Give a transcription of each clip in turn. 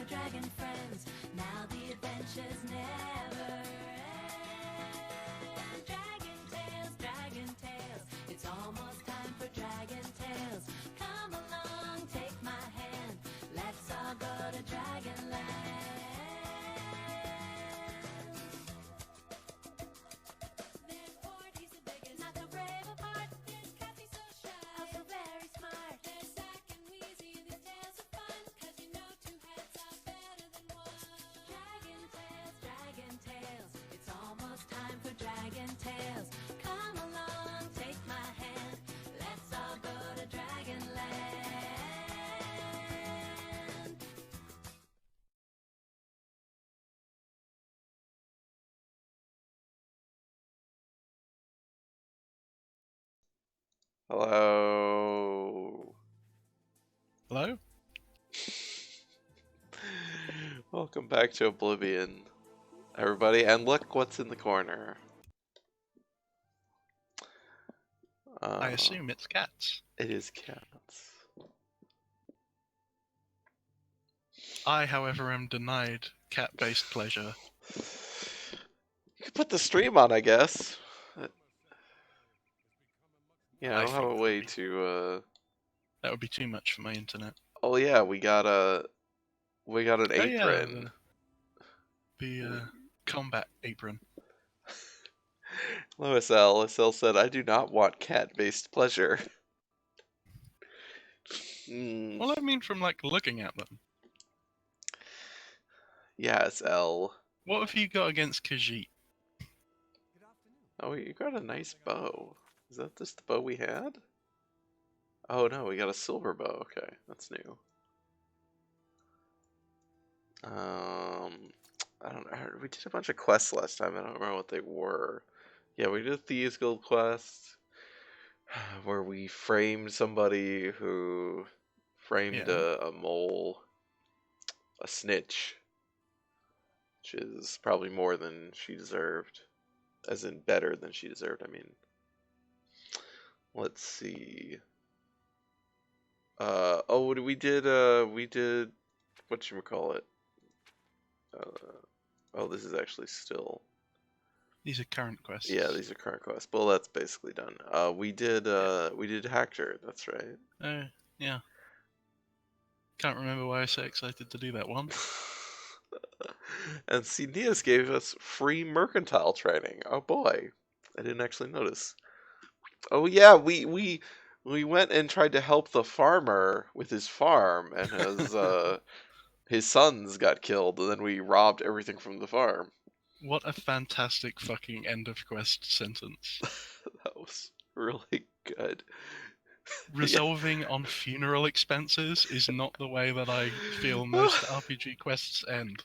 dragon friends. Now the adventures never end. Dragon tales, it's almost time for dragon tales. Come along, take my hand, let's all go to Dragonland. There's Ford, he's the biggest, not the brave of heart. There's Kathy, so shy, also very smart. There's Zack and Wheezy, the tales of fun, 'cause you know two heads are better than one. Dragon tales, it's almost time for dragon tales. Come along, take my hand, let's all go to Dragonland. Hello. Hello? Welcome back to Oblivion, everybody, and look what's in the corner. I assume it's cats. It is cats. I, however, am denied cat-based pleasure. You could put the stream on, I guess. Yeah, I don't have a think way to, that would be too much for my internet. Oh yeah, we got an Oh apron. yeah, the combat apron. Lois L. said, I do not want cat-based pleasure. Well, I mean from, like, looking at them. Yes, L. What have you got against Khajiit? Oh, you got a nice bow. Is that just the bow we had? Oh no, we got a silver bow. Okay, that's new. I don't know. We did a bunch of quests last time. I don't remember what they were. Yeah, we did a Thieves Guild quest where we framed somebody who framed a mole, a snitch, which is probably more than she deserved, as in better than she deserved. I mean, let's see. Oh, we did whatchamacallit? Oh, this is actually still. These are current quests. Yeah, these are current quests. Well, that's basically done. We did Hector. That's right. Yeah. Can't remember why I was so excited to do that one. And see, Nias gave us free mercantile training. Oh boy, I didn't actually notice. Oh yeah, we went and tried to help the farmer with his farm, and his sons got killed, and then we robbed everything from the farm. What a fantastic fucking end of quest sentence. That was really good. Resolving on funeral expenses is not the way that I feel most RPG quests end.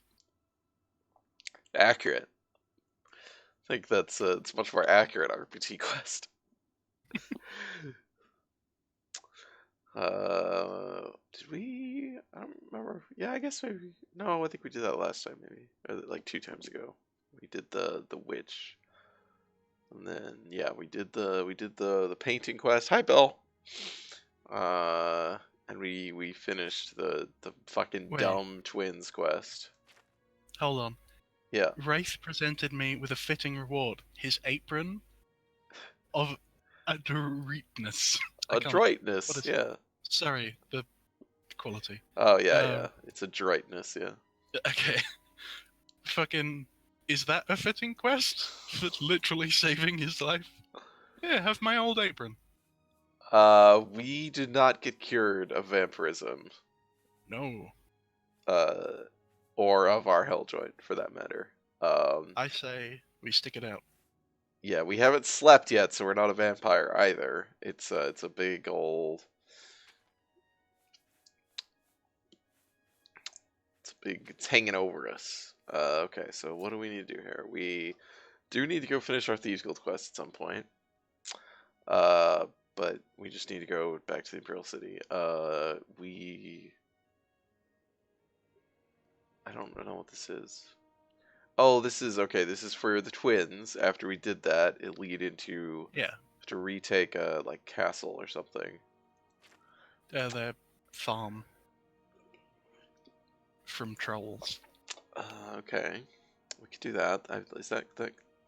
Accurate. I think that's it's much more accurate RPG quest. Did we? I don't remember. Yeah, I guess maybe. No, I think we did that last time. Maybe like 2 times ago. We did the witch, and then yeah, we did the painting quest. Hi, Bill. And we finished the fucking dumb twins quest. Hold on. Yeah. Wraith presented me with a fitting reward. His apron of adroitness. Adroitness, yeah. Sorry, the quality. Oh, yeah. It's adroitness, yeah. Okay. Fucking, is that a fitting quest? That's literally saving his life? Yeah, have my old apron. We did not get cured of vampirism. No. Or of our hell joint, for that matter. I say we stick it out. Yeah, we haven't slept yet, so we're not a vampire either. It's a big old. It's hanging over us. Okay, so what do we need to do here? We do need to go finish our Thieves Guild quest at some point. But we just need to go back to the Imperial City. I don't know what this is. Oh, this is okay. This is for the twins. After we did that, it lead into to retake a like castle or something. Their farm. from trolls. Okay. We could do that. Is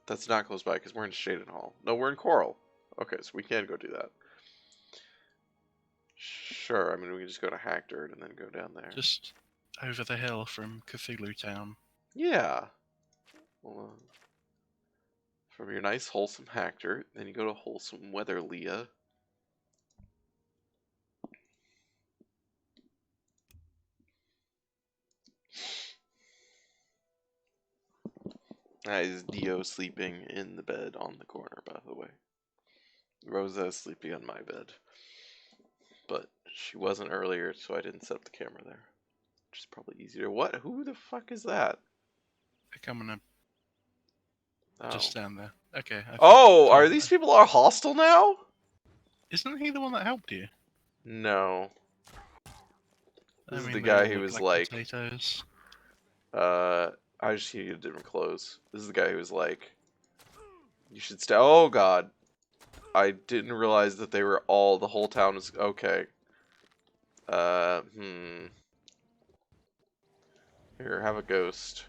that's not close by because we're in Shaded Hall. No, we're in Coral. Okay, so we can go do that. Sure, I mean, we can just go to Hackdirt and then go down there. Just over the hill from Cthulhu Town. Yeah. Well, from your nice, wholesome Hackdirt, then you go to wholesome Weatherlea. That is Dio sleeping in the bed on the corner, by the way. Rosa is sleeping on my bed. But she wasn't earlier, so I didn't set up the camera there. Which is probably easier. What? Who the fuck is that? I'm gonna just stand there. Okay. Oh, are these people all hostile now? Isn't he the one that helped you? No. This is the they guy all who look was like potatoes. I just needed different clothes. This is the guy who was like, you should stay. Oh god. I didn't realize that they were all, the whole town was, okay. Here, have a ghost.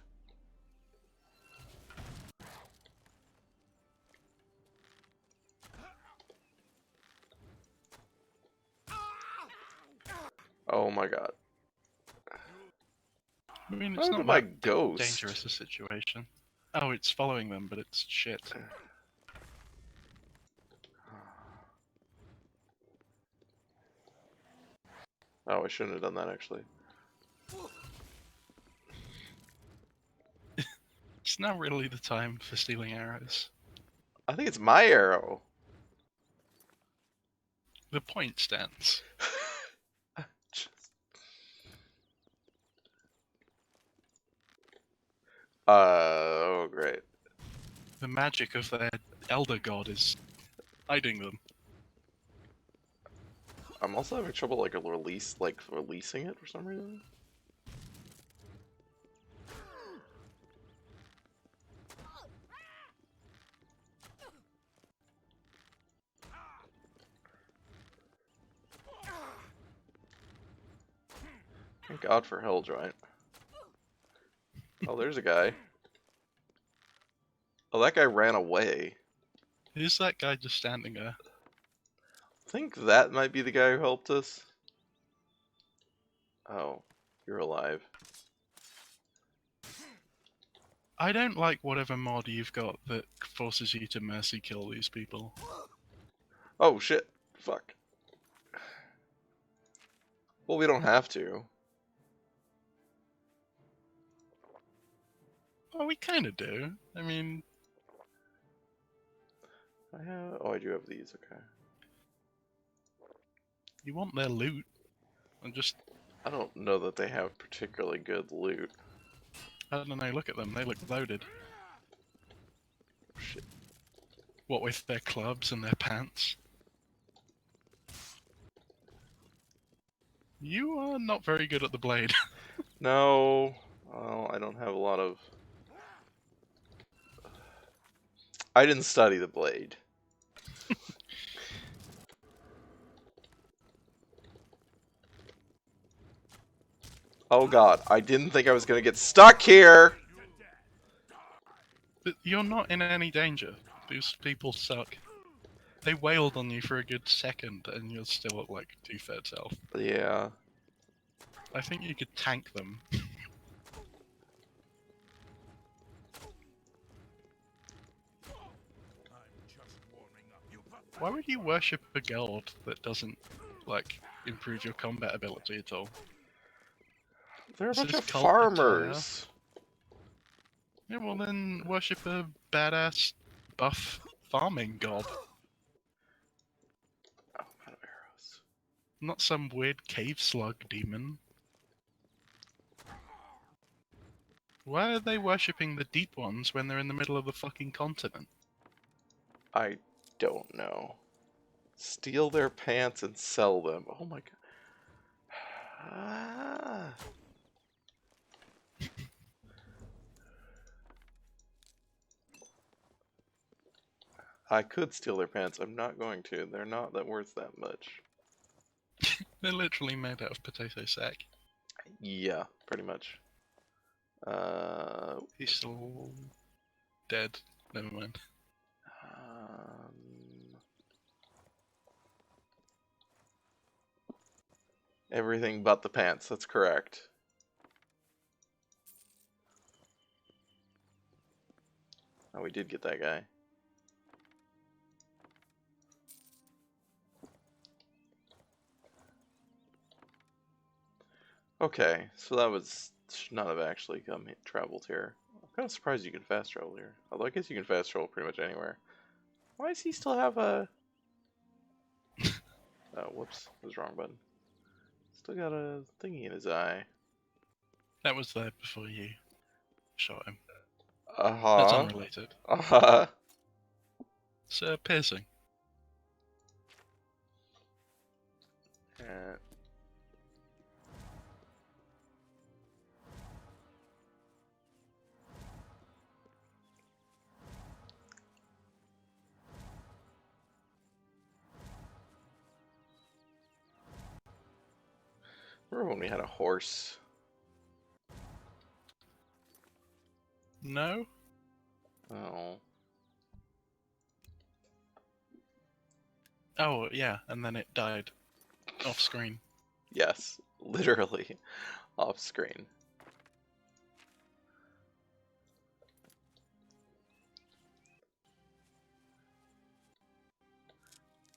Oh my god. I mean, it's not my that ghost? dangerous a situation. Oh, it's following them, but it's shit. Oh, I shouldn't have done that, actually. It's not really the time for stealing arrows. I think it's my arrow. The point stands. Oh, great. The magic of their elder god is hiding them. I'm also having trouble releasing it for some reason. Thank God for Helljoint. Oh, there's a guy. Oh, that guy ran away. Is that guy just standing there? I think that might be the guy who helped us. Oh, you're alive. I don't like whatever mod you've got that forces you to mercy kill these people. Oh, shit. Fuck. Well, we don't have to. Well, we kind of do. I mean... Oh, I do have these, okay. You want their loot. And just... I don't know that they have particularly good loot. I don't know, look at them. They look loaded. Shit. What with their clubs and their pants? You are not very good at the blade. No. Well, I don't have a lot of... I didn't study the blade. Oh god, I didn't think I was gonna get stuck here! But you're not in any danger. These people suck. They wailed on you for a good second, and you're still at like 2/3 health. Yeah. I think you could tank them. Why would you worship a god that doesn't, like, improve your combat ability at all? They're a Is bunch this of cult farmers. Yeah, well then worship a badass buff farming god. Oh, I'm out of arrows. Not some weird cave slug demon. Why are they worshipping the deep ones when they're in the middle of the fucking continent? I don't know. Steal their pants and sell them. Oh my god. Ah. I could steal their pants. I'm not going to. They're not that worth that much. They're literally made out of potato sack. Yeah, pretty much. He's still dead. Never mind. Everything but the pants, that's correct. Oh, we did get that guy. Okay, so that should not have actually traveled here. I'm kind of surprised you can fast travel here. Although I guess you can fast travel pretty much anywhere. Why does he still have a... Oh, whoops. That was the wrong button. Still got a thingy in his eye. That was there before you shot him. Uh-huh. That's unrelated. Uh-huh. It's piercing. And... Remember when we had a horse? No? Oh. Oh, yeah, and then it died. Off screen. Yes, literally off screen.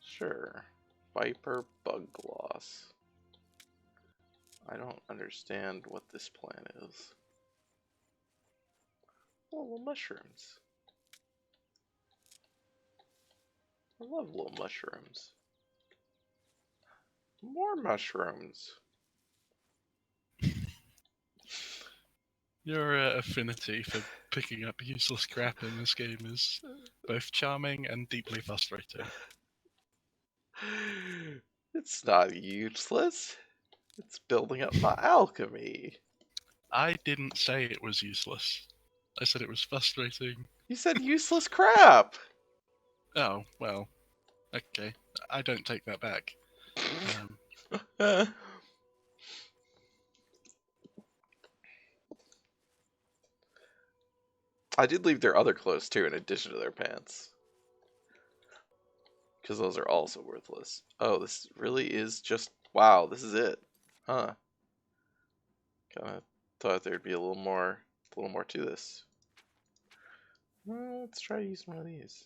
Sure. Viper bug gloss. I don't understand what this plan is. Oh, little mushrooms. I love little mushrooms. More mushrooms. Your affinity for picking up useless crap in this game is both charming and deeply frustrating. It's not useless. It's building up my alchemy. I didn't say it was useless. I said it was frustrating. You said useless crap. Oh, well. Okay. I don't take that back. I did leave their other clothes too, in addition to their pants. Because those are also worthless. Oh, this really is just... Wow, this is it. Huh. Kinda thought there'd be a little more to this. Well, let's try to use one of these.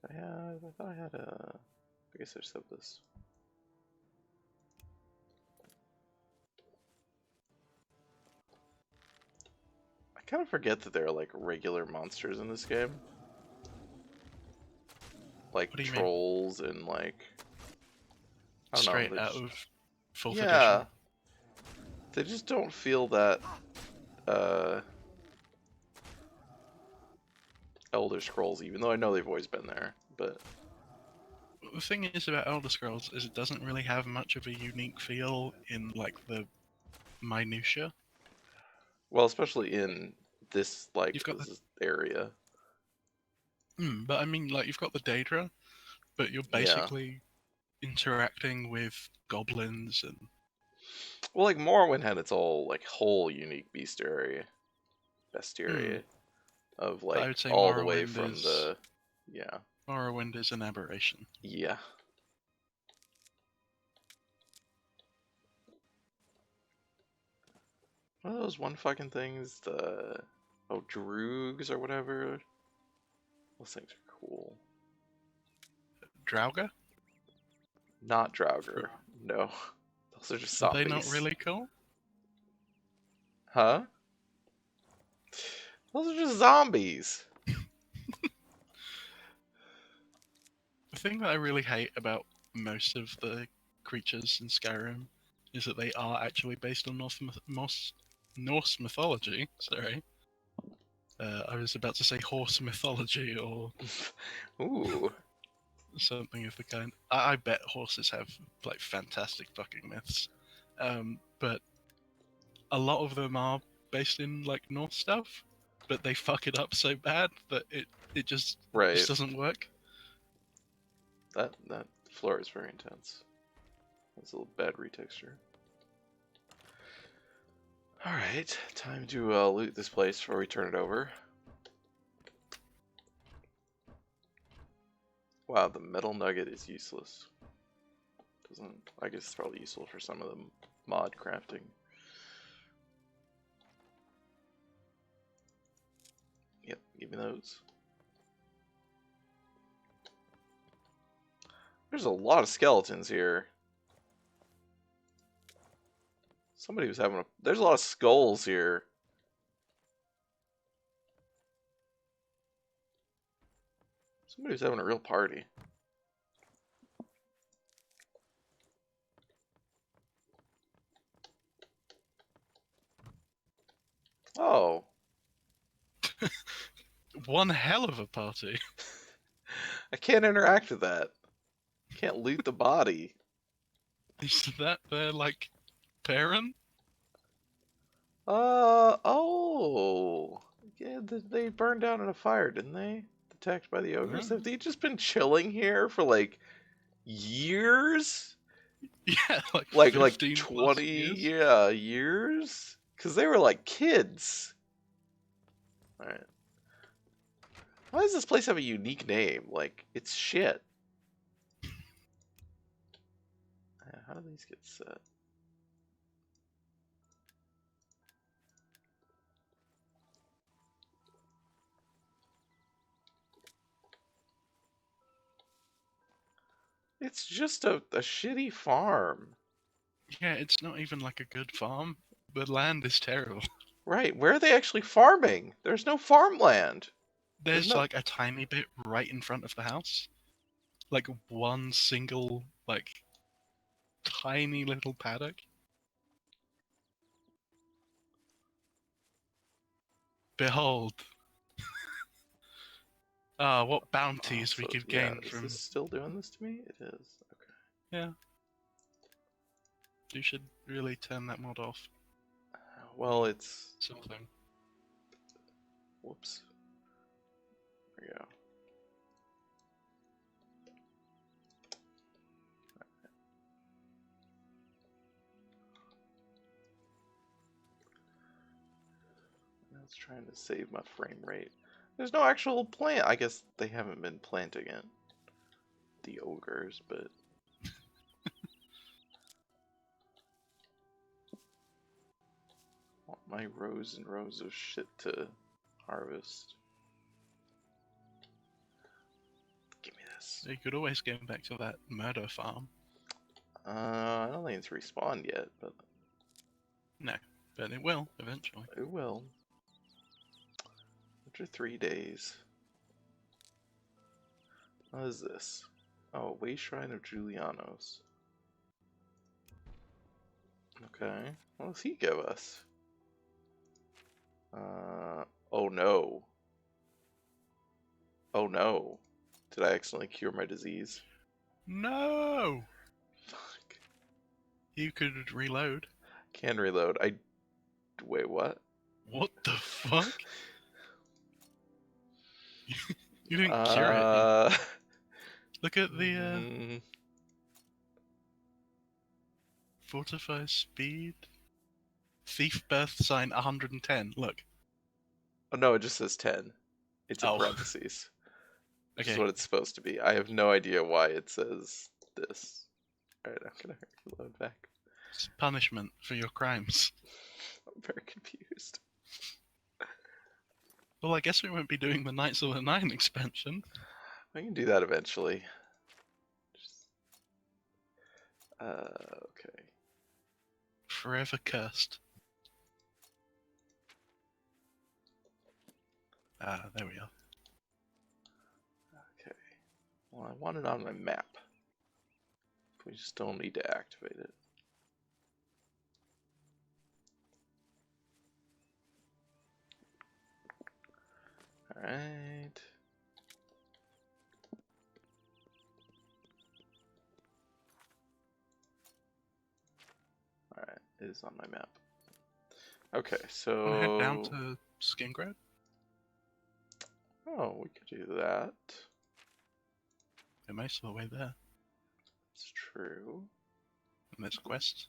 I thought I had a... I guess I just have this. I kind of forget that there are like regular monsters in this game. Like What do you trolls and like... I don't Straight know, out of 4th yeah. edition. They just don't feel that Elder Scrolls, even though I know they've always been there, but The thing is about Elder Scrolls is it doesn't really have much of a unique feel in like the minutia. well, especially in this like You've got this area. But I mean, like, you've got the Daedra, but you're Yeah. basically interacting with goblins and... Well, like Morrowind had its whole unique bestiary of But I like would say all the way Morrowind from is... the yeah. Morrowind is an aberration. Yeah. What are those one fucking things? Droogs or whatever. Those things are cool. Draugr? Not Draugr. No. Those are just Are zombies. they not really cool? Huh? Those are just zombies. The thing that I really hate about most of the creatures in Skyrim is that they are actually based on Norse mythology. Sorry. I was about to say horse mythology or Ooh. something of the kind. I bet horses have like fantastic fucking myths, but a lot of them are based in like Norse stuff, but they fuck it up so bad that it just doesn't work. That floor is very intense. That's a little bad retexture. Alright, time to loot this place before we turn it over. Wow, the metal nugget is useless. I guess it's probably useful for some of the mod crafting. Yep, give me those. There's a lot of skeletons here. Somebody was having a... There's a lot of skulls here. Somebody was having a real party. Oh. One hell of a party. I can't interact with that. Can't loot the body. Is that their, like, parent? Oh. Yeah, they burned down in a fire, didn't they? Attacked by the ogres. Have they just been chilling here for, like, years? Yeah, Like 15 plus 20, years. yeah, years? Because they were like kids. Alright. Why does this place have a unique name? Like, it's shit. How do these get set? It's just a shitty farm. Yeah, it's not even like a good farm. The land is terrible. Right, where are they actually farming? There's no farmland. There's no... like a tiny bit right in front of the house. Like one single, like, tiny little paddock. Behold. What bounties we could gain Is from... this still doing this to me? It is. Okay. Yeah. You should really turn that mod off. Well, it's... Something. Whoops. There we go. I was trying to save my frame rate. There's no actual plant. I guess they haven't been planting it. The ogres, but... want my rows and rows of shit to harvest. Give me this. You could always go back to that murder farm. I don't think it's respawned yet, but... No, but it will, eventually. It will. After 3 days. What is this? Oh, Way Shrine of Julianos. Okay. What does he give us? Oh no. Oh no. Did I accidentally cure my disease? No! Fuck. You could reload. Can reload. Wait, what? What the fuck? You didn't cure it. Look at the, Fortify speed. Thief birth sign 110. Look. Oh no, it just says 10. It's in Oh. parentheses. Which is Okay. what it's supposed to be. I have no idea why it says this. Alright, I'm gonna reload back. It's punishment for your crimes. I'm very confused. Well, I guess we won't be doing the Knights of the Nine expansion. We can do that eventually. Okay. Forever cursed. Ah, there we are. Okay. Well, I want it on my map. We just don't need to activate it. Alright. Alright, it is on my map. Okay, so... Wanna head down to Skingrad? Oh, we could do that. We're most of the way there. It's true. And there's a quest.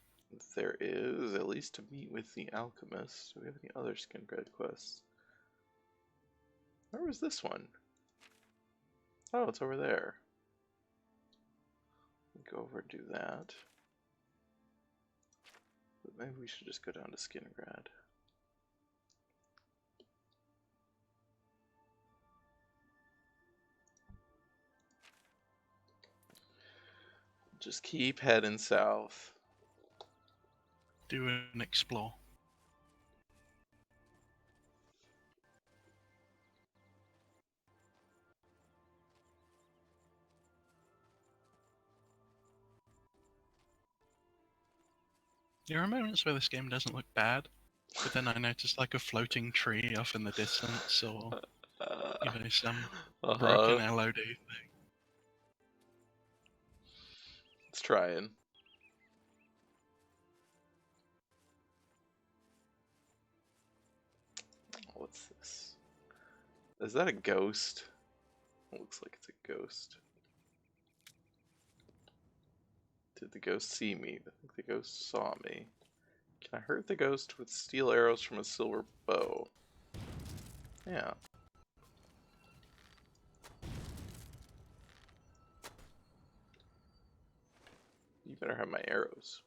there is, at least to meet with the alchemist. Do we have any other skin grad quests? Where was this one? Oh, it's over there. Go over and do that. But maybe we should just go down to Skingrad. Just keep heading south. Do an explore. There are moments where this game doesn't look bad, but then I notice like a floating tree off in the distance, or you know, some broken LOD thing. It's trying. What's this? Is that a ghost? It looks like it's a ghost. Did the ghost see me? I think the ghost saw me. Can I hurt the ghost with steel arrows from a silver bow? Yeah. You better have my arrows.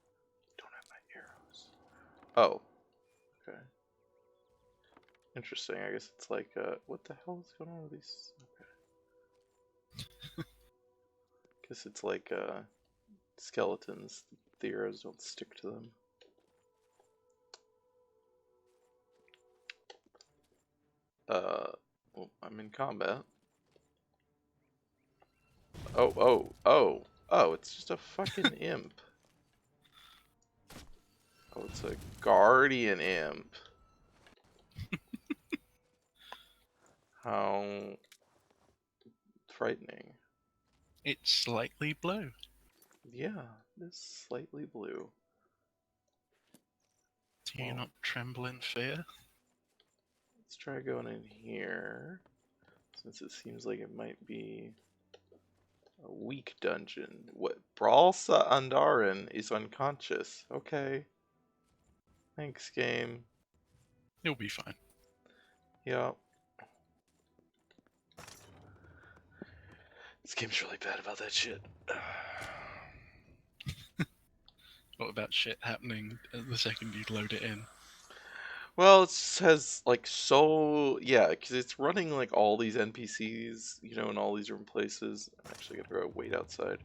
Don't have my arrows. Oh. Okay. Interesting. I guess it's like, what the hell is going on with these? Okay. Guess it's like, skeletons. The arrows don't stick to them. Well, I'm in combat. Oh, it's just a fucking imp. Oh, it's a guardian imp. How frightening. It's slightly blue. Yeah, it's slightly blue. Do you not tremble in fear? Let's try going in here, since it seems like it might be a weak dungeon. What? Bralsa Andarin is unconscious. Okay. Thanks, game. You'll be fine. Yeah. This game's really bad about that shit. What about shit happening the second you load it in? Well, it has like yeah, because it's running like all these NPCs, you know, in all these different places. I'm actually gonna go wait outside.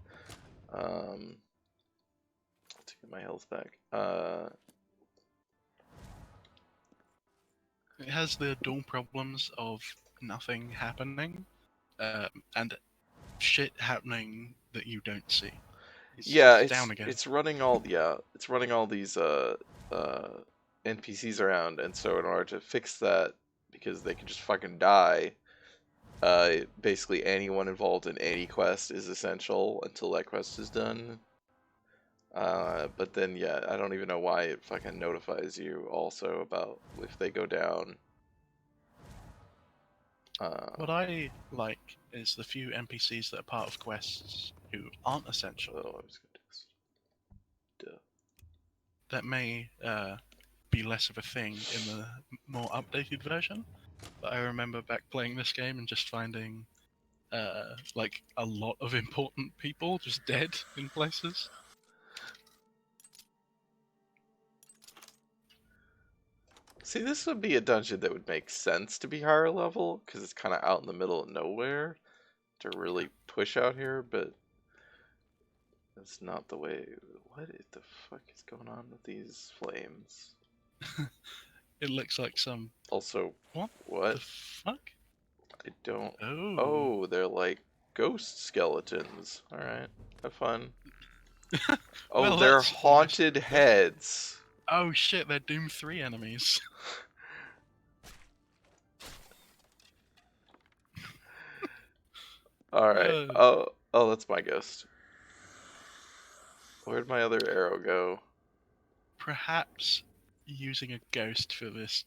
To get my health back. It has the dual problems of nothing happening, and shit happening that you don't see. Yeah, down again. it's running all these NPCs around, and so in order to fix that, because they can just fucking die, basically anyone involved in any quest is essential until that quest is done. But then, yeah, I don't even know why it fucking notifies you also about if they go down. What I like is the few NPCs that are part of quests who aren't essential. Oh, I was gonna do this. Duh. That may be less of a thing in the more updated version, but I remember back playing this game and just finding like a lot of important people just dead in places. See, this would be a dungeon that would make sense to be higher level, because it's kind of out in the middle of nowhere to really push out here, but that's not the way. What the fuck is going on with these flames? It looks like some... Also, What what? the fuck? I don't... Oh. Oh, they're like ghost skeletons. Alright, have fun. Oh, Well, they're that's haunted almost... heads. Oh shit, they're Doom 3 enemies. Alright, oh, that's my ghost. Where'd my other arrow go? Perhaps using a ghost for this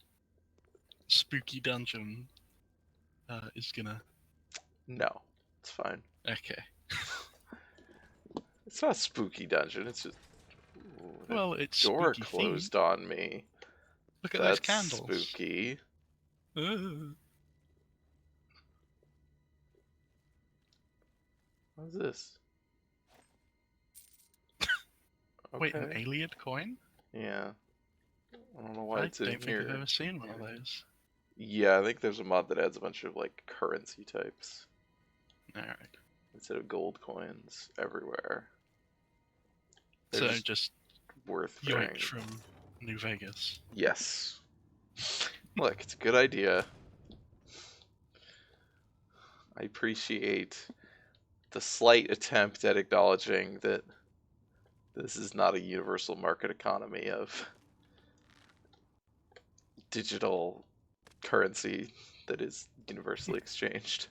spooky dungeon is gonna... No, it's fine. Okay. It's not a spooky dungeon, it's just Ooh, the Well, it's door spooky closed themed. on me. Look at those That's candles. spooky. Ugh. What's this? Wait, an Okay. alien coin? Yeah. I don't know why I it's in don't think I've here. ever seen one of those. Yeah, I think there's a mod that adds a bunch of like currency types Alright. instead of gold coins everywhere. They're So just just worth yoinked varying. from New Vegas. Yes. Look, it's a good idea. I appreciate the slight attempt at acknowledging that this is not a universal market economy of digital currency that is universally exchanged.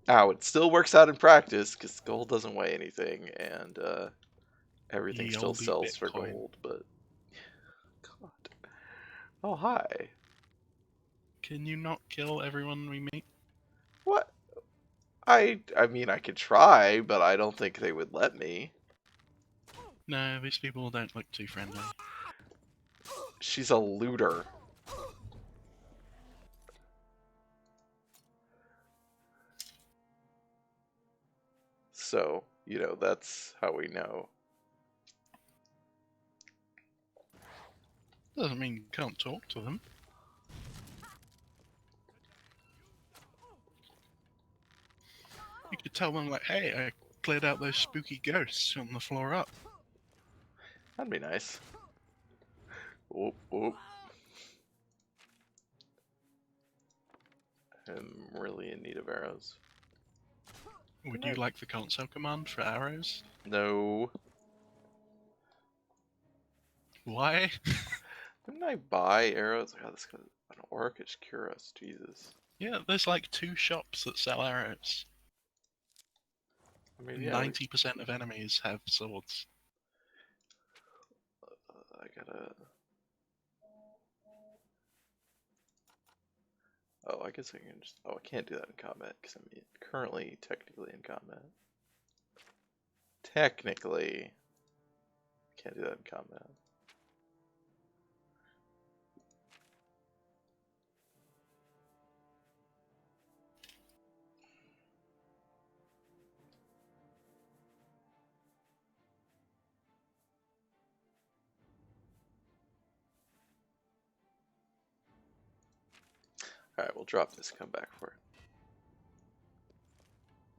Now, it still works out in practice because gold doesn't weigh anything and everything Ye still olde sells for Bitcoin. gold, but God. Oh, hi. Can you not kill everyone we meet? What? I mean, I could try, but I don't think they would let me. No, these people don't look too friendly. She's a looter. So, you know, that's how we know. Doesn't mean you can't talk to them. You could tell them, like, hey, I cleared out those spooky ghosts on the floor up. That'd be nice. Whoop, whoop. I'm really in need of arrows. Would you like the console command for arrows? No. Why? Didn't I buy arrows? God, this guy's an orcish cuirass. Jesus. Yeah, there's like 2 shops that sell arrows. I mean, yeah, 90% of enemies have swords. I gotta... Oh, I guess I can just... Oh, I can't do that in combat, because I'm currently technically in combat. Technically. Can't do that in combat. Alright, we'll drop this and come back for it.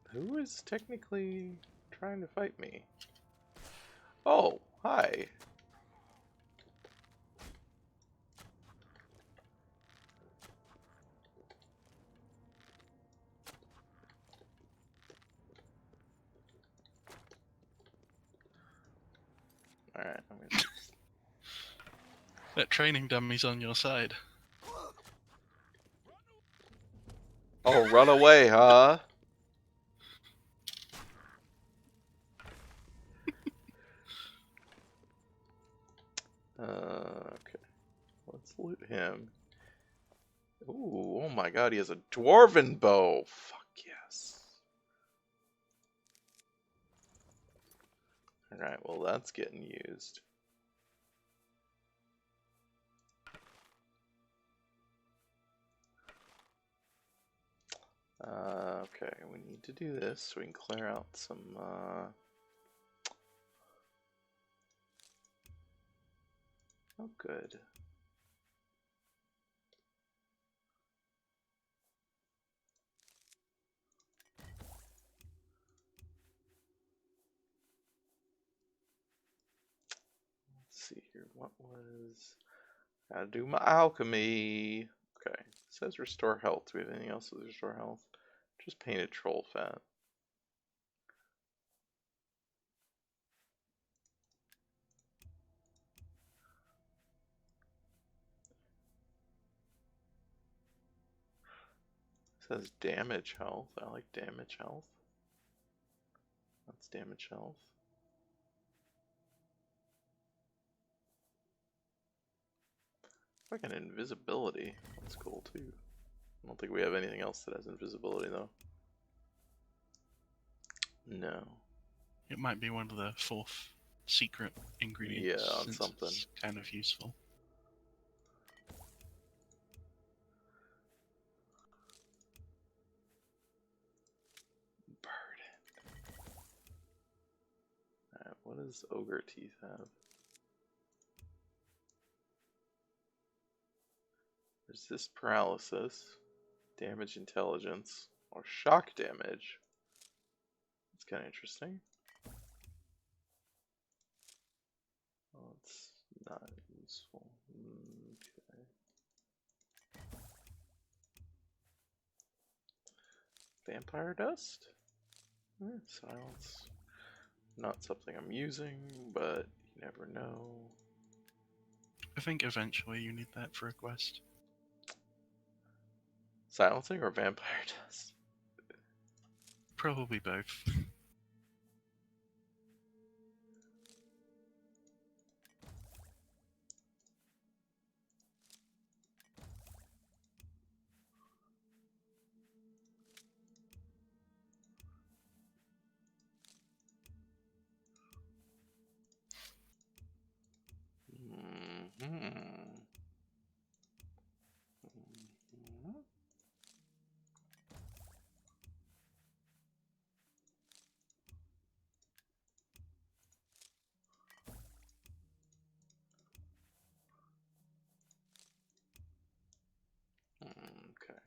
Who is technically trying to fight me? Oh, hi. Alright, I'm gonna... That training dummy's on your side. Oh, run away, huh? Okay. Let's loot him. Ooh, oh my god, he has a dwarven bow. Fuck yes. Alright, well that's getting used. Okay, we need to do this so we can clear out some, Oh, good. Let's see here, what was... Gotta do my alchemy. Okay, it says restore health. Do we have anything else that restore health? Just painted troll fat. It says damage health. I like damage health. That's damage health. Like an invisibility. That's cool too. I don't think we have anything else that has invisibility though. No. It might be one of the fourth secret ingredients, Yeah, on since something. it's kind of useful. Burden. Alright, what does ogre teeth have? Resist paralysis, damage intelligence, or shock damage. That's kind of interesting. Well, it's not useful. Okay. Vampire dust? Silence. Not something I'm using, but you never know. I think eventually you need that for a quest. Silencing or vampire dust? Probably both. Okay.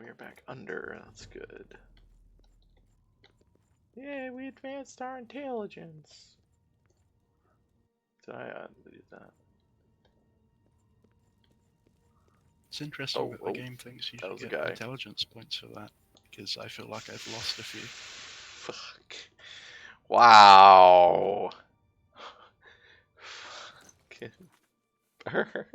We're back under. That's good. Yeah, we advanced our intelligence. Did I do that? It's interesting that the game thinks you that should was a get guy. intelligence points for that, because I feel like I've lost a few. Fuck. Wow. Fucking bird.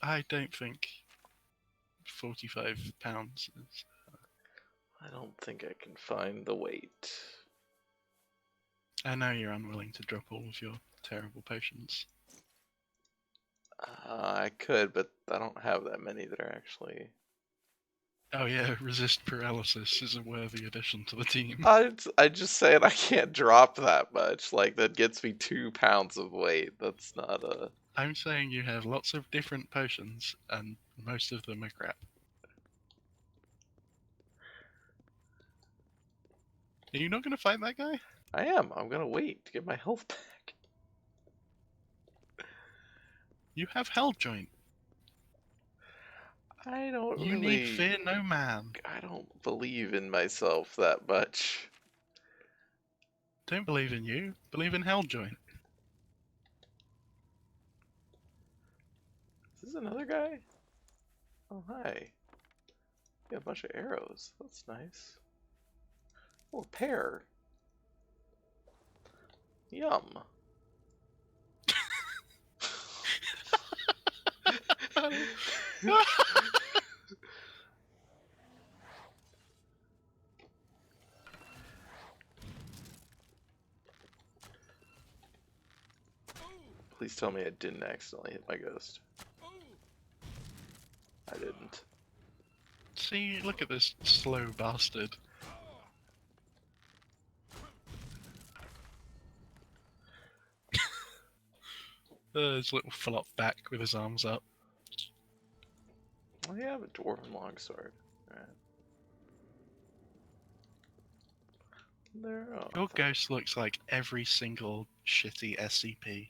I don't think 45 pounds is... I don't think I can find the weight. I know you're unwilling to drop all of your terrible potions. I could, but I don't have that many that are actually... Oh yeah, resist paralysis is a worthy addition to the team. I just said I can't drop that much. Like, that gets me 2 pounds of weight. That's not a... I'm saying you have lots of different potions, and most of them are crap. Are you not going to fight that guy? I am. I'm gonna wait to get my health back. You have Hell Joint. I don't You really... need fear no man. I don't believe in myself that much. Don't believe in you. Believe in Hell Joint. Is this another guy? Oh, hi. Got a bunch of arrows. That's nice. Oh, a pear. Yum. Please tell me I didn't accidentally hit my ghost. I didn't. See, look at this slow bastard. His little flop back with his arms up. Oh, yeah, I have a dwarven longsword. Alright. There. Oh, Your ghost looks like every single shitty SCP.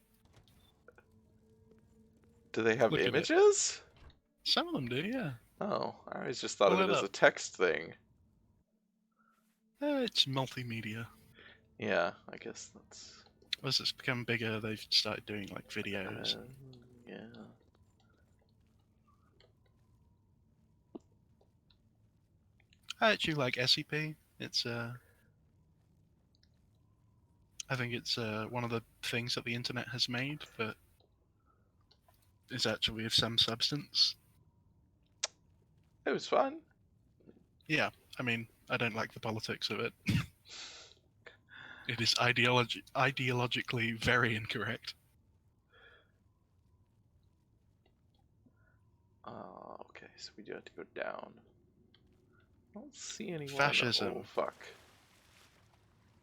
do they have Look at it. images? Some of them do, yeah. Oh, I always just thought Pull of it it as a up. text thing. It's multimedia. Yeah, I guess that's... As it's become bigger, they've started doing like videos. yeah. I actually like SCP. It's I think it's one of the things that the internet has made that is actually of some substance. It was fun. Yeah, I mean, I don't like the politics of it. It is ideologically very incorrect. so we do have to go down. I don't see anyone. Fascism. Oh, fuck.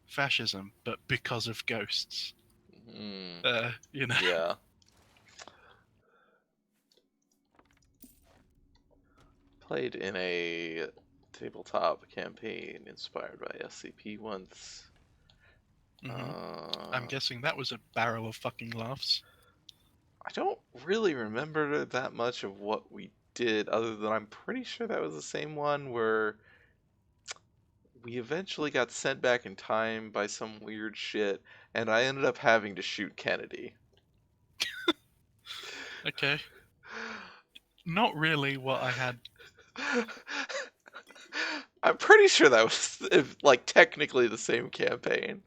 Fascism, but because of ghosts. You know. Yeah. Played in a tabletop campaign inspired by SCP once. I'm guessing that was a barrel of fucking laughs. I don't really remember that much of what we did, other than I'm pretty sure that was the same one where we eventually got sent back in time by some weird shit, and I ended up having to shoot Kennedy. Okay. Not really what I had. I'm pretty sure that was, like, technically the same campaign.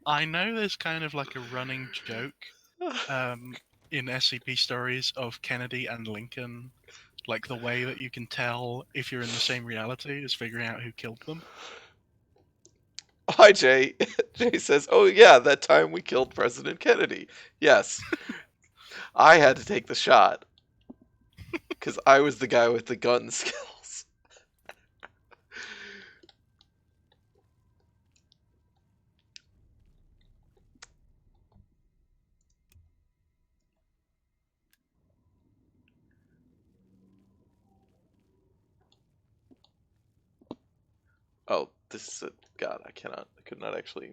I know there's kind of like a running joke in SCP stories of Kennedy and Lincoln, like the way that you can tell if you're in the same reality is figuring out who killed them. Hi, Jay. Jay says, "Oh yeah, that time we killed President Kennedy. Yes, I had to take the shot because I was the guy with the gun skills." Oh, this is God. I could not actually.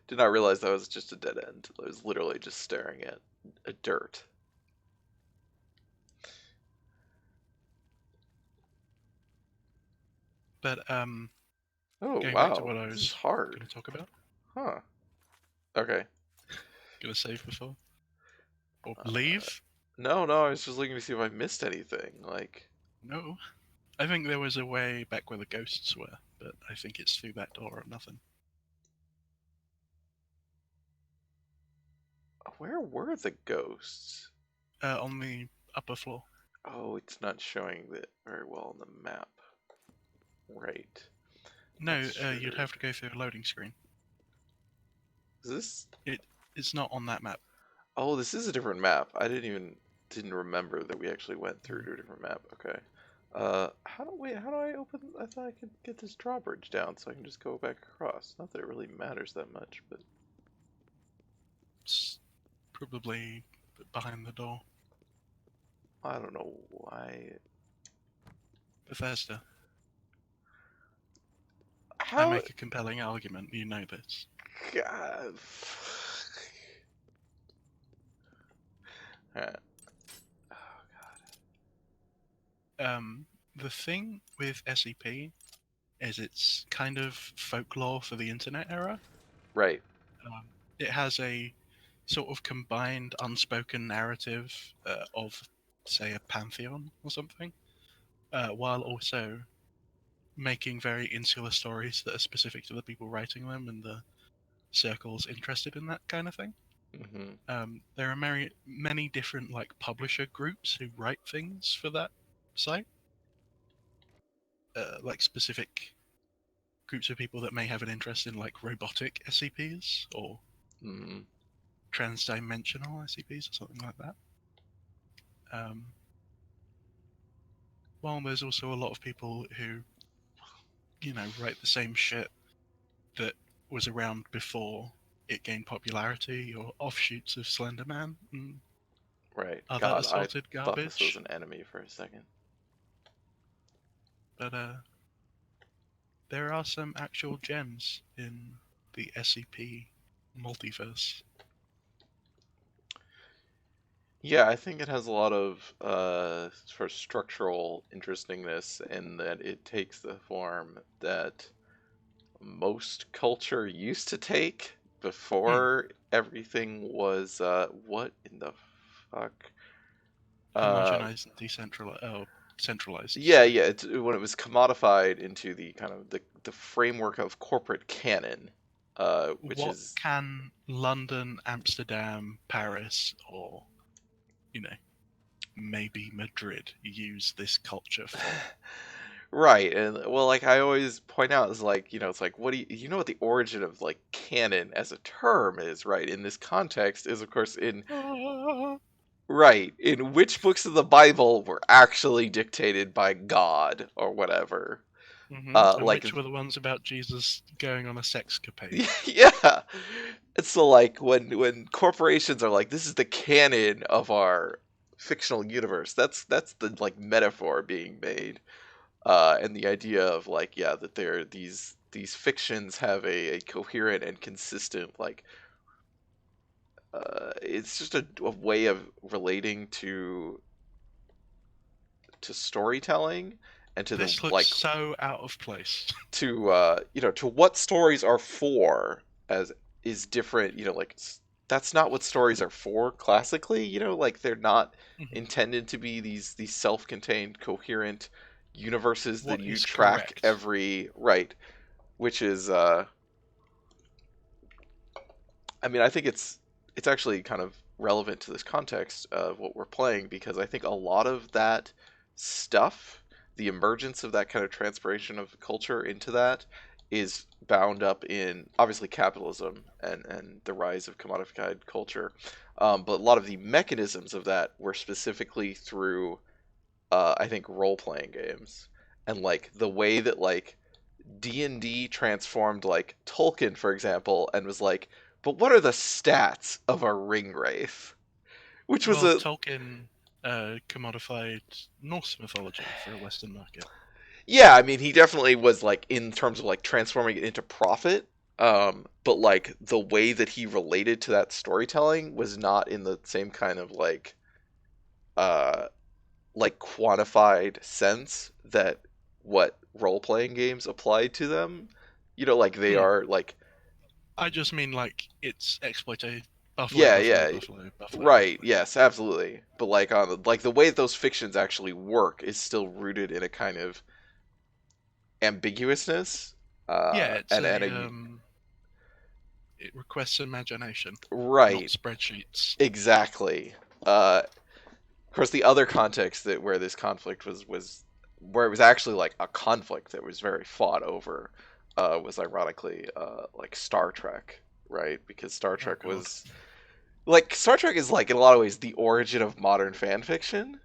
Did not realize that was just a dead end. I was literally just staring at a dirt. But Oh going back to wow, what I this is was hard. going to talk about, Huh. Okay. going to save before or leave. No, I was just looking to see if I missed anything. Like, No, I think there was a way back where the ghosts were, but I think it's through that door or nothing. where were the ghosts? On the upper floor. Oh, it's not showing that very well on the map. Right. No, That's you'd true. have to go through a loading screen. Is this? It's not on that map. Oh, this is a different map. I didn't remember that we actually went through to a different map. Okay. How do I open? I thought I could get this drawbridge down so I can just go back across. Not that it really matters that much, but It's probably behind the door. I don't know why. Bethesda. I How? make a compelling argument, you know this. God. Alright. The thing with SCP is it's kind of folklore for the internet era. Right. It has a sort of combined unspoken narrative of, say, a pantheon or something, while also making very insular stories that are specific to the people writing them and the circles interested in that kind of thing. There are many different like publisher groups who write things for that site, like specific groups of people that may have an interest in like robotic SCPs or transdimensional SCPs or something like that. While there's also a lot of people who, you know, write the same shit that was around before it gained popularity, or offshoots of Slender Man and Right. other God, I assorted thought this was garbage. an enemy for a second. But there are some actual gems in the SCP multiverse. Yeah, I think it has a lot of sort of structural interestingness in that it takes the form that most culture used to take before everything was what in the fuck? Homogenized and decentralized. Centralized. Yeah, Sorry. yeah. It's when it was commodified into the kind of the framework of corporate canon, which What is can London, Amsterdam, Paris, or, you know, maybe Madrid use this culture for? right. And well, like I always point out, is like it's like what do you know what the origin of like canon as a term is, right? In this context, is of course in Right. In which books of the Bible were actually dictated by God or whatever. And Like, which were the ones about Jesus going on a sexcapade? yeah. And so, like, when corporations are like, this is the canon of our fictional universe, that's the like metaphor being made. And the idea of like, yeah, that these fictions have a coherent and consistent like it's just a way of relating to storytelling and to the This looks like so out of place. to to what stories are for as is different, like that's not what stories are for classically, like they're not Mhm. intended to be these self-contained coherent universes that What you is track correct? every right, which is I mean, I think it's actually kind of relevant to this context of what we're playing because I think a lot of that stuff, the emergence of that kind of transpiration of culture into that, is bound up in obviously capitalism and the rise of commodified culture. But a lot of the mechanisms of that were specifically through, I think, role playing games and like the way that like D&D transformed like Tolkien, for example, and was like, but what are the stats of a ring wraith? Which was Well, a Tolkien commodified Norse mythology for a Western market. yeah, I mean he definitely was like in terms of like transforming it into profit. But like the way that he related to that storytelling was not in the same kind of uh like quantified sense that what role playing games applied to them. Like they Hmm. are like I just mean like it's exploitative. Buffalo, yeah, buffalo, yeah, buffalo, buffalo, right. buffalo. Yes, absolutely. But like on like the way that those fictions actually work is still rooted in a kind of ambiguousness, Yeah, it's and a a it requests imagination, not right, spreadsheets. exactly. Of course, the other context that where this conflict was where it was actually like a conflict that was very fought over, was ironically like Star Trek, right? Because Star Oh Trek god. was like Star Trek is like in a lot of ways the origin of modern fan fiction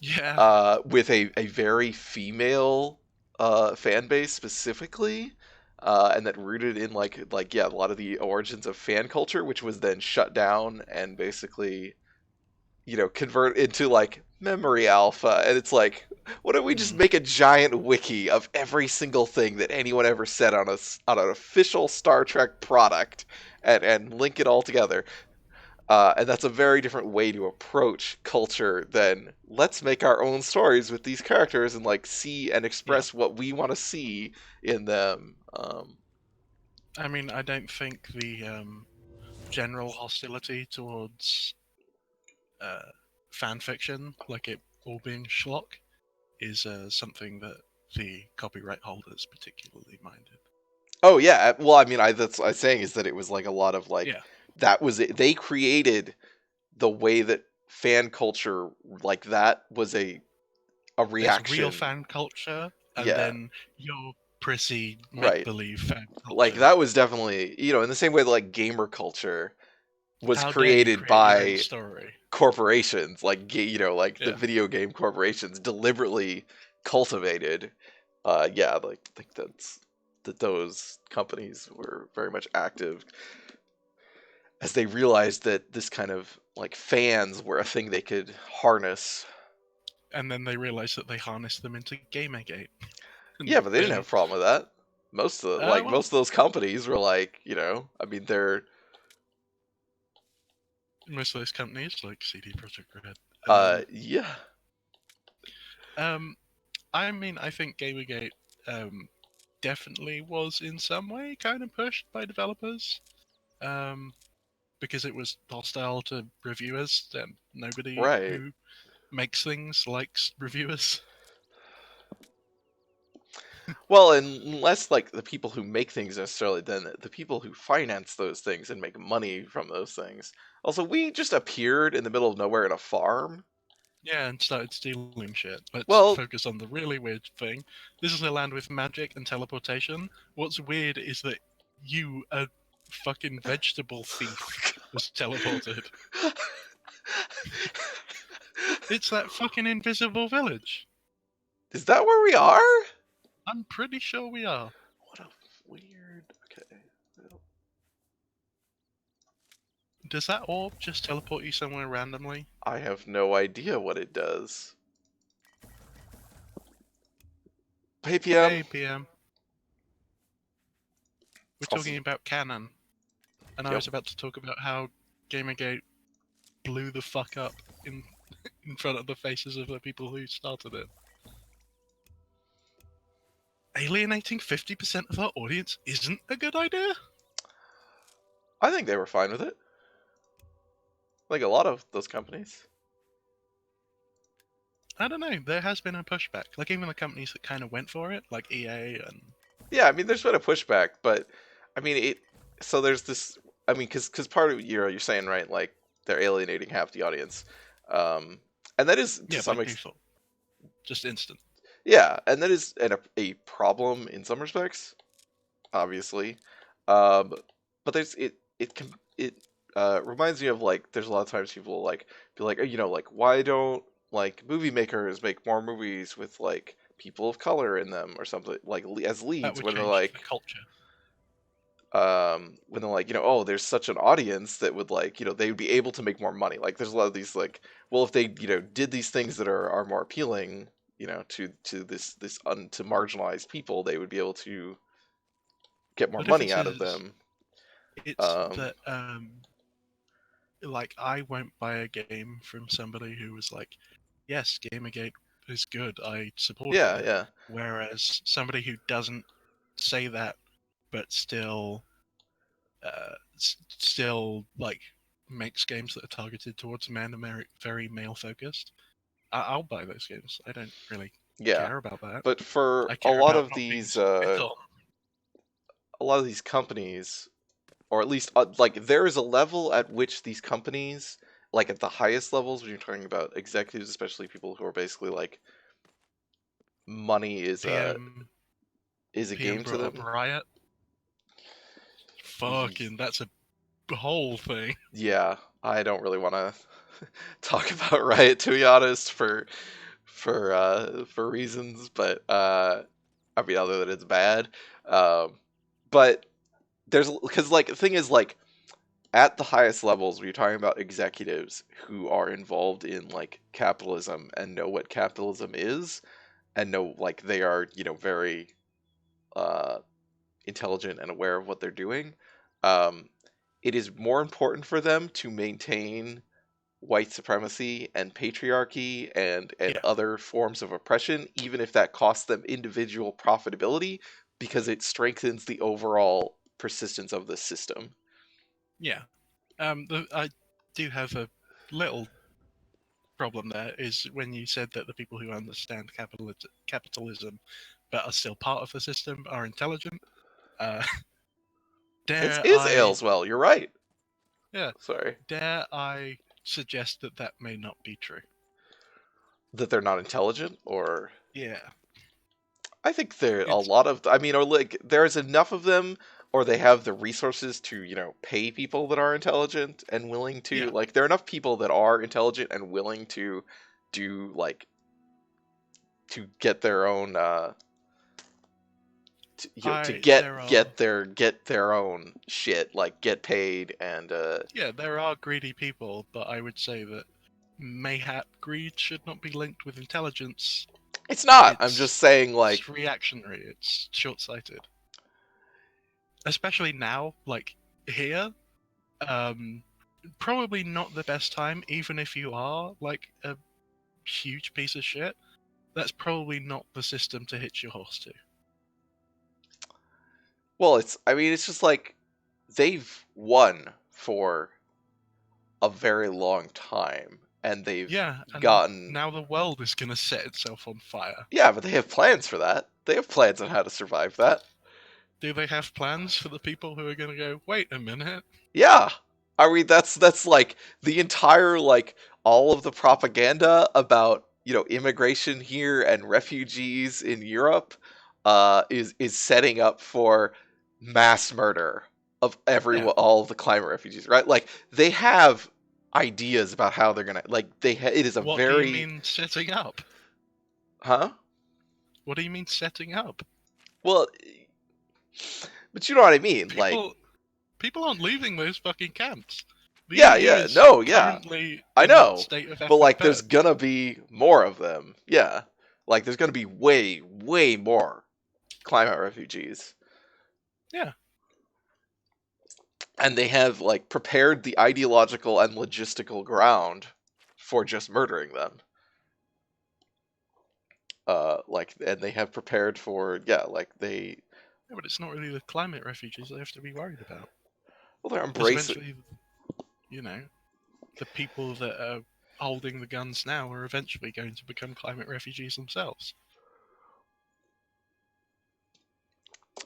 Yeah. with a very female fan base specifically, and that rooted in like yeah a lot of the origins of fan culture, which was then shut down and basically convert into like memory alpha, and it's like why don't we just Hmm. make a giant wiki of every single thing that anyone ever said on an official Star Trek product and link it all together. And that's a very different way to approach culture than let's make our own stories with these characters and like see and Yeah. express what we want to see in them. I mean, I don't think the general hostility towards uh, fan fiction, like it all being schlock, is something that the copyright holders particularly minded. Oh yeah, well I mean that's what I'm saying is that it was like a lot of like Yeah, that was it. They created the way that fan culture like that was a there's real reaction. fan culture, and Yeah, then your prissy make right. believe fan Like culture. that was definitely in the same way that like gamer culture was How dare you created create your own by story? corporations like like the Yeah. video game corporations deliberately cultivated yeah like I think that those companies were very much active as they realized that this kind of like fans were a thing they could harness. And then they realized that they harnessed them into Gamergate. Yeah, And but they didn't have then, a problem with that. Most of well, most of those companies were like I mean they're most of those companies, like CD Projekt Red, yeah. um, I mean, I think Gamergate um, definitely was in some way kind of pushed by developers um, because it was hostile to reviewers, and nobody Right. who makes things likes reviewers. Well, unless like the people who make things necessarily, then the people who finance those things and make money from those things. Also, we just appeared in the middle of nowhere in a farm. Yeah, and started stealing shit. Let's Well, focus on the really weird thing. This is a land with magic and teleportation. What's weird is that you, a fucking vegetable thief, was teleported. It's that fucking invisible village. Is that where we are? I'm pretty sure we are. What a weird. Okay. Does that orb just teleport you somewhere randomly? I have no idea what it does. Hey, PM. Hey, PM. We're Also- talking about canon. And I Yep. was about to talk about how Gamergate blew the fuck up in front of the faces of the people who started it. Alienating 50% of our audience isn't a good idea? I think they were fine with it. Like a lot of those companies. I don't know. There has been a pushback. Like, even the companies that kind of went for it, like EA and... Yeah, I mean, there's been a pushback, but I mean, so there's this. I mean, because part of you're saying, right, like they're alienating half the audience, and that is to Yeah, some by extent. default. Just instant. Yeah, and that is a problem in some respects, obviously. Um, but it reminds me of like there's a lot of times people will, like be like, like why don't like movie makers make more movies with like people of color in them or something like as That leads would when they're change like the culture. oh, there's such an audience that would like, they would be able to make more money. Like there's a lot of these like, well, if they, did these things that are more appealing, to this to marginalized people, they would be able to get more The money difference out of is, them. it's that, like, I won't buy a game from somebody who was like, yes, Gamergate is good, I supported Yeah, it. yeah. Whereas somebody who doesn't say that, but still, still like makes games that are targeted towards men and very male focused, I'll buy those games. I don't really Yeah. care about that. But for I a care lot about of not being these spit on. companies, or at least like there is a level at which these companies, like at the highest levels when you're talking about executives, especially people who are basically like money is a PM game to brought up them. Riot. Fucking, that's a whole thing. Yeah, I don't really want to talk about Riot, to be honest, for reasons, but I mean, other than it's bad. But there's because like the thing is like at the highest levels, when you're talking about executives who are involved in like capitalism and know what capitalism is, and know like they are very uh, intelligent and aware of what they're doing. Um, it is more important for them to maintain white supremacy and patriarchy and Yeah. other forms of oppression, even if that costs them individual profitability, because it strengthens the overall persistence of the system. Yeah. I do have a little problem there, is when you said that the people who understand capitalism but are still part of the system are intelligent. Uh, It dare is I? Ailswell, you're right. Yeah. Sorry. Dare I suggest that that may not be true? That they're not intelligent, or Yeah. I think there a It's lot of, I mean, or like there's enough of them, or they have the resources to pay people that are intelligent and willing to, yeah. like there are enough people that are intelligent and willing to do like to get their own to There are. get their own shit, like get paid and Yeah, there are greedy people, but I would say that mayhap greed should not be linked with intelligence. it's not. I'm It's just saying it's like reactionary. It's short-sighted, especially now. Like here, um, probably not the best time. Even if you are like a huge piece of shit, that's probably not the system to hitch your horse to. well, it's just like they've won for a very long time and they've Yeah, and gotten now the world is gonna set itself on fire. yeah, but they have plans for that. They have plans on how to survive that. Do they have plans for the people who are gonna go, wait a minute? Yeah. I mean that's like the entire like all of the propaganda about, immigration here and refugees in Europe is setting up for mass murder of Yeah. all of the climate refugees, right? Like they have ideas about how they're gonna it is a What do you very mean setting up? huh? What do you mean setting up? Well, but you know what I mean. Like, People aren't leaving those fucking camps. The yeah, EU yeah, is no, yeah, currently I in that know. state of But effort like, there's purge. gonna be more of them. Yeah, like there's gonna be way, way more climate refugees, Yeah. and they have like prepared the ideological and logistical ground for just murdering them. And they have prepared for Yeah, but it's not really the climate refugees they have to be worried about. well, they're Because embracing. eventually, the people that are holding the guns now are eventually going to become climate refugees themselves.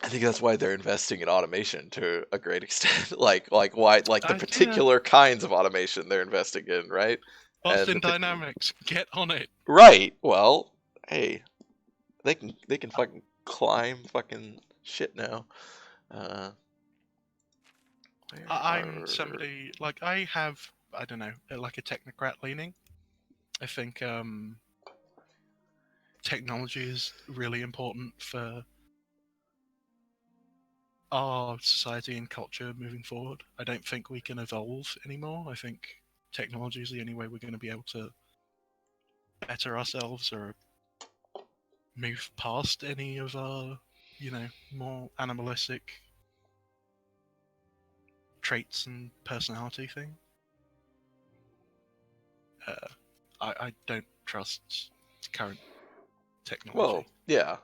I think that's why they're investing in automation to a great extent. Why the Yeah. particular kinds of automation they're investing in, right? And Boston Dynamics, get on it. right. Well, hey, they can fucking climb fucking shit now. I'm somebody like I don't know, like a technocrat leaning. I think technology is really important for our society and culture moving forward. I don't think we can evolve anymore. I think technology is the only way we're going to be able to better ourselves or move past any of our, more animalistic traits and personality thing. I don't trust current technology. Well, yeah.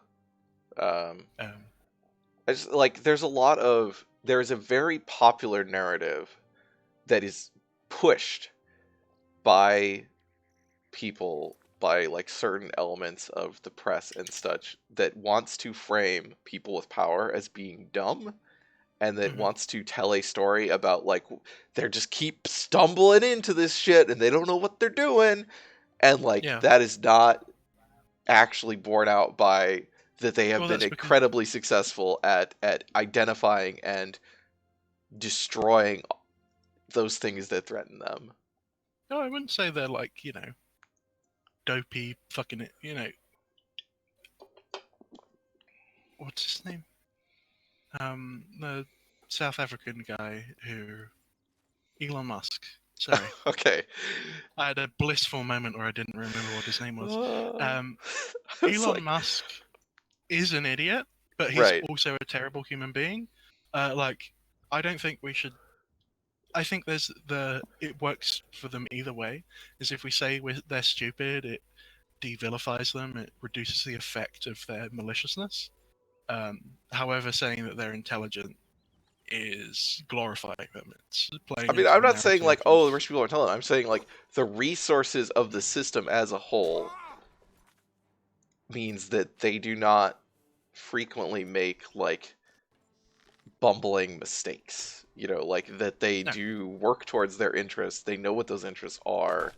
Um, I just there's a very popular narrative that is pushed by people, by like certain elements of the press and such, that wants to frame people with power as being dumb, and that wants to tell a story about like they just keep stumbling into this shit and they don't know what they're doing, and that is not actually borne out by that they have been incredibly successful at identifying and destroying those things that threaten them. No, I wouldn't say they're like, dopey fucking, what's his name? The South African guy Elon Musk. Sorry. Okay. I had a blissful moment where I didn't remember what his name was. Elon Musk is an idiot, but he's also a terrible human being. I don't think we should. I think it works for them either way. Is if we say they're stupid, it devilifies them. It reduces the effect of their maliciousness. However, saying that they're intelligent is glorifying them. It's playing. I mean, I'm not saying like, oh, the rich people are intelligent. I'm saying like the resources of the system as a whole means that they do not frequently make like bumbling mistakes. Like that they do work towards their interests. They know what those interests are.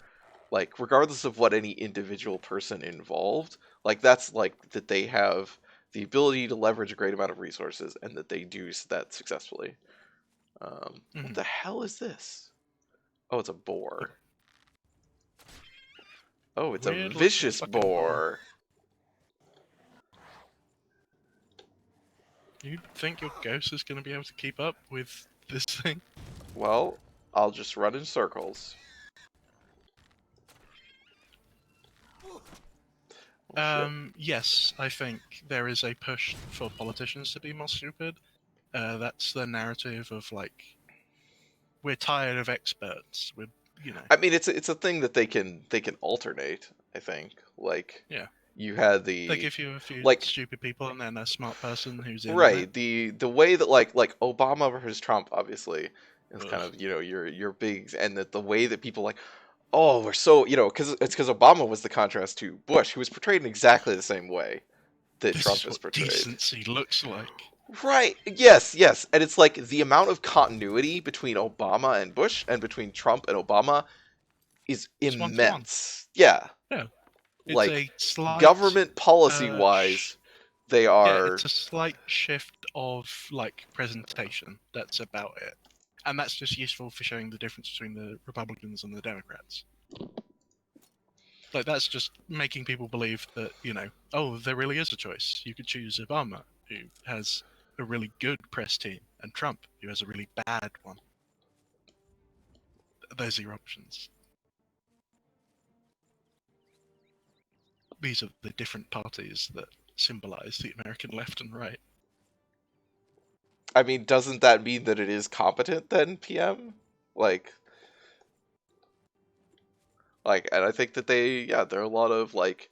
Like regardless of what any individual person involved, like that's like that they have the ability to leverage a great amount of resources, and that they do that successfully. What the hell is this? Oh, it's a boar. Oh, it's a vicious boar. You think your ghost is going to be able to keep up with this thing? Well, I'll just run in circles. Yes, I think there is a push for politicians to be more stupid. That's the narrative of like, we're tired of experts. I mean, it's a thing that they can alternate. I think you had they give you a few stupid people and then a smart person who's in right. The way that like Obama versus Trump obviously is kind of your big, and that the way that people like, oh, we're so because Obama was the contrast to Bush, who was portrayed in exactly the same way that Trump is portrayed. Decency looks like. Right. Yes. And it's like the amount of continuity between Obama and Bush and between Trump and Obama is immense. Yeah. It's like a slight, government policy wise, they are. Yeah, it's a slight shift of like presentation. That's about it. And that's just useful for showing the difference between the Republicans and the Democrats. Like, that's just making people believe that, oh, there really is a choice. You could choose Obama, who has a really good press team, and Trump, who has a really bad one. There's your options. These are the different parties that symbolize the American left and right. I mean, doesn't that mean that it is competent then, PM? Like, and I think that there are a lot of like,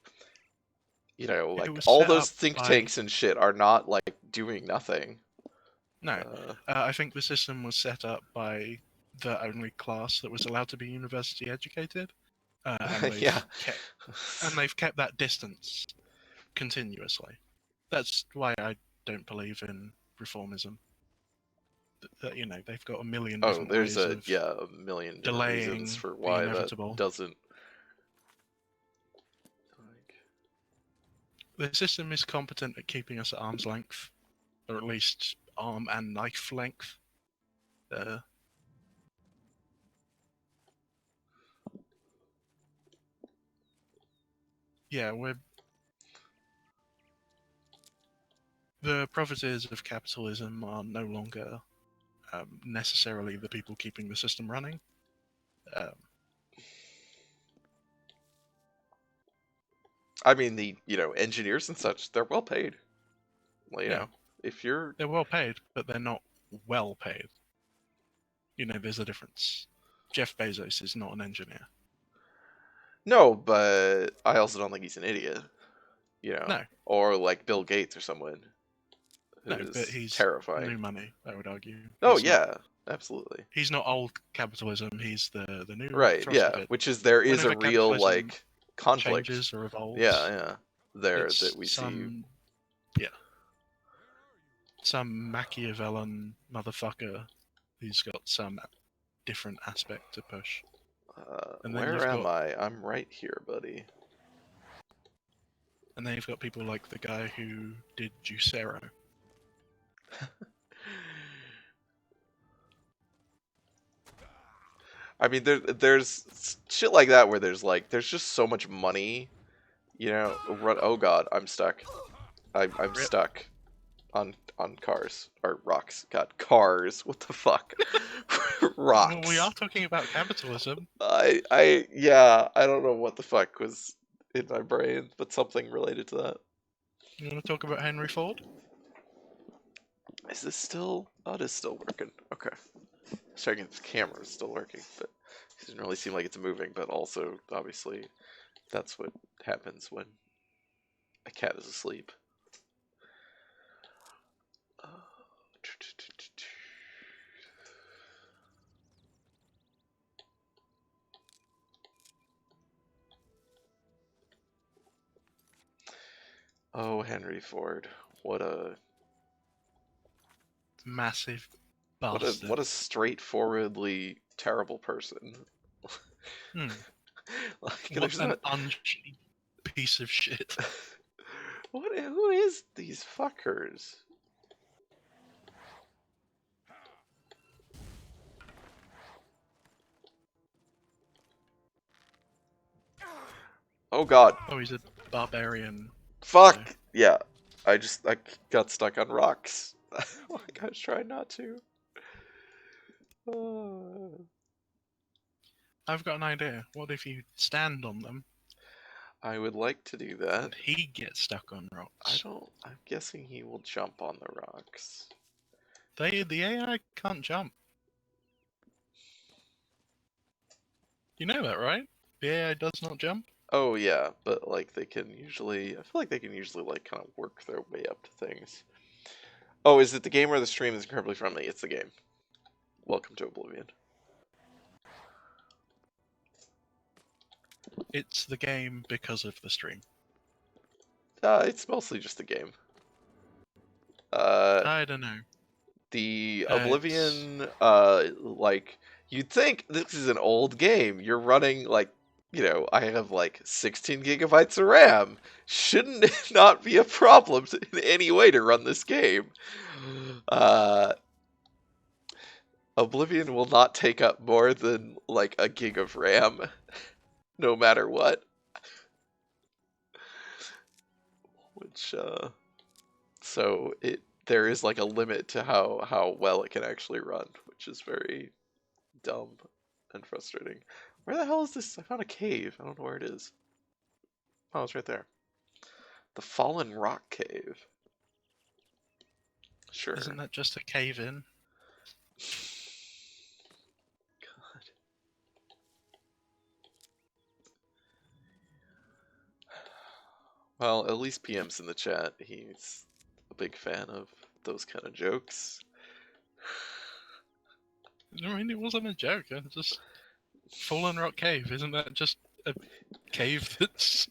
It was all set those up think by... tanks and shit are not like doing nothing. No, I think the system was set up by the only class that was allowed to be university educated, and they've Yeah. kept that distance continuously. That's why I don't believe in reformism. They've got a million different there's ways of a million different reasons delaying for the why that inevitable. doesn't. The system is competent at keeping us at arm's length, or at least arm and knife length. Yeah, the profiteers of capitalism are no longer necessarily the people keeping the system running. I mean, the engineers and such, they're well paid. Well, they're well paid, but they're not well paid. There's a difference. Jeff Bezos is not an engineer. No, but I also don't think he's an idiot. No. Or like Bill Gates or someone. No, but he's terrifying. New money, I would argue. Oh yeah, absolutely. He's not old capitalism. He's the new right. thrust of it. Which is there is Whenever a real capitalism conflict. changes or evolves. Yeah. There it's that we see. Yeah. Some Machiavellian motherfucker who's got some different aspect to push. And where am I? I'm right here, buddy. And then you've got people like the guy who did Juicero. I mean, there's shit like that where there's just so much money, Oh god, I'm stuck. I'm stuck on cars or rocks. God, cars. What the fuck? Rocks. Well, we are talking about capitalism. I don't know what the fuck was in my brain, but something related to that. You want to talk about Henry Ford? Is this still? Oh, it is still working. Okay. Checking if the camera is still working, but it doesn't really seem like it's moving. But also, obviously, that's what happens when a cat is asleep. Oh, Henry Ford. What a massive bastard. What a straightforwardly terrible person. What an uncheap piece of shit. Who is these fuckers? Oh god. Oh, he's a barbarian. Fuck! Yeah. I got stuck on rocks. I was trying not to. I've got an idea. What if you stand on them? I would like to do that. And he gets stuck on rocks. I'm guessing he will jump on the rocks. The AI can't jump. You know that, right? The AI does not jump. Oh yeah, but they can usually. I feel like they can usually kind of work their way up to things. Oh, is it the game or the stream that's incredibly friendly? It's the game. Welcome to Oblivion. It's the game because of the stream. It's mostly just the game. I don't know. The Oblivion, you'd think this is an old game. You're running I have 16 gigabytes of RAM. Shouldn't it not be a problem in any way to run this game? Oblivion will not take up more than like a gig of RAM, no matter what. Which so there is like a limit to how well it can actually run, which is very dumb and frustrating. Where the hell is this? I found a cave. I don't know where it is. Oh, it's right there. The Fallen Rock Cave. Sure. Isn't that just a cave in? God. Well, at least PM's in the chat. He's a big fan of those kind of jokes. I mean, it wasn't a joke. I just Fallen Rock Cave. Isn't that just a cave that's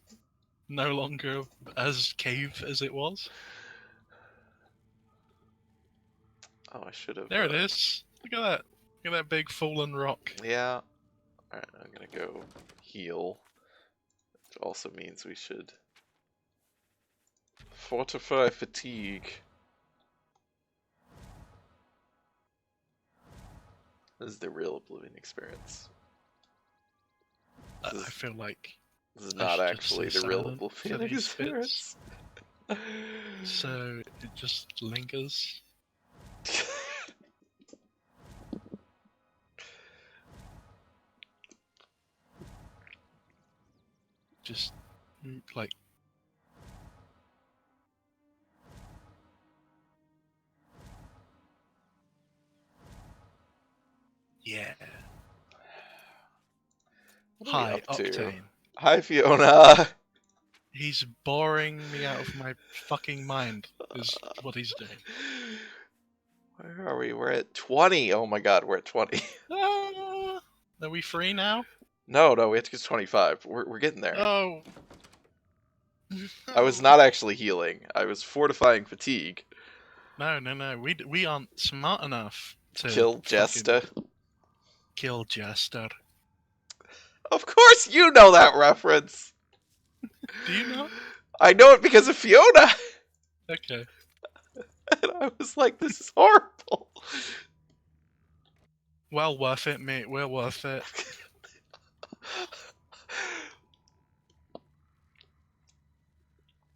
no longer as cave as it was? Oh, I should have. There it is. Look at that. Look at that big fallen rock. Yeah. Alright, I'm gonna go heal. It also means we should fortify fatigue. This is the real Oblivion experience. I feel like This is I not should actually stay the real silent for Oblivion these experience. so it just lingers. Just like yeah. What are we Hi, up to? Octane. Hi, Fiona. He's boring me out of my fucking mind. Is what he's doing. Where are we? We're at 20. Oh my god, we're at 20. Ah, are we free now? No, we have to get to 25. We're getting there. Oh. I was not actually healing. I was fortifying fatigue. No. We aren't smart enough to Kill fucking Jester. kill Jester. Of course you know that reference. Do you know? I know it because of Fiona. Okay. And I was like, this is horrible. Well worth it, mate. Well worth it.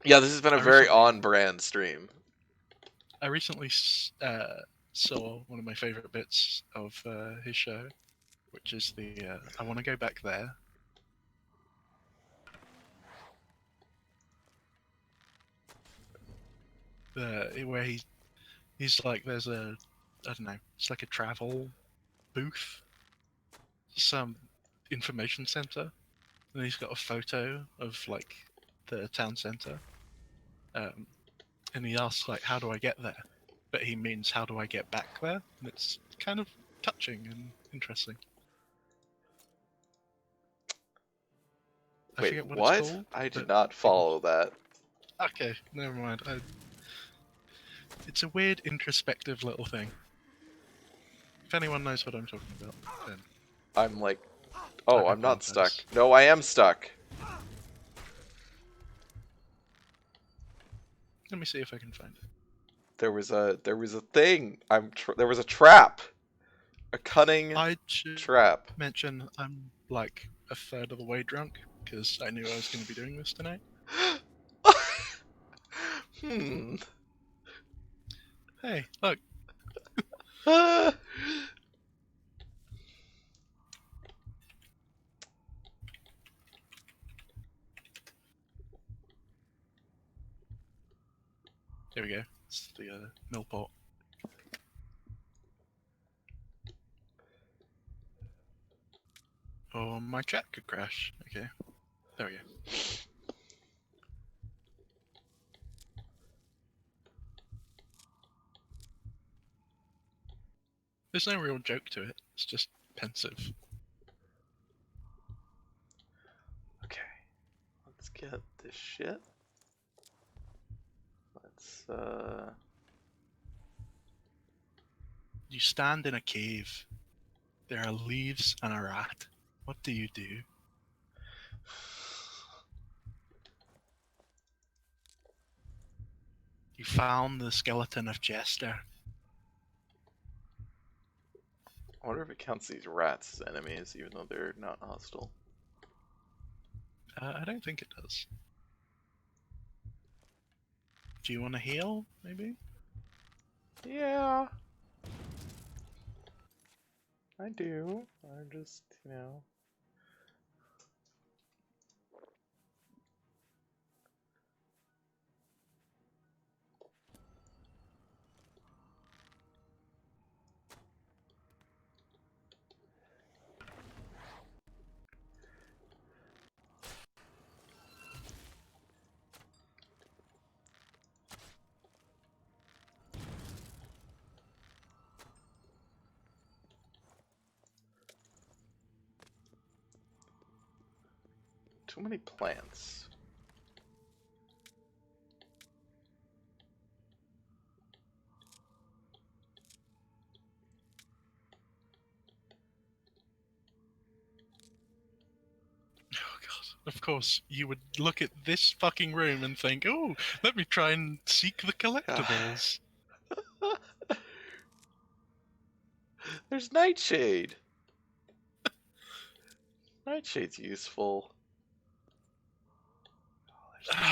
Yeah, this has been a I very recently- on-brand stream. I recently saw one of my favorite bits of his show, which is the I want to go back there. Where he's like, there's a, I don't know, it's like a travel booth, some information center, and he's got a photo of like the town center, and he asks like, how do I get there? But he means, how do I get back there? And it's kind of touching and interesting. I Wait, forget what what? it's called. I did but not follow that. Okay, never mind. It's a weird introspective little thing. If anyone knows what I'm talking about, then I'm like, oh, I I'm not stuck. apologize. No, I am stuck. Let me see if I can find it. There was a thing. There was a trap. A cunning I should trap. mention I'm like a third of the way drunk because I knew I was going to be doing this tonight. Hmm. Hey, look, Ah. here we go. It's the mill pot. Oh, my chat could crash. Okay, there we go. There's no real joke to it. It's just pensive. Okay. Let's get this shit. Let's You stand in a cave. There are leaves and a rat. What do you do? You found the skeleton of Jester. I wonder if it counts these rats as enemies, even though they're not hostile. I don't think it does. Do you want to heal, maybe? Yeah. I do. I'm just, you know. Too many plants. Oh god. Of course, you would look at this fucking room and think, oh, let me try and seek the collectibles. There's Nightshade. Nightshade's useful.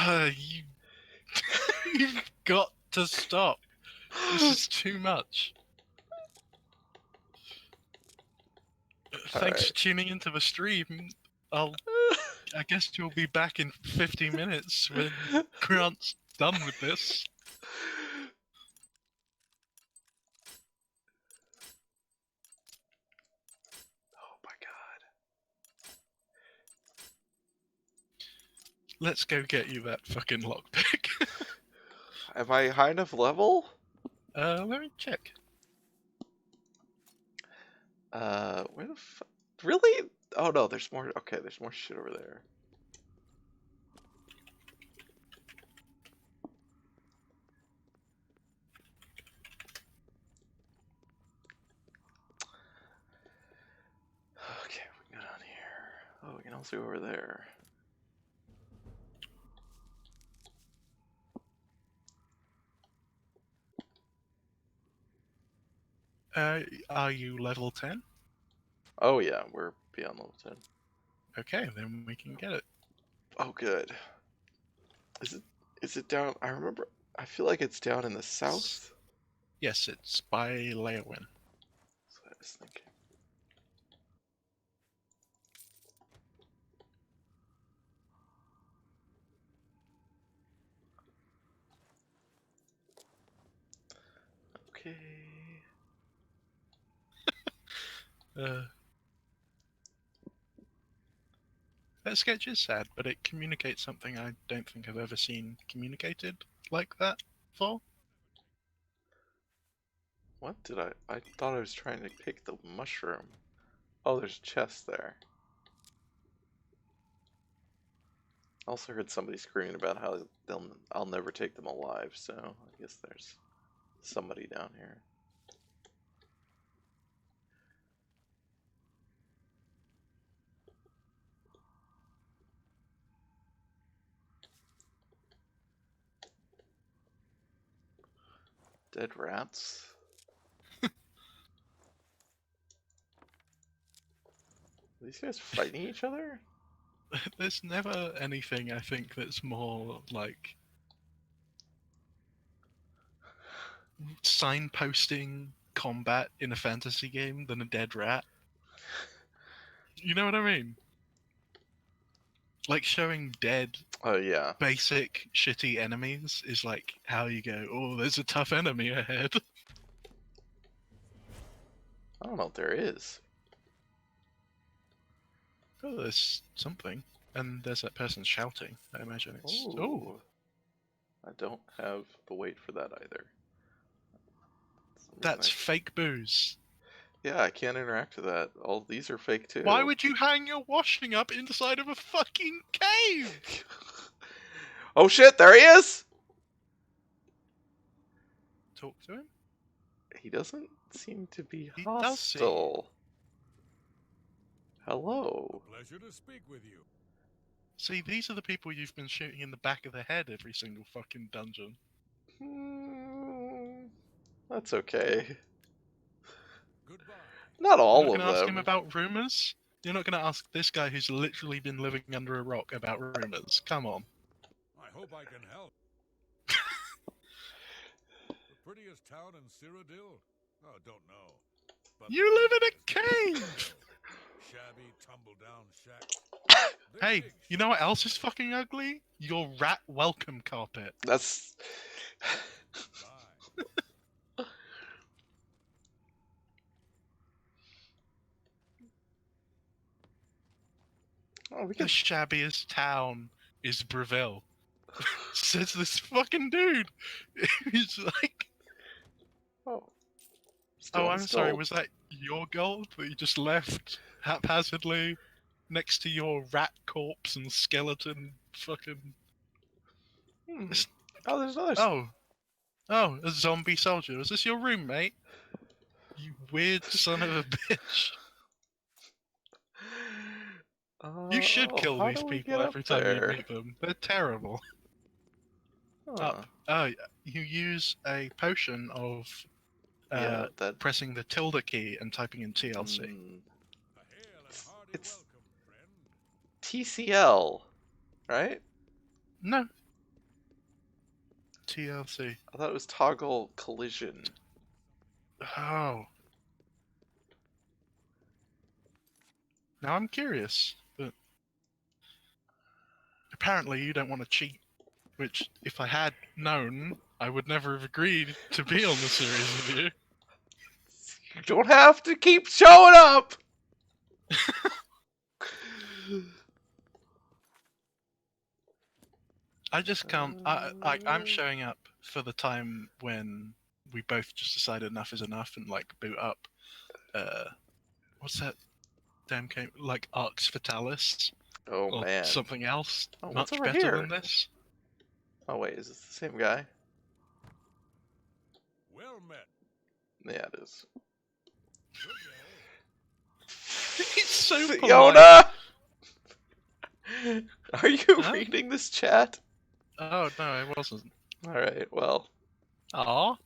You... You've got to stop. This is too much. Thanks for tuning into the stream. I guess you'll be back in 50 minutes when Grant's done with this. Oh my god. Let's go get you that fucking lockpick. Am I high enough level? Let me check. Where the fuck? Really? Oh no, there's more. Okay, there's more shit over there. Okay, we can go down here. Oh, we can also go over there. Are you level 10? Oh yeah, we're beyond level 10. Okay, then we can get it. Oh good. Is it down? I remember. I feel like it's down in the south. Yes, it's by Leowin. That's what I was thinking. Okay. That sketch is sad, but it communicates something I don't think I've ever seen communicated like that before. What did I thought I was trying to pick the mushroom. Oh, there's a chest there. I also heard somebody screaming about how I'll never take them alive, so I guess there's somebody down here. Dead rats? Are these guys fighting each other? There's never anything I think that's more like signposting combat in a fantasy game than a dead rat. You know what I mean? Like showing dead, Oh yeah. basic, shitty enemies is like how you go, oh, there's a tough enemy ahead. I don't know if there is. Oh, there's something. And there's that person shouting. I imagine it's... Ooh. Oh! I don't have the weight for that either. That's fake booze. Yeah, I can't interact with that. All these are fake too. Why would you hang your washing up inside of a fucking cave? Oh shit, there he is! Talk to him? He doesn't seem to be He does see. hostile. Hello. Pleasure to speak with you. See, these are the people you've been shooting in the back of the head every single fucking dungeon. That's okay. Goodbye. Not You're all not of going to ask him them. about rumors? You're not going to ask this guy who's literally been living under a rock about rumors? Come on. I hope I can help. The prettiest town in Cyrodiil? Oh, don't know. But You the live in a biggest cave! Shabby, tumble-down shack. Hey, Big you know what else is fucking ugly? Your rat welcome carpet. That's. Bye. Oh, we The can. shabbiest town is Breville. Says this fucking dude. He's like, Oh. oh, Stealing I'm his sorry, gold. was that your gold that you just left haphazardly next to your rat corpse and skeleton fucking... Hmm. Oh, there's another. Oh, a zombie soldier. Is this your roommate? You weird son of a bitch. You should kill How these do we people get up every time you there? meet them. They're terrible. Huh. Up. Oh, you use a potion of Yeah, that. pressing the tilde key and typing in TLC. A hail and hearty It's welcome, friend. TCL, right? No. TLC. I thought it was toggle collision. Oh. Now I'm curious, but apparently you don't want to cheat, which, if I had known, I would never have agreed to be on the series with you. You don't have to keep showing up! I just can't. I'm showing up for the time when we both just decided enough is enough and like boot up. What's that damn game? Like Arx Fatalis Oh or man. something else Oh, what's much over better here? than this. Oh wait, is this the same guy? Well met. Yeah, it is. Good day. He's so polite. Fiona! Are you Huh? reading this chat? Oh no, I wasn't. Alright, well. Aw.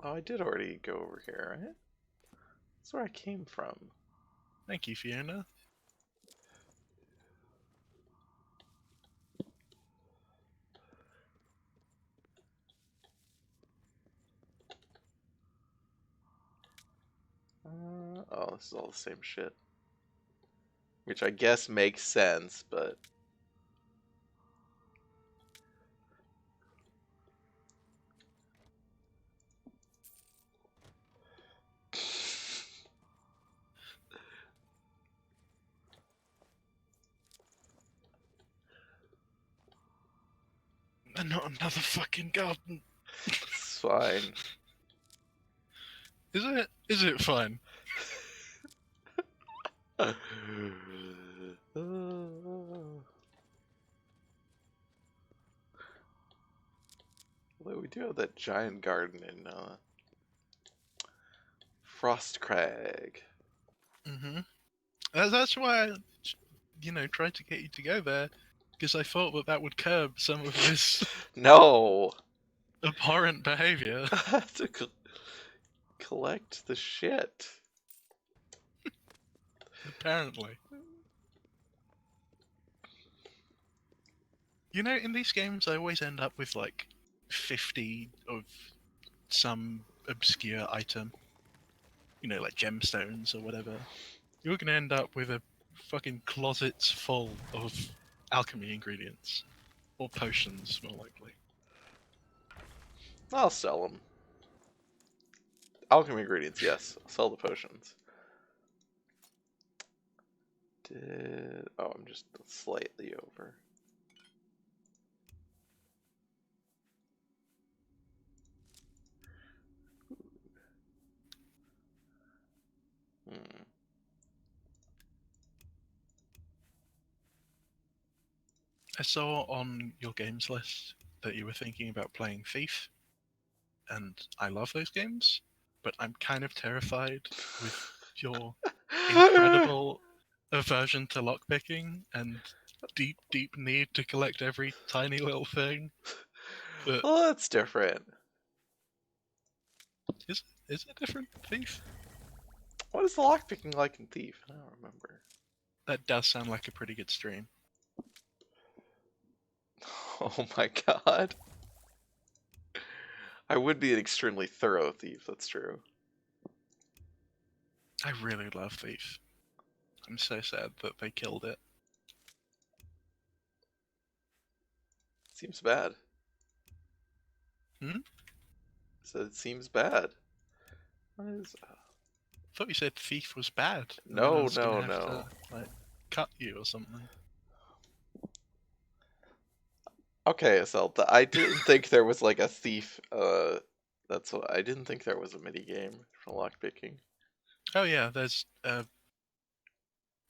Oh, I did already go over here, right? That's where I came from. Thank you, Fiona. Oh, this is all the same shit. Which I guess makes sense, but... And not another fucking garden. It's fine. Is it? Is it fun? Although we do have that giant garden in Frostcrag. Mm-hmm. That's why I, tried to get you to go there, because I thought that would curb some of this No! abhorrent behavior. I have to collect the shit. Apparently. In these games, I always end up with like 50 of some obscure item. Like gemstones or whatever. You're gonna end up with a fucking closets full of alchemy ingredients. Or potions, more likely. I'll sell them. Alchemy ingredients, yes. I'll sell the potions. Oh, I'm just slightly over. Hmm. I saw on your games list that you were thinking about playing Thief, and I love those games, but I'm kind of terrified with your incredible aversion to lockpicking and deep, deep need to collect every tiny little thing. But Well, that's different. is Is it different Thief? What is the lockpicking like in Thief? I don't remember. That does sound like a pretty good stream. Oh my god. I would be an extremely thorough thief, that's true. I really love Thief. I'm so sad that they killed it. Seems bad. Hmm? So it seems bad. What is... I thought you said Thief was bad. And then I No, was gonna no, have no. to, like, cut you or something. Okay, so I didn't think there was like a thief. That's what I didn't think there was a mini game for lockpicking. Oh yeah, there's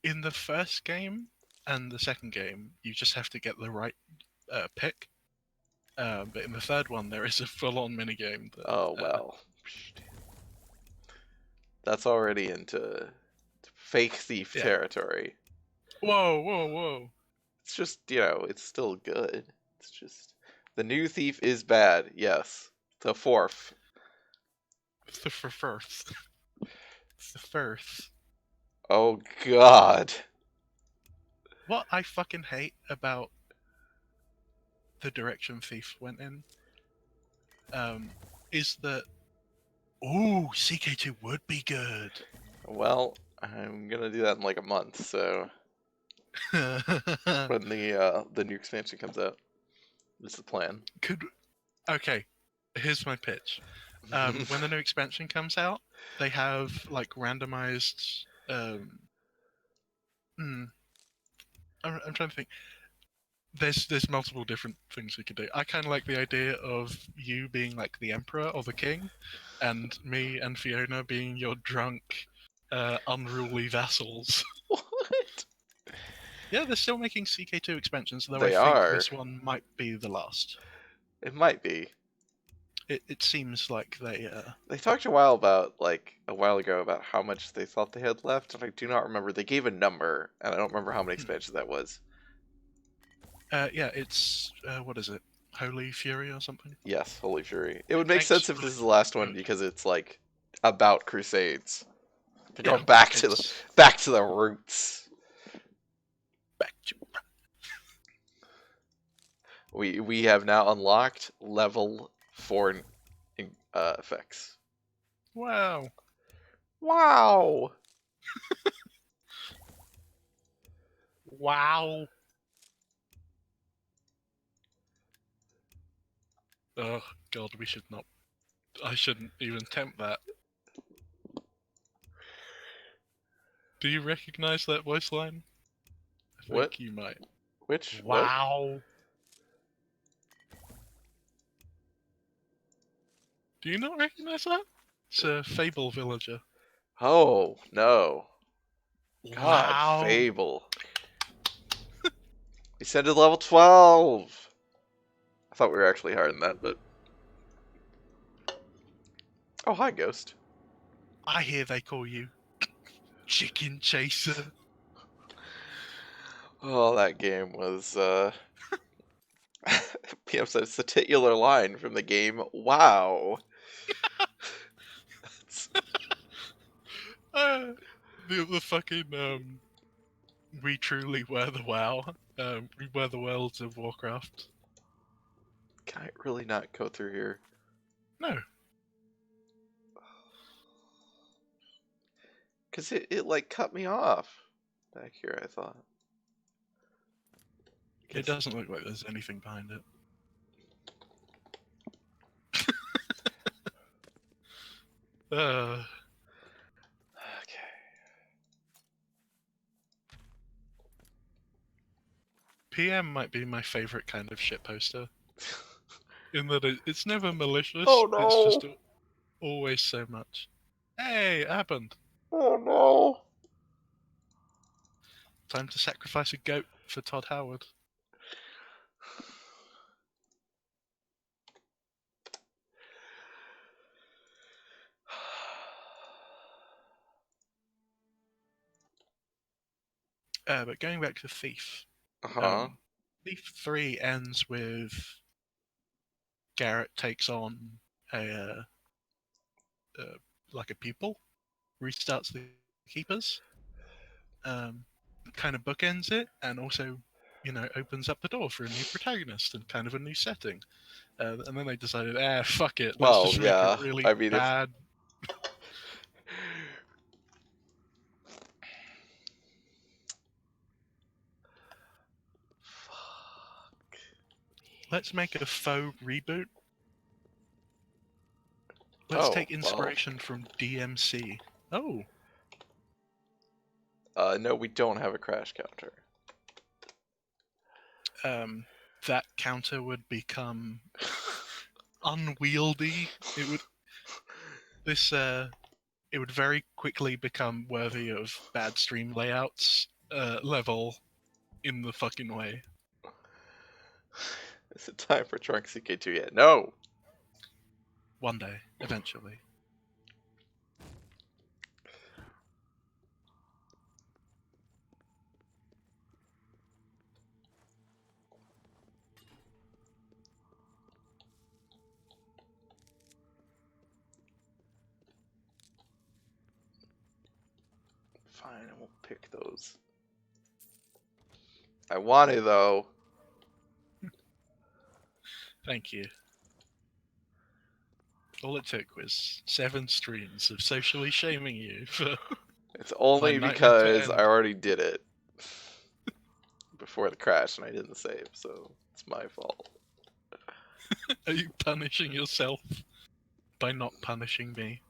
in the first game and the second game, you just have to get the right pick. But in the third one, there is a full-on minigame. That, Oh well, that's already into fake thief Yeah. territory. Whoa, whoa, whoa! It's just it's still good. It's just the new thief is bad. Yes, the fourth. It's the first. It's the first. Oh god. What I fucking hate about the direction Thief went in, is that CK2 would be good. Well, I'm gonna do that in like a month. So when the new expansion comes out, this is the plan. Okay, here's my pitch. When the new expansion comes out, they have like randomized. I'm trying to think. There's multiple different things we could do. I kind of like the idea of you being like the emperor or the king, and me and Fiona being your drunk, unruly vassals. What? Yeah, they're still making CK2 expansions, though They I think are. this one might be the last. It might be. It seems like they. They talked a while ago about how much they thought they had left, and I do not remember. They gave a number, and I don't remember how many expansions that was. Yeah, it's what is it? Holy Fury or something? Yes, Holy Fury. It would make Thanks sense if for- this is the last one because it's like about Crusades. They're Yeah, going back to the roots. back to. We have now unlocked level 4 effects. Wow. Wow. Wow. Oh god, we should not. I shouldn't even tempt that. Do you recognize that voice line? I think What? you might. Which? Wow. Do you not recognize that? It's a Fable villager. What? Oh no. God, Wow. Fable. We sent it to level 12. I thought we were actually higher than that, but oh hi, Ghost. I hear they call you Chicken Chaser. Oh, that game was PM said it's the titular line from the game. Wow. The fucking we truly were the WoW. We were the worlds of Warcraft. Can I really not go through here? No. Because it like cut me off back here, I thought. It doesn't look like there's anything behind it. Okay. PM might be my favorite kind of shit poster. In that it's never malicious. Oh, no. It's just always so much. Hey, it happened. Oh no. Time to sacrifice a goat for Todd Howard. But going back to Thief. Uh-huh. Thief 3 ends with Garrett takes on a like a pupil, restarts the keepers, kind of bookends it, and also, opens up the door for a new protagonist and kind of a new setting. And then they decided, fuck it, let's Well, just make a yeah. really I mean, if bad. fuck. Let's make a faux reboot. Let's Oh, take well. inspiration from DMC. Oh, No, we don't have a crash counter. that counter would become unwieldy. It would it would very quickly become worthy of bad stream layouts level in the fucking way. Is it time for Trunk CK2 yet? No! One day, eventually. Fine, I won't pick those. I want to, though. Thank you. All it took was 7 streams of socially shaming you for It's only my nightmare to because I end. already did it before the crash and I didn't save, so it's my fault. Are you punishing yourself by not punishing me?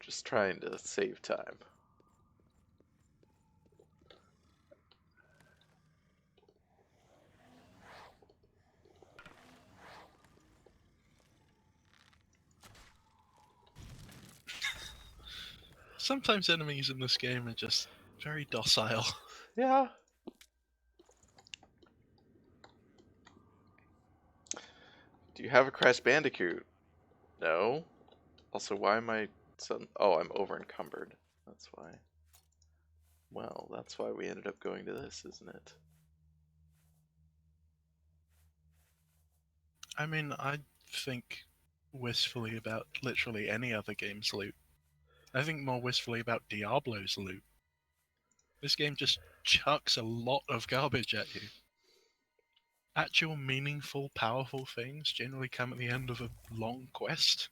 Just trying to save time. Sometimes enemies in this game are just very docile. Yeah. Do you have a Crash Bandicoot? No. Also, why am I so... Oh, I'm over encumbered. That's why. Well, that's why we ended up going to this, isn't it? I mean, I think wistfully about literally any other game's loot. I think more wistfully about Diablo's loot. This game just chucks a lot of garbage at you. Actual meaningful, powerful things generally come at the end of a long quest.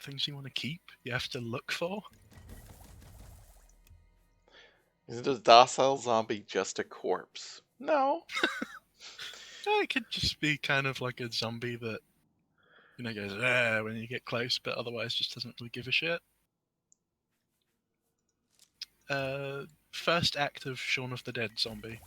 Things you want to keep, you have to look for. Isn't a docile zombie just a corpse? No. It could just be kind of like a zombie that, goes when you get close, but otherwise just doesn't really give a shit. First act of Shaun of the Dead zombie.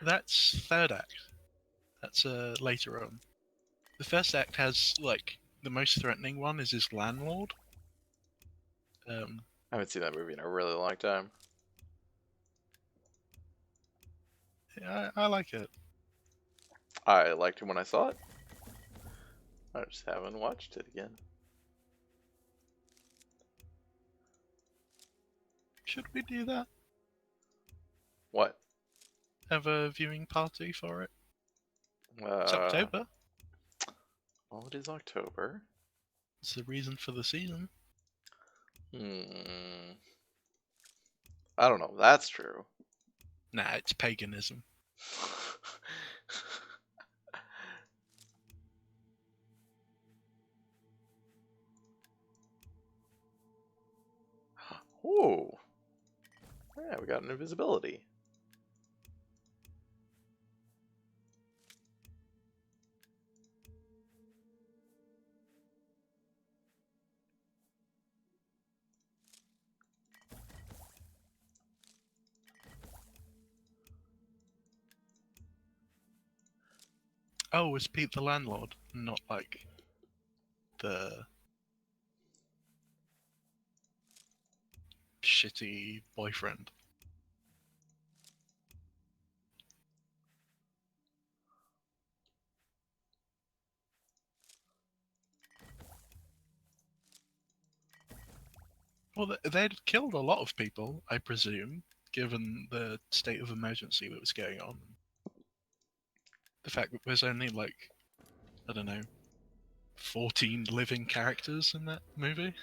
That's third act. That's later on. The first act has, the most threatening one is his landlord. I haven't seen that movie in a really long time. Yeah, I like it. I liked it when I saw it. I just haven't watched it again. Should we do that? What? Have a viewing party for it? It's October. Well, it is October. It's the reason for the season. I don't know. That's true. Nah, it's paganism. Ooh. Yeah, we got an invisibility. Oh, was Pete the landlord, not like the shitty boyfriend? Well, they'd killed a lot of people, I presume, given the state of emergency that was going on. The fact that there's only, like, I don't know, 14 living characters in that movie?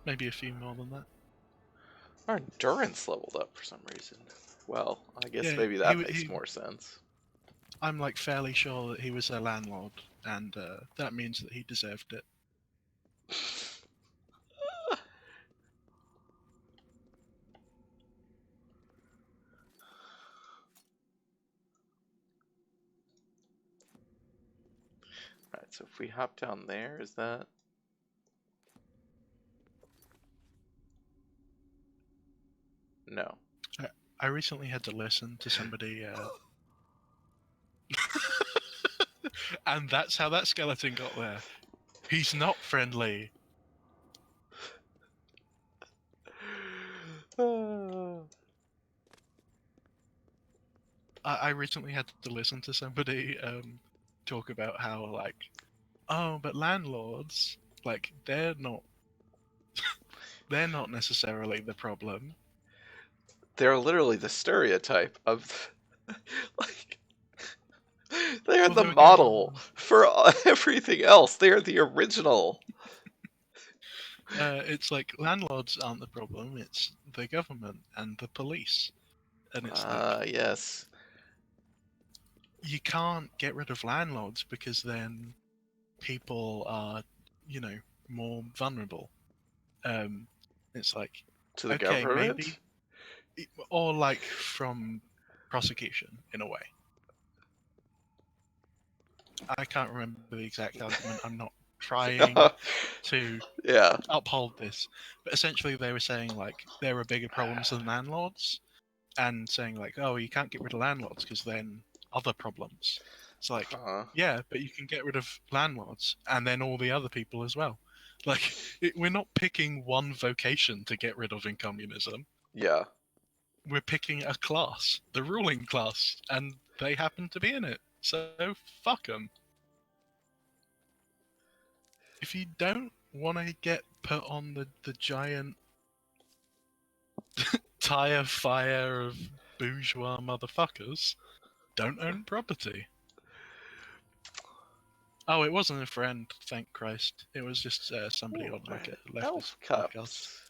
Maybe a few more than that. Our endurance leveled up for some reason. Well, I guess Yeah, maybe that makes more sense. I'm, like, fairly sure that he was a landlord, and that means that he deserved it. Right, so if we hop down there, is that... No. I recently had to listen to somebody, and that's how that skeleton got there. He's not friendly. I recently had to listen to somebody talk about how, like, oh, but landlords, like, they're not necessarily the problem. They're literally the stereotype of... like... They're Well, the they were model for everything else. They're the original. it's like landlords aren't the problem, it's the government and the police. And it's like, Yes. you can't get rid of landlords because then people are, you know, more vulnerable. It's like, To the okay, government? maybe, or like from prosecution in a way. I can't remember the exact argument. I'm not trying to Yeah. uphold this, but essentially they were saying, like, there are bigger problems than landlords, and saying, like, oh, you can't get rid of landlords because then other problems. It's like, yeah, but you can get rid of landlords and then all the other people as well. Like, we're not picking one vocation to get rid of in communism. Yeah. We're picking a class, the ruling class, and they happen to be in it. So fuck them. If you don't want to get put on the giant tire fire of bourgeois motherfuckers, don't own property. Oh, it wasn't a friend, thank Christ. It was just somebody on like a leftist Elf podcast. cups.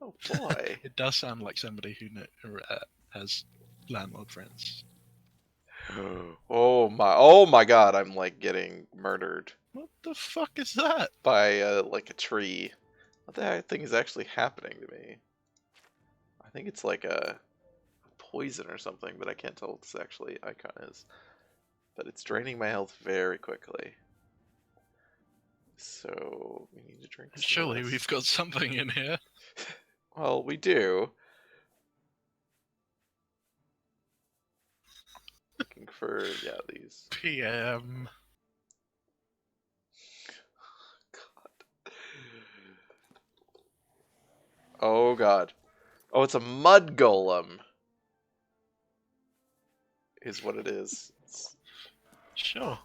Oh boy. It does sound like somebody who has landlord friends. Oh my god, I'm like getting murdered What the fuck is that? by like a tree. What the heck thing is actually happening to me? I think it's like a poison or something, but I can't tell what this actually icon is. But it's draining my health very quickly. So we need to drink some Surely of this. we've got something in here. Well, we do. Looking for, yeah, these. PM. God. Oh god. Oh, it's a mud golem. Is what it is. Sure.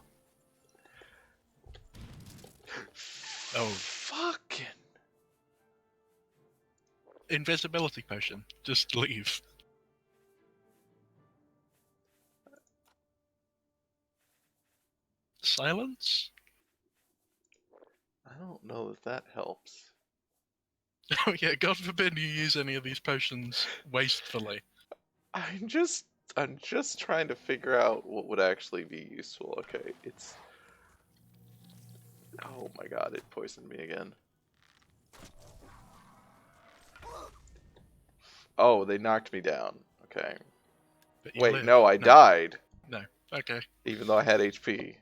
Oh. Fucking. Invisibility potion. Just leave. Silence? I don't know if that helps. Oh yeah, God forbid you use any of these potions wastefully. I'm just trying to figure out what would actually be useful. Okay, it's... Oh my god, it poisoned me again. Oh, they knocked me down. Okay. But you Wait, live. no, I died. No. Okay. Even though I had HP.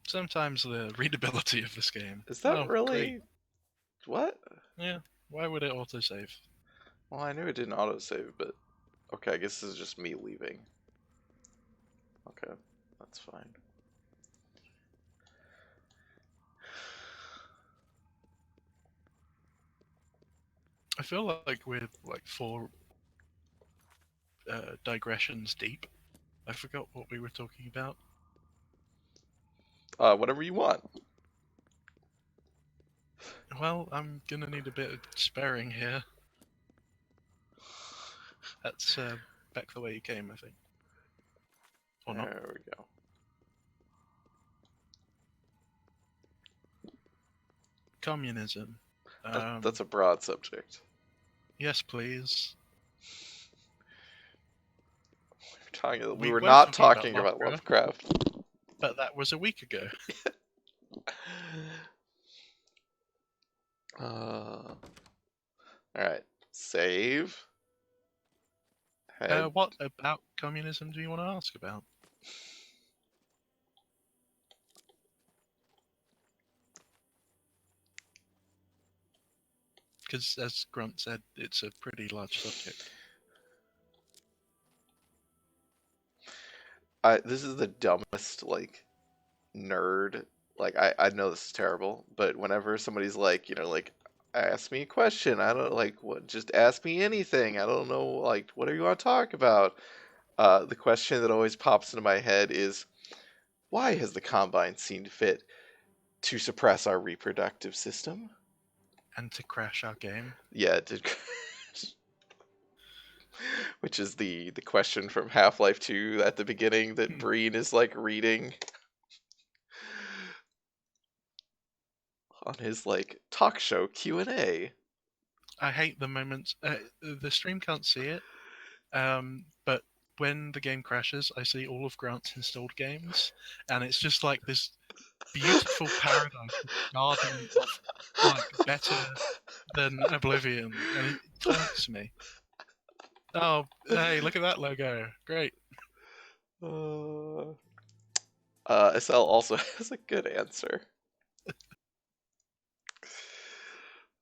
Sometimes the readability of this game. Is that Oh, really... great. What? Yeah. Why would it autosave? Well, I knew it didn't autosave, but... Okay, I guess this is just me leaving. Okay, that's fine. I feel like we're like 4 digressions deep. I forgot what we were talking about. Whatever you want. Well, I'm gonna need a bit of sparing here. That's back the way you came, I think. Or not. There we go. Communism. That's a broad subject. Yes, please. We We were were not talking talking about about Lovecraft. But that was a week ago. Alright. Save. Head. What about communism do you want to ask about? Because, as Grunt said, it's a pretty large subject. This is the dumbest, like, nerd. Like, I know this is terrible, but whenever somebody's like, ask me a question, I don't, like, what, just ask me anything. I don't know, like, what do you want to talk about? The question that always pops into my head is, why has the Combine seen fit to suppress our reproductive system? And to crash our game. Yeah, it did. Which is the question from Half-Life 2 at the beginning that Breen is like reading on his like talk show Q&A. I hate the moments. The stream can't see it, but when the game crashes, I see all of Grant's installed games, and it's just like this beautiful paradise, this garden of like better than Oblivion, and it taunts me. Oh, hey, look at that logo! Great. SL also has a good answer.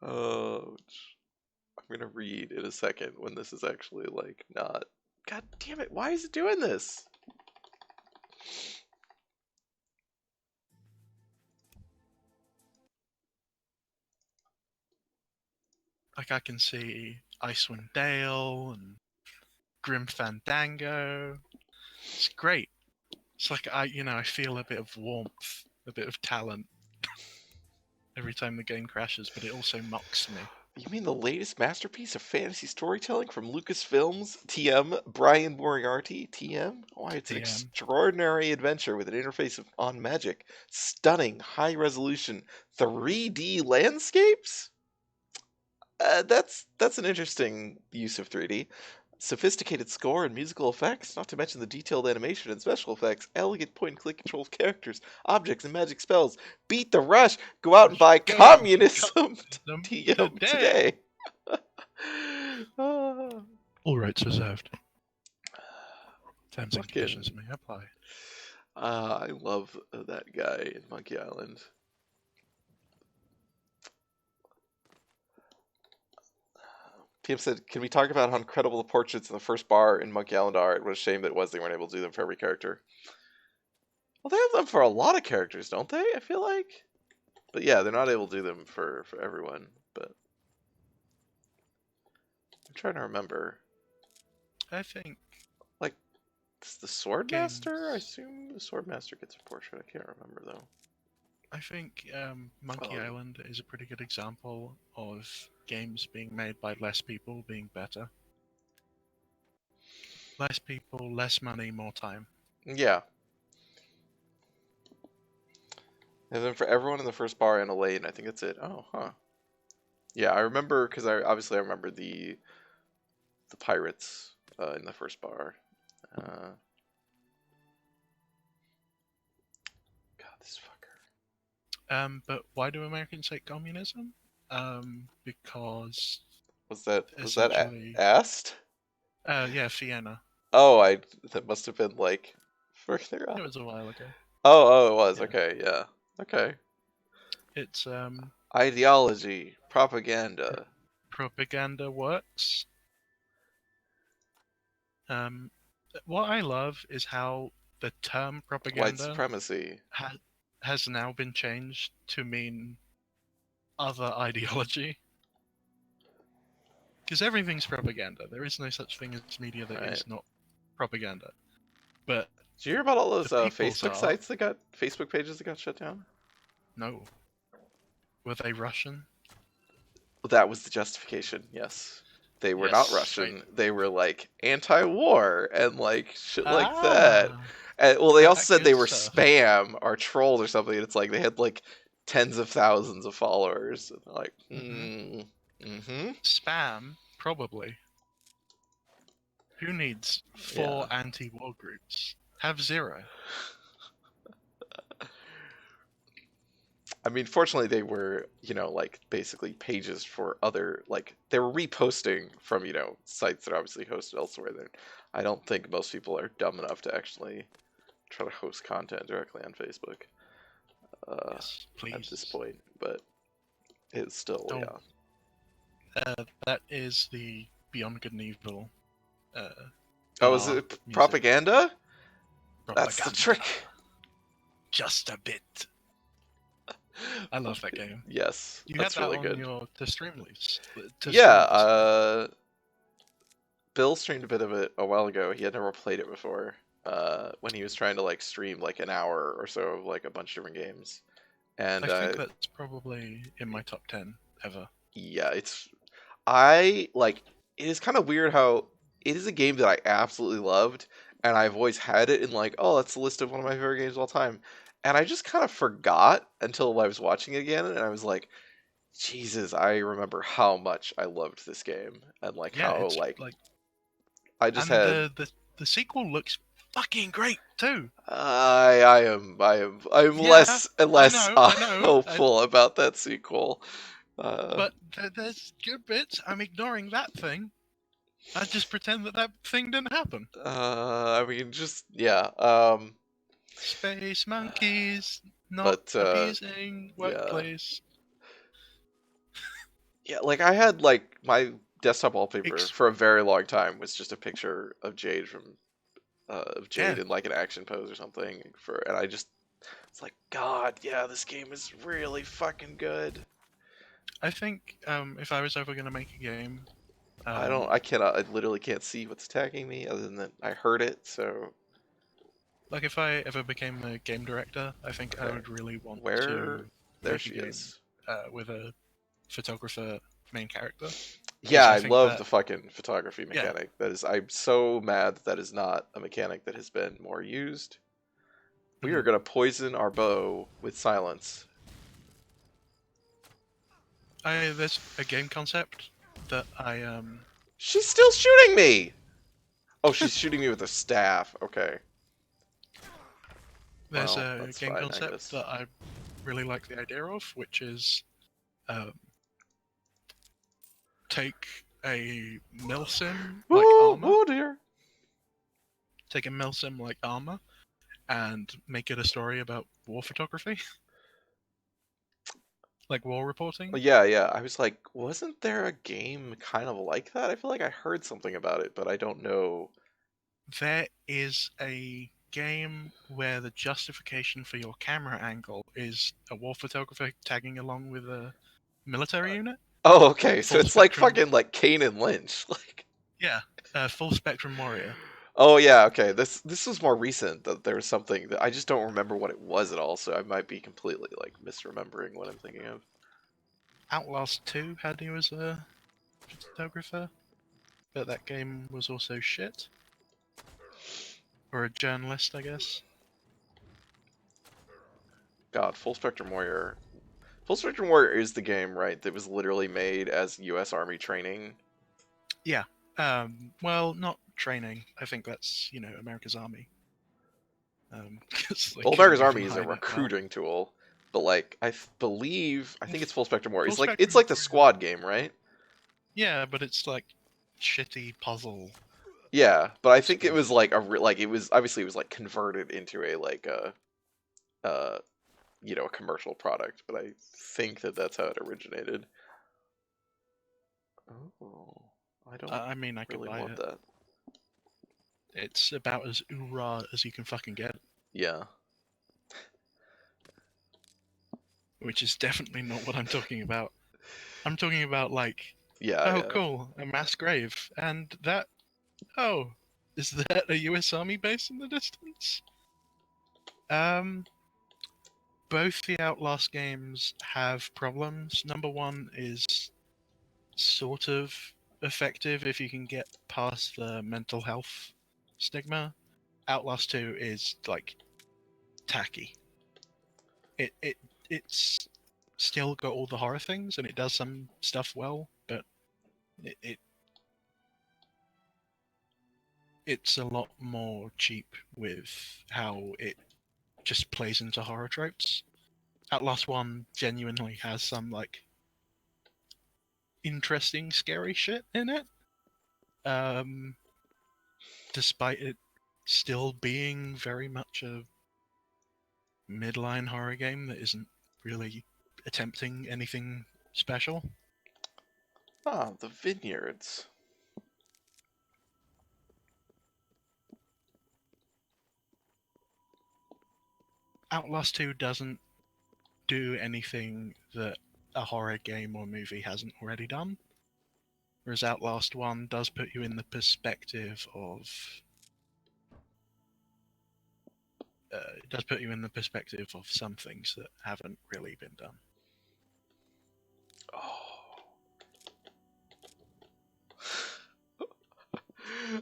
I'm gonna read in a second when this is actually like not. God damn it! Why is it doing this? Like I can see Icewind Dale and Grim Fandango. It's great. It's like I feel a bit of warmth, a bit of talent every time the game crashes, but it also mocks me. You mean the latest masterpiece of fantasy storytelling from Lucasfilms? TM, Brian Moriarty, TM? Why, it's an TM. extraordinary adventure with an interface on magic, stunning, high-resolution 3D landscapes? That's an interesting use of 3D. Sophisticated score and musical effects, not to mention the detailed animation and special effects, elegant point-and-click control of characters, objects, and magic spells. Beat the rush! Go out and buy Go out and Communism TM today! All rights reserved. Terms and Fucking- conditions may apply. I love that guy in Monkey Island. PM said, can we talk about how incredible the portraits in the first bar in Monkey Island are? What a shame that it was they weren't able to do them for every character. Well, they have them for a lot of characters, don't they? I feel like. But yeah, they're not able to do them for everyone. But I'm trying to remember. I think Like, it's the Swordmaster? I Games. assume the Swordmaster gets a portrait. I can't remember, though. I think Monkey Oh. Island is a pretty good example of games being made by less people being better. Less people, less money, more time. Yeah. And then for everyone in the first bar and Elaine, I think that's it. Oh, huh. Yeah, I remember, because I remember the pirates in the first bar. God, this fucker. But why do Americans hate communism? Because Was that essentially, asked? yeah, Vienna. Oh, that must have been like further It up. was a while ago. Oh, it was. Yeah. Okay, yeah. Okay. It's Ideology, propaganda. propaganda works. What I love is how the term White propaganda supremacy. has now been changed to mean other ideology. Because everything's propaganda. There is no such thing as media that Right. is not propaganda. But Did you hear about all those the people's Facebook are sites that got Facebook pages that got shut down? no. Were they Russian? That was the justification. Yes, they were not Yes. Russian. They were like anti-war and like shit like that. Ah, And well, they also that said they good were stuff. spam or trolls or something. And it's like they had like tens of thousands of followers. And they're like, mm-hmm. Spam, probably. Who needs 4 anti-war groups? Have 0. I mean, fortunately, they were, like basically pages for other, like they were reposting from, sites that are obviously hosted elsewhere. I don't think most people are dumb enough to actually try to host content directly on Facebook Yes, please. at this point, but it's still, That is the Beyond Good and Evil. Oh, is it propaganda? That's the trick. Just a bit. I love that game. Yes, You that's had that really on good. your to stream list. Yeah, Bill streamed a bit of it a while ago. He had never played it before. When he was trying to like stream like an hour or so of like a bunch of different games, and I think that's probably in my top 10 ever. Yeah, it is kind of weird how it is a game that I absolutely loved, and I've always had it in like, oh, that's the list of one of my favorite games of all time. And I just kind of forgot until I was watching it again, and I was like, Jesus, I remember how much I loved this game, and like how like I just and had the sequel looks fucking great too. I'm less and less hopeful about that sequel. But there's good bits. I'm ignoring that thing. I just pretend that thing didn't happen. I mean, just yeah. Space monkeys, not appeasing workplace. Yeah, like I had like my desktop wallpaper for a very long time was just a picture of Jade in like an action pose or something. And I just it's like, God, yeah, this game is really fucking good. I think if I was ever gonna make a game, I literally can't see what's attacking me other than that I heard it. So, like, if I ever became a game director, I think I would really want to make a game with a photographer main character. Yeah, I love the fucking photography mechanic. I'm so mad that is not a mechanic that has been more used. We are gonna poison our bow with silence. There's a game concept that I She's still shooting me! Oh, she's shooting me with a staff. Okay. There's a game concept that I really like the idea of, which is take a milsim like armor. Oh dear. Take a milsim like armor and make it a story about war photography. Like war reporting. Yeah. I was like, wasn't there a game kind of like that? I feel like I heard something about it, but I don't know. There is a game where the justification for your camera angle is a war photographer tagging along with a military unit. Oh, okay. So it's like fucking like Kane and Lynch. Like, yeah, full spectrum warrior. Oh yeah, okay. This was more recent that there was something that I just don't remember what it was at all, so I might be completely like misremembering what I'm thinking of. Outlast 2 had you as a photographer, but that game was also shit. Or a journalist, I guess. God, Full Spectrum Warrior. Full Spectrum Warrior is the game, right, that was literally made as US Army training? Yeah. Well, not training. I think that's, America's Army. Well, America's Army is a recruiting tool, but like I think it's Full Spectrum Warrior. It's like the squad game, right? Yeah, but it's like shitty puzzle. Yeah, but I think it was like it was like converted into a like a commercial product, but I think that's how it originated. Oh, I don't. I mean, I could really buy want it. that. It's about as oorah as you can fucking get, Yeah. which is definitely not what I'm talking about. I'm talking about like, Yeah, oh yeah. cool, a mass grave, and that, oh, is that a US Army base in the distance? Both the Outlast games have problems. Number one is sort of effective if you can get past the mental health stigma. Outlast 2 is like tacky. It's still got all the horror things and it does some stuff well, but it's a lot more cheap with how it just plays into horror tropes. Outlast 1 genuinely has some like interesting scary shit in it. Despite it still being very much a midline horror game that isn't really attempting anything special. Ah, the vineyards. Outlast 2 doesn't do anything that a horror game or movie hasn't already done. Whereas Outlast 1 does put you in the perspective of some things that haven't really been done. Oh.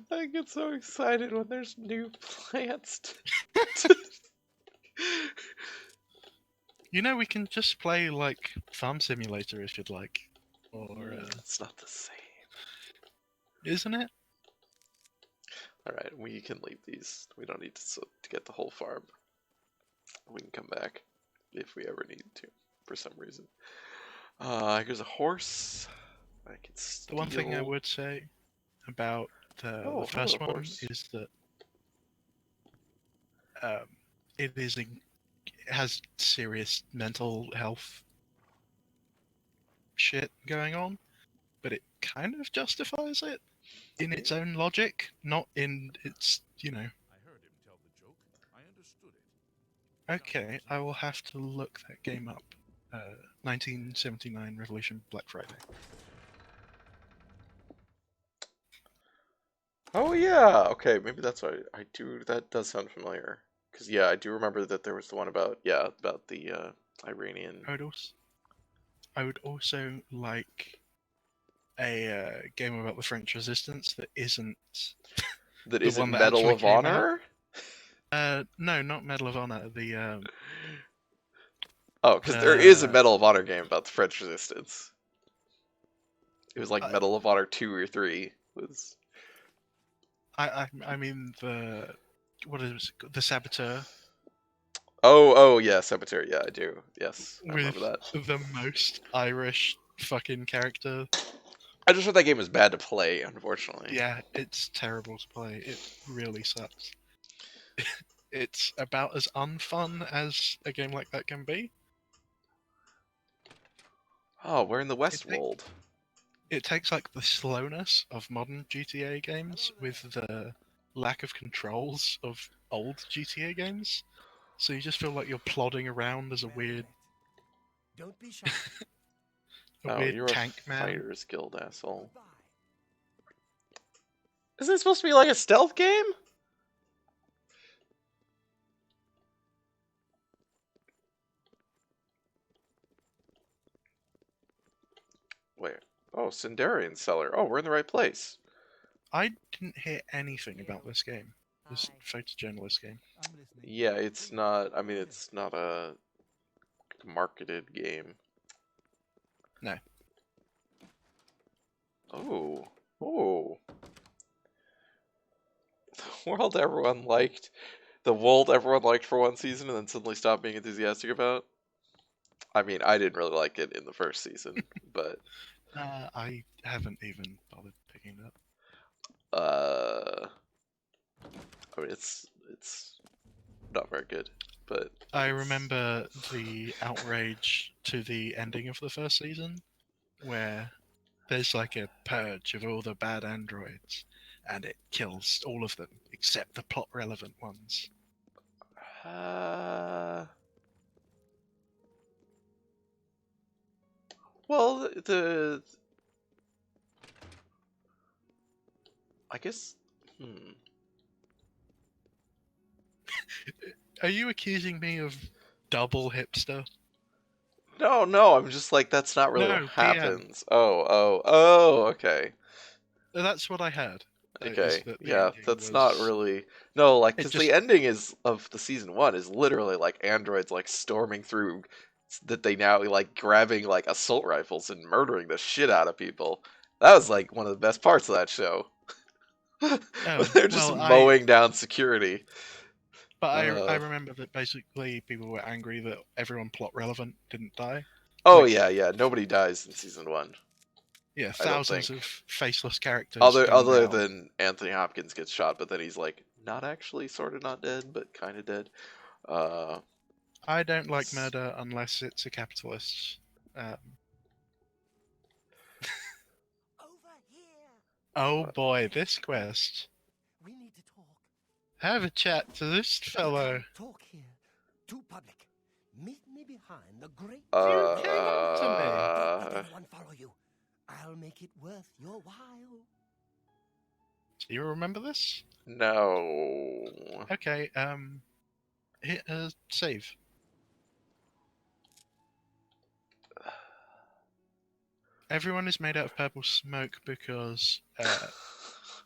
I get so excited when there's new plants. You know, we can just play like Farm Simulator if you'd like, or It's not the same. isn't it? All right, we can leave these. We don't need to get the whole farm. We can come back if we ever need to, for some reason. Here's a horse. I can steal. The one thing I would say about the first one horse. is that it has serious mental health shit going on, but it kind of justifies it in its own logic, not in its, I heard him tell the joke. I understood it. Okay, I will have to look that game up. 1979 Revolution Black Friday. Oh yeah, okay, maybe that's why I do. That does sound familiar. Because yeah, I do remember that there was the one about the Iranian. I would also like a game about the French Resistance that isn't That the isn't one that Medal actually of came out. Honor. No, not Medal of Honor. Oh, because there is a Medal of Honor game about the French Resistance. It was like Medal of Honor 2 or 3 was. I mean what is it, the Saboteur. Oh yeah, Saboteur. Yeah, I do. Yes, I With remember that. the most Irish fucking character. I just heard that game was bad to play, unfortunately. Yeah, it's terrible to play. It really sucks. It's about as unfun as a game like that can be. Oh, we're in the Westwold. It takes like the slowness of modern GTA games with the lack of controls of old GTA games. So you just feel like you're plodding around as a weird Don't be shy. You're tank a man. Fighters Guild asshole. Isn't it supposed to be like a stealth game? Where? Oh, Sindarian Cellar. Oh, we're in the right place. I didn't hear anything about this game. This photojournalist game. I'm listening. Yeah, it's not. I mean, it's not a marketed game. No. Oh. The world everyone liked. The world everyone liked for one season and then suddenly stopped being enthusiastic about. I mean, I didn't really like it in the first season, but I haven't even bothered picking it up. I mean, it's not very good, but I remember the outrage to the ending of the first season, where there's like a purge of all the bad androids, and it kills all of them except the plot relevant ones. Well, I guess. Are you accusing me of double hipster? No, I'm just like, that's not really what No, DM. happens. Oh, okay. That's what I heard. Is Okay, that the yeah, ending that's was... not really no, like, It because just the ending is of the season one is literally like androids like storming through that they now like grabbing like assault rifles and murdering the shit out of people. That was like one of the best parts of that show. oh They're just well, mowing down security. I Uh, remember that basically people were angry that everyone plot relevant didn't die. oh Like, yeah, nobody dies in season one. yeah, I don't thousands think. of faceless characters Other gunned other down. than Anthony Hopkins gets shot, but then he's like not actually sort of not dead, but kind of dead. Uh, I don't like murder unless it's a capitalist. Over here. Oh boy, this quest. We need to talk. Have a chat to this fellow. Can't talk here. Too public. Meet me behind the great. You came up to me. Don't let anyone follow you. I'll make it worth your while. Do you remember this? no. Okay, hit a save. Everyone is made out of purple smoke because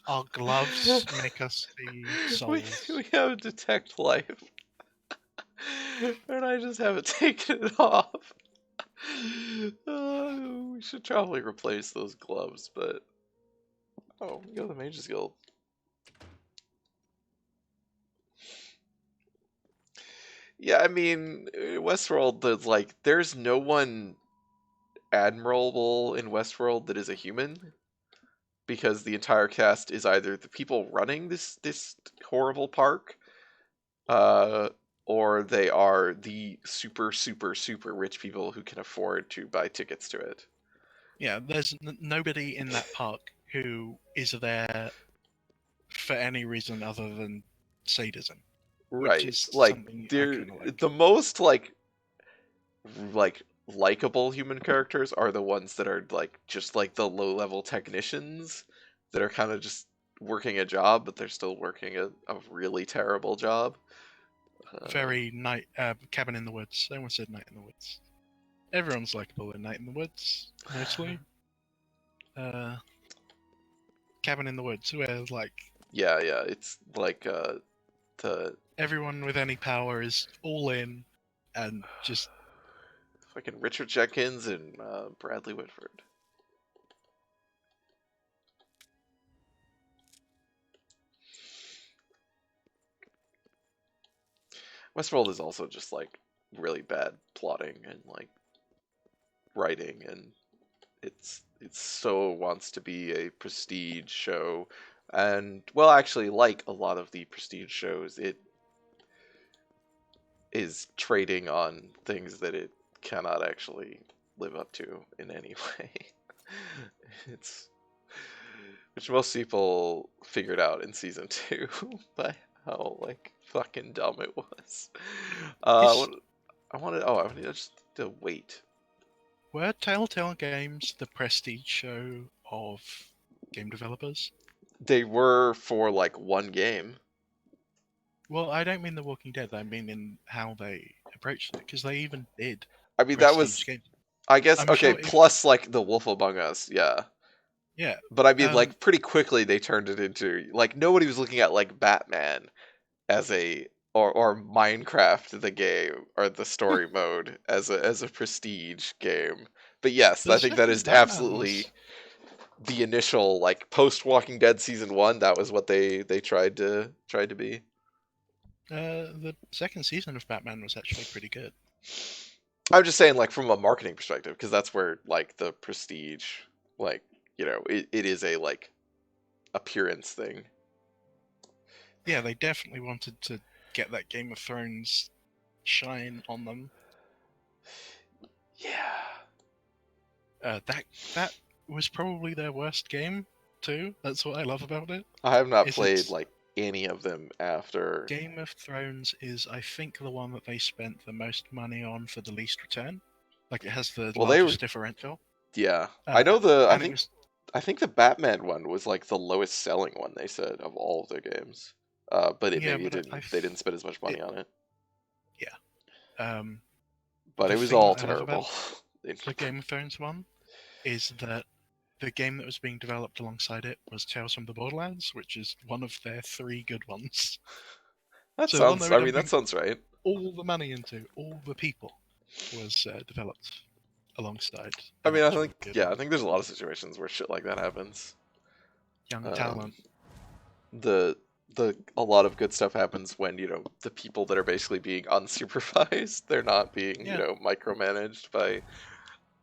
our gloves make us see souls. We have detect life. And I just haven't taken it off. We should probably replace those gloves, but oh, we go to the Mage's Guild. Yeah, I mean, Westworld, there's no one admirable in Westworld that is a human, because the entire cast is either the people running this horrible park, or they are the super rich people who can afford to buy tickets to it. Yeah, there's nobody in that park who is there for any reason other than sadism. Right. Which is Like, something I they're kind of like. the most like likable human characters are the ones that are like just like the low level technicians that are kind of just working a job, but they're still working a really terrible job. Very Cabin in the Woods. Everyone said Night in the Woods. Everyone's likable in Night in the Woods, mostly. Cabin in the Woods, where like yeah, it's like the everyone with any power is all in and just fucking Richard Jenkins and Bradley Whitford. Westworld is also just like really bad plotting and like writing, and it so wants to be a prestige show, and well, actually, like a lot of the prestige shows, it is trading on things that it cannot actually live up to in any way. It's which most people figured out in season 2 by how like fucking dumb it was. I wanted just to wait. were Telltale Games the prestige show of game developers? They were for like one game. Well, I don't mean The Walking Dead. I mean in how they approached it, because they even did I mean, that prestige was, games. I guess, I'm okay, sure if plus like The Wolf Among Us, yeah. yeah, But I mean, like, pretty quickly they turned it into, like, nobody was looking at, like, Batman as a, or Minecraft the game, or the story mode as a prestige game. But yes, the I think that second is Batman absolutely was the initial, like, post-Walking Dead season 1, that was what they tried to be. the second season of Batman was actually pretty good. I'm just saying, like, from a marketing perspective, because that's where, like, the prestige, like, you know, it is a, like, appearance thing. Yeah, they definitely wanted to get that Game of Thrones shine on them. Yeah. That was probably their worst game, too. That's what I love about it. I have not Is played it's- like any of them after. Game of Thrones is, I think, the one that they spent the most money on for the least return. Like, it has the Well, they were, largest differential. yeah. I know the. And it was I think the Batman one was like the lowest selling one they said of all of their games. But Yeah, maybe but they didn't spend as much money on it. But the it was thing all that I love terrible. about the Game of Thrones one is that the game that was being developed alongside it was Tales from the Borderlands, which is one of their 3 good ones. That So the one sounds. they I were mean, that dumping sounds right. all the money into, all the people, was developed alongside I an mean, I actual think good yeah, I one. think there's a lot of situations where shit like that happens. Young Um, talent. the a lot of good stuff happens when the people that are basically being unsupervised, they're not being Yeah. micromanaged by,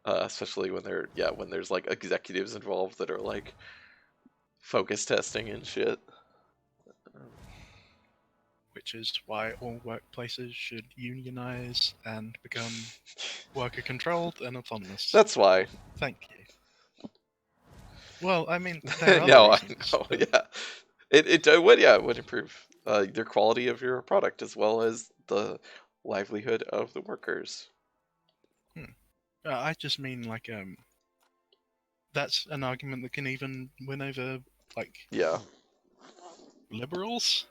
especially when when there's like executives involved that are like focus testing and shit. Which is why all workplaces should unionize and become worker controlled and autonomous. That's why. Thank you. Well, I mean, there are other No, I reasons. know. but Yeah, it would improve their quality of your product as well as the livelihood of the workers. I just mean, like, that's an argument that can even win over, like, Yeah. liberals.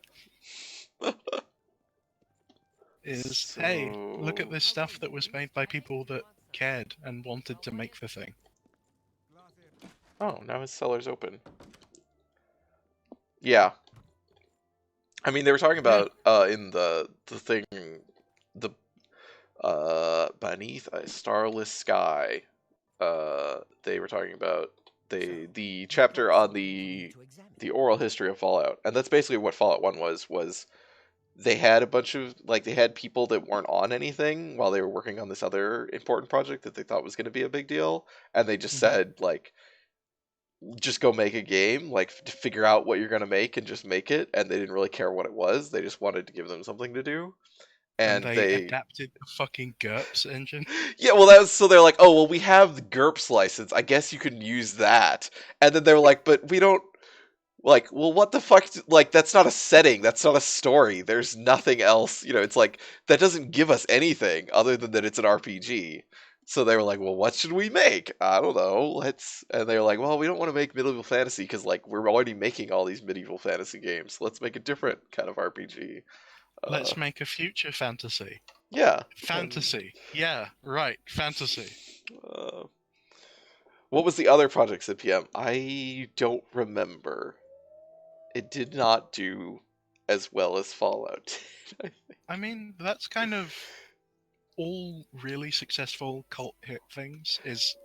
Is, hey, look at this stuff that was made by people that cared and wanted to make the thing. Oh, now his cellar's open. Yeah. I mean, they were talking Yeah. about in the thing, the beneath a starless sky. They were talking about the chapter on the oral history of Fallout, and that's basically what Fallout 1 was they had a bunch of they had people that weren't on anything while they were working on this other important project that they thought was going to be a big deal, and they just said just go make a game, to figure out what you're going to make and just make it, and they didn't really care what it was. They just wanted to give them something to do. And And they adapted the fucking GURPS engine. Yeah, well, so they're like, oh, well, we have the GURPS license. I guess you can use that. And then they're like, but we don't, well, what the fuck? That's not a setting. That's not a story. There's nothing else. It's like, that doesn't give us anything other than that it's an RPG. So they were like, well, what should we make? I don't know. And they were like, well, we don't want to make medieval fantasy because, we're already making all these medieval fantasy games. Let's make a different kind of RPG. Let's make a future fantasy. Yeah. Fantasy. Yeah, right. Fantasy. What was the other projects at PM? I don't remember. It did not do as well as Fallout did. I mean, that's kind of all really successful cult hit things is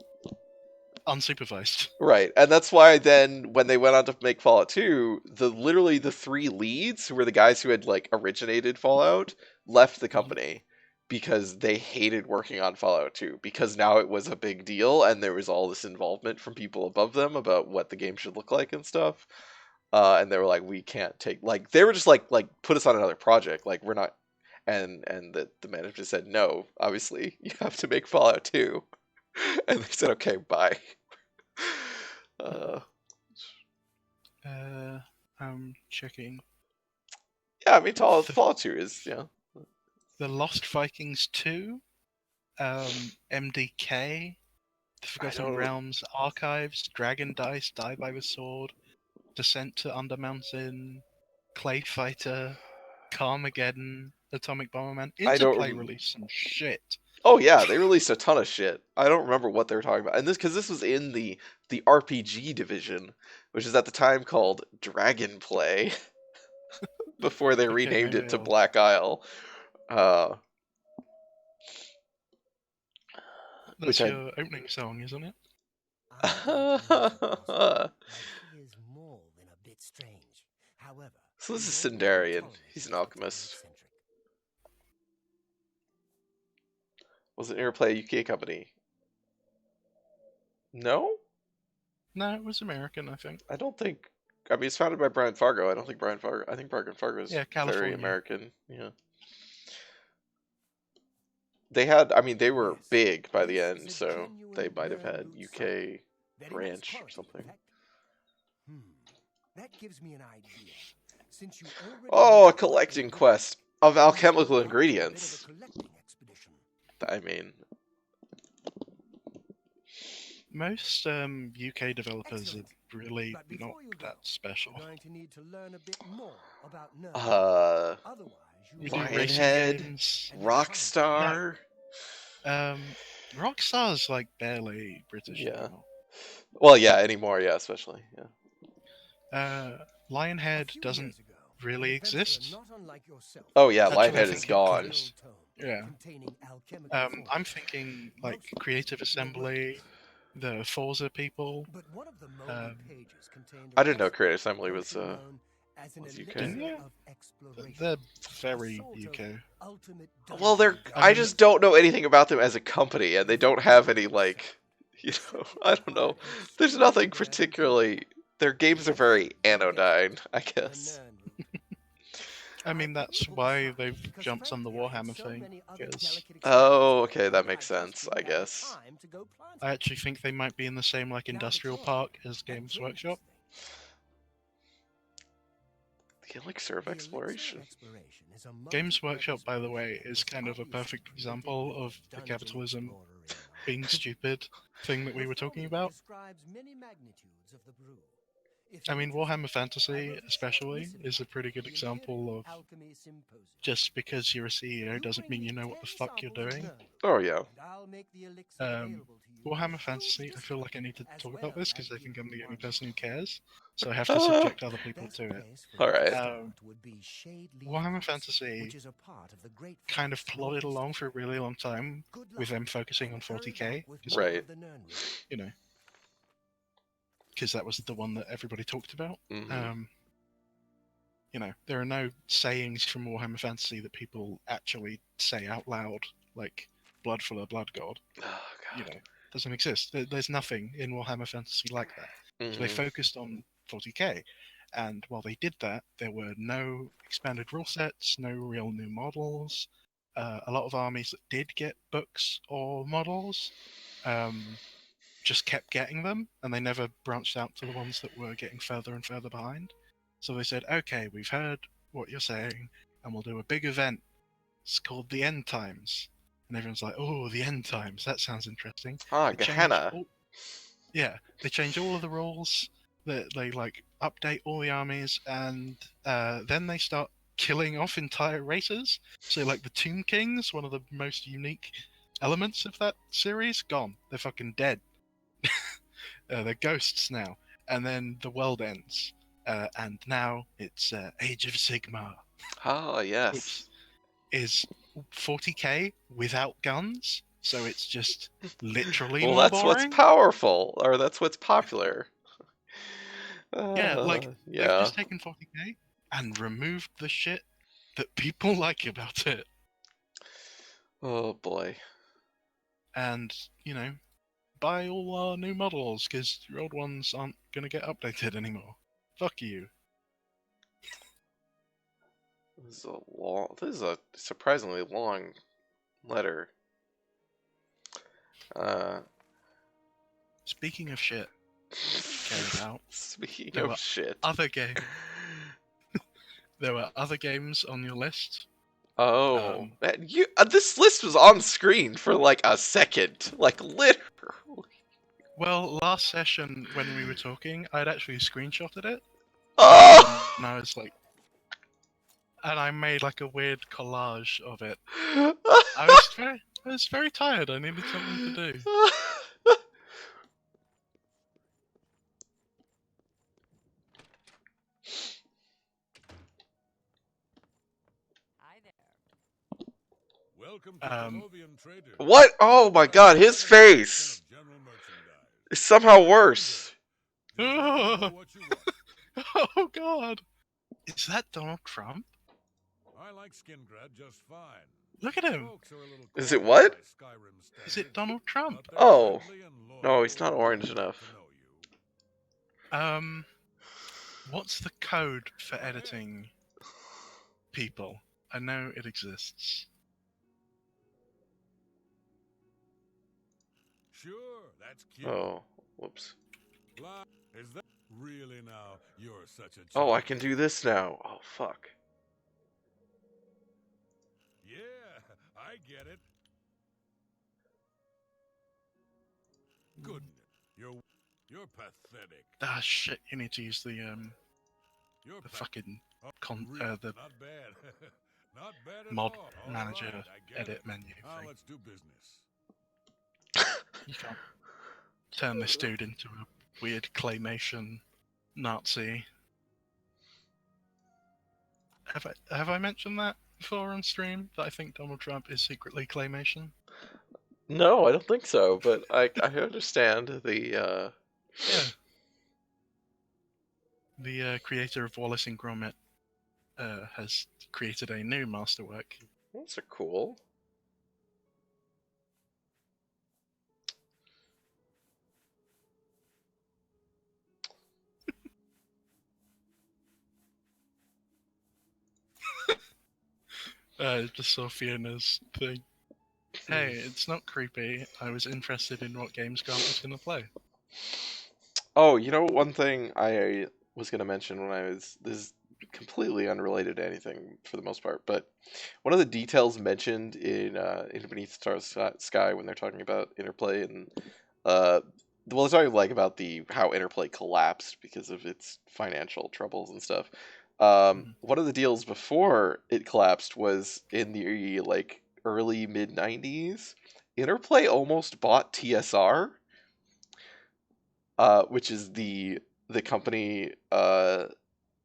unsupervised. Right, and that's why then when they went on to make Fallout 2, literally the 3 leads, who were the guys who had originated Fallout, left the company because they hated working on Fallout 2 because now it was a big deal and there was all this involvement from people above them about what the game should look like and stuff. And they were like, we can't take they were just put us on another project. We're not, and the management said no. Obviously, you have to make Fallout 2, and they said okay, bye. I'm checking. Yeah, I mean, Fallout 2 is The Lost Vikings 2, MDK, The Forgotten Realms Archives, Dragon Dice, Die by the Sword, Descent to Undermountain, Clay Fighter, Carmageddon, Atomic Bomberman. Interplay released some shit. Oh yeah, they released a ton of shit. I don't remember what they were talking about, and because this was in the RPG division, which is at the time called Dragonplay, before they renamed it to Black Isle. That's your opening song, isn't it? is more than a bit strange. However, so this is Sindarian. He's an alchemist. Was it Interplay UK company? No? No, it was American, I think. I don't think. I mean, it's founded by Brian Fargo. I don't think Brian Fargo. I think Brian Fargo is very American. Yeah. They had. I mean, they were big by the end, so they might have had UK branch or something. That gives me an idea. Since you already Oh, know a collecting Oblivion, quest of let's alchemical go on a bit of a ingredients. collecting expedition. I mean, Most UK developers Excellent. are really But not before you go, that special. you're going to need to learn a bit more about nerds. uh, Otherwise, you We will do racing Lionhead, games. and you can't. Rockstar. Rockstar's like barely British Yeah. anymore. Well, yeah, anymore, yeah, especially. Yeah. A Lionhead few doesn't years ago, really an adventurer exist. not unlike yourself Oh yeah, Actually, I Lionhead is think it gone. does. Yeah. containing alchemical I'm formulas. thinking like Most Creative were Assembly, worthless. the Forza people. But one of the moldy Um, pages contained I a didn't know Creative recipe Assembly for a was potion known as an was UK. Didn't elixir you? of exploration. They're A very sort of UK. ultimate Well, they're. dungeon I I mean, just don't know anything about them as a company, and they don't have any like, you know, I don't know. There's nothing particularly. Their games are very anodyne, I guess. I mean that's why they've jumped on the Warhammer thing. Because Oh, okay, that makes sense, I guess. I actually think they might be in the same like industrial park as Games Workshop. The Elixir of Exploration. Games Workshop, by the way, is kind of a perfect example of the capitalism being stupid thing that we were talking about. I mean, Warhammer Fantasy, especially, is a pretty good example of just because you're a CEO doesn't mean you know what the fuck you're doing. Oh yeah. Warhammer Fantasy, I feel like I need to talk about this because I think I'm the only person who cares, so I have to subject other people to it. Alright. Warhammer Fantasy kind of plodded along for a really long time with them focusing on 40k, Right. you know, because that was the one that everybody talked about. Mhm. You know, there are no sayings from Warhammer Fantasy that people actually say out loud, like "Blood for the Blood God." Oh You god. know, doesn't exist. There's nothing in Warhammer Fantasy like that. So they Mhm. focused on 40k, and while they did that, there were no expanded rule sets, no real new models. A lot of armies that did get books or models just kept getting them, and they never branched out to the ones that were getting further and further behind. So they said, okay, we've heard what you're saying, and we'll do a big event. It's called the End Times. And everyone's like, oh, the End Times, that sounds interesting. Ah, They change Gehenna. they change all of the rules, they like update all the armies, and then they start killing off entire races. So like the Tomb Kings, one of the most unique elements of that series, gone. They're fucking dead. They're ghosts now. And then the world ends. And now it's Age of Sigmar, Ah, which yes. is 40k without guns. So it's just literally Well, more that's what's boring. powerful, or that's what's popular. Yeah, like they've Yeah. just taken 40k and removed the shit that people like about it. Oh boy. And, you know, buy all our new models because your old ones aren't going to get updated anymore. Fuck you. This is a surprisingly long letter. Speaking of shit, care about. Speaking There of were shit. other games. There were other games on your list. Oh, man, this list was on screen for like a second, like literally. Well, last session when we were talking, I'd actually screenshotted it, Oh! and I was like, and I made like a weird collage of it. I was very tired. I needed something to do. Welcome to Oblivion Traders. What? Oh my god, his face General merchandise. is somehow worse. Just let me know what you want. Oh God! Is that Donald Trump? I like Skingrad just fine. Look at him. Folks are a little Is it coy what? by Skyrim Is it standards, Donald Trump? but they're Oh. friendly and No, loyal he's not and orange glad enough. to know you. What's the code for editing people? I know it exists. Sure, that's cute. Oh, whoops. Is that Really now, you're such a Oh, I champion. can do this now. Oh, fuck. Yeah, I get it. Goodness, you're pathetic. Ah, shit! You need to use the You're fucking oh, the not bad. Not bad at mod all. manager All right, I get edit it. menu Now thing. let's do business. You can't turn this dude into a weird claymation Nazi. Have I mentioned that before on stream? That I think Donald Trump is secretly claymation? No, I don't think so, but I understand the, Yeah. The creator of Wallace and Gromit has created a new masterwork. Those are cool. Just Sophie and his thing. Hey, it's not creepy. I was interested in what games Grant was going to play. Oh, you know, one thing I was going to mention when I was... This is completely unrelated to anything for the most part, but one of the details mentioned in Beneath Stars Sky when they're talking about Interplay and... well, they're talking like about how Interplay collapsed because of its financial troubles and stuff. One of the deals before it collapsed was in the like early mid 90s. Interplay almost bought TSR, which is the company,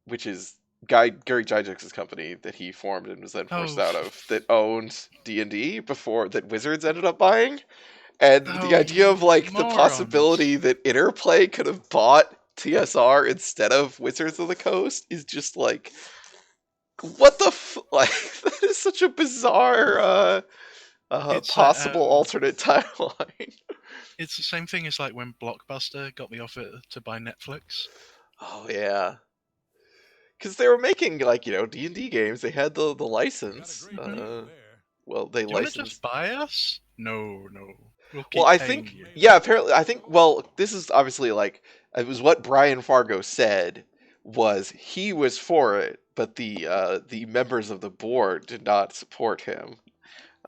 which is Gary Gygax's company that he formed and was then forced out of, that owned D&D before that Wizards ended up buying. And the idea of like the possibility that Interplay could have bought TSR instead of Wizards of the Coast is just like, what the like that is such a bizarre possible alternate timeline. It's the same thing as like when Blockbuster got the offer to buy Netflix. Oh yeah, because they were making like D&D games. They had the license. Well, they Do you want licensed. to just buy us? No. We'll keep Well, I paying think you. yeah. Apparently, I think. Well, this is obviously like it was what Brian Fargo said. Was he was for it, but the members of the board did not support him.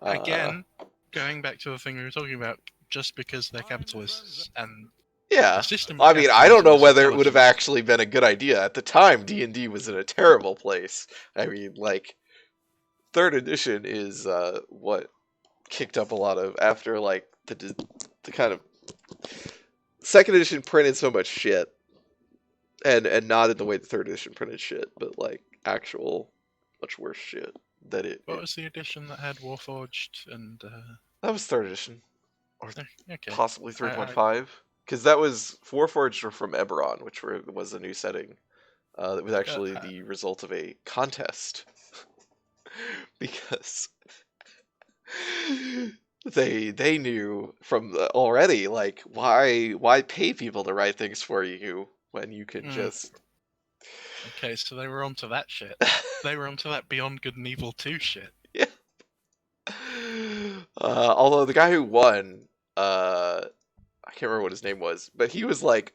Again, going back to the thing we were talking about, just because they're capitalists and yeah, the system. I mean, I don't know is whether it would have intelligent. actually been a good idea at the time. D&D was in a terrible place. I mean, like, third edition is what kicked up a lot of after like the kind of second edition printed so much shit, and not in the way the third edition printed shit, but like actual much worse shit. What was the edition that had Warforged and? That was third edition, or Okay. possibly 3.5, because that was Warforged were from Eberron, which was a new setting. That was actually the result of a contest, because they knew from already like why pay people to write things for you when you can just. Okay, so they were onto that shit. They were onto that Beyond Good and Evil 2 shit. Yeah. Although the guy who won, I can't remember what his name was, but he was like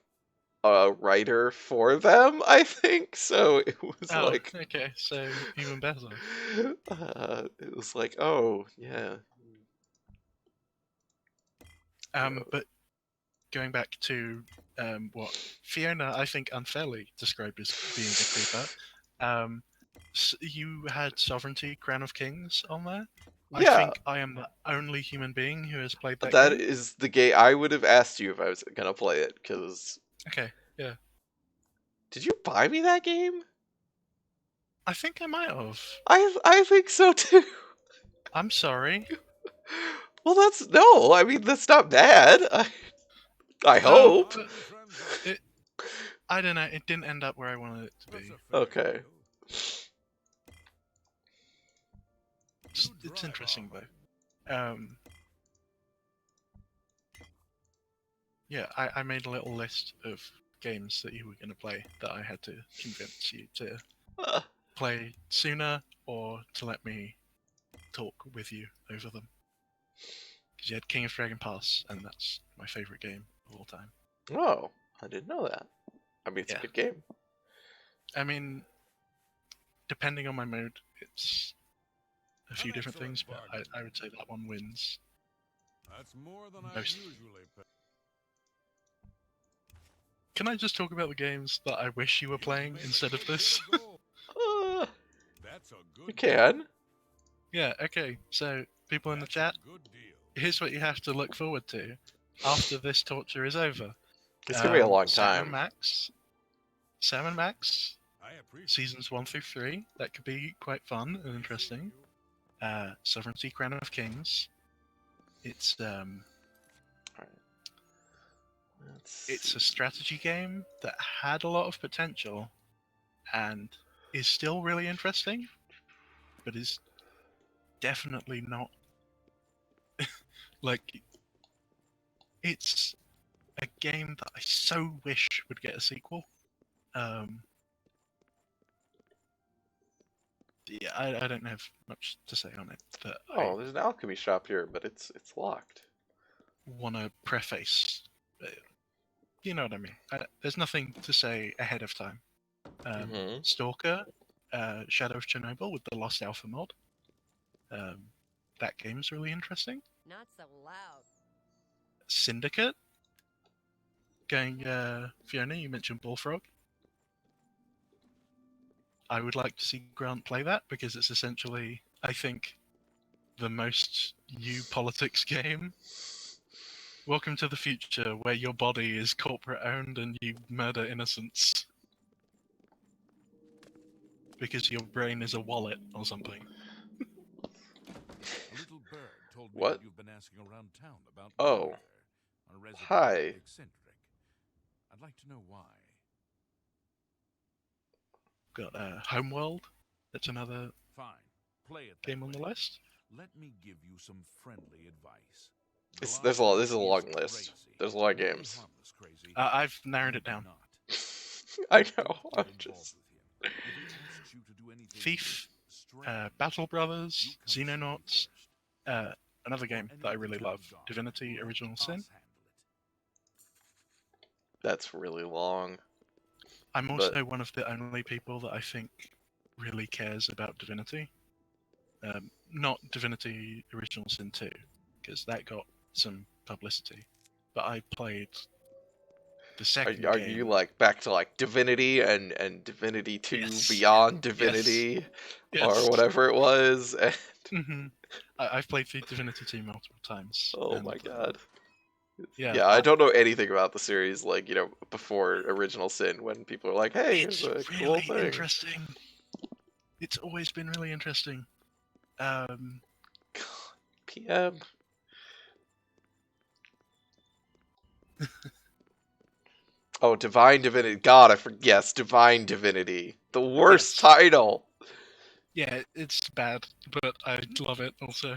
a writer for them, I think. So it was like, okay, so even better. It was like, oh yeah. But going back to what Fiona, I think, unfairly described as being a creeper. You had Sovereignty, Crown of Kings on there. Yeah. I think I am the only human being who has played that That game. is the game I would have asked you if I was gonna play it, because. Okay, yeah. Did you buy me that game? I think I might have. I think so too. I'm sorry. Well, I mean that's not bad. I hope. I don't know. It didn't end up where I wanted it to be. Okay. It's interesting though. Yeah, I made a little list of games that you were going to play that I had to convince you to play sooner or to let me talk with you over them. Because you had King of Dragon Pass, and that's my favourite game of all time. Oh, I didn't know that. I mean, it's a Yeah. good game. I mean, depending on my mood, it's a few An different excellent things, but bargain. I would say that one wins. That's more than I Most. usually pay. Can I just talk about the games that I wish you were playing instead of this? Uh, That's a good you can. Yeah, okay. So, people in the chat, Good deal. here's what you have to look forward to after this torture is over. It's gonna be a long Sam time. and Max. Sam and Max, I appreciate seasons 1 through 3. That could be quite fun and interesting. Sovereignty Crown of Kings. It's it's a strategy game that had a lot of potential and is still really interesting, but is definitely not like it's a game that I so wish would get a sequel. Yeah, I don't have much to say on it, but Oh, there's an alchemy shop here, but it's locked. I want to preface. You know what I mean. There's nothing to say ahead of time. Mhm. Stalker, Shadow of Chernobyl with the Lost Alpha mod. That game's really interesting. Not so loud. Syndicate. Going, Fiona, you mentioned Bullfrog. I would like to see Grant play that because it's essentially, I think, the most you politics game. Welcome to the future where your body is corporate owned and you murder innocents. Because your brain is a wallet or something. A little bird told me What? that you've been asking around town about Oh. Arthur, a resident Hi. eccentric. I'd like to know why. Got Homeworld. That's another Fine. Play it that game on the way. list. Let me give you some friendly advice. There's a lot. This is a Gloucester long list. crazy. There's a lot of Maybe games. harmless crazy, I've narrowed maybe it down. not. I know. Don't I'm get just. involved with him. If he asks you to do anything Thief, strange, Battle you Brothers, come see me Xenonauts, first. another Or game any that I of the really turtle love, dogs. Divinity: Let Original us Sin. handle it. That's really long. I'm also But one of the only people that I think really cares about Divinity. Not Divinity: Original Sin 2, because that got some publicity. But I played the second are game. you like back to like Divinity and Divinity 2 Yes. Beyond Yes. Divinity Yes. or whatever it was? Mm-hmm. I've played through Divinity 2 multiple times. Oh and, my god. Yeah, I don't know anything about the series, like, before Original Sin, when people are like, hey, it's here's a really cool thing. interesting. It's always been really interesting. PM. Oh, Divine Divinity. God, I forget. Yes, Divine Divinity. The worst Yes. title. Yeah, it's bad, but I love it also.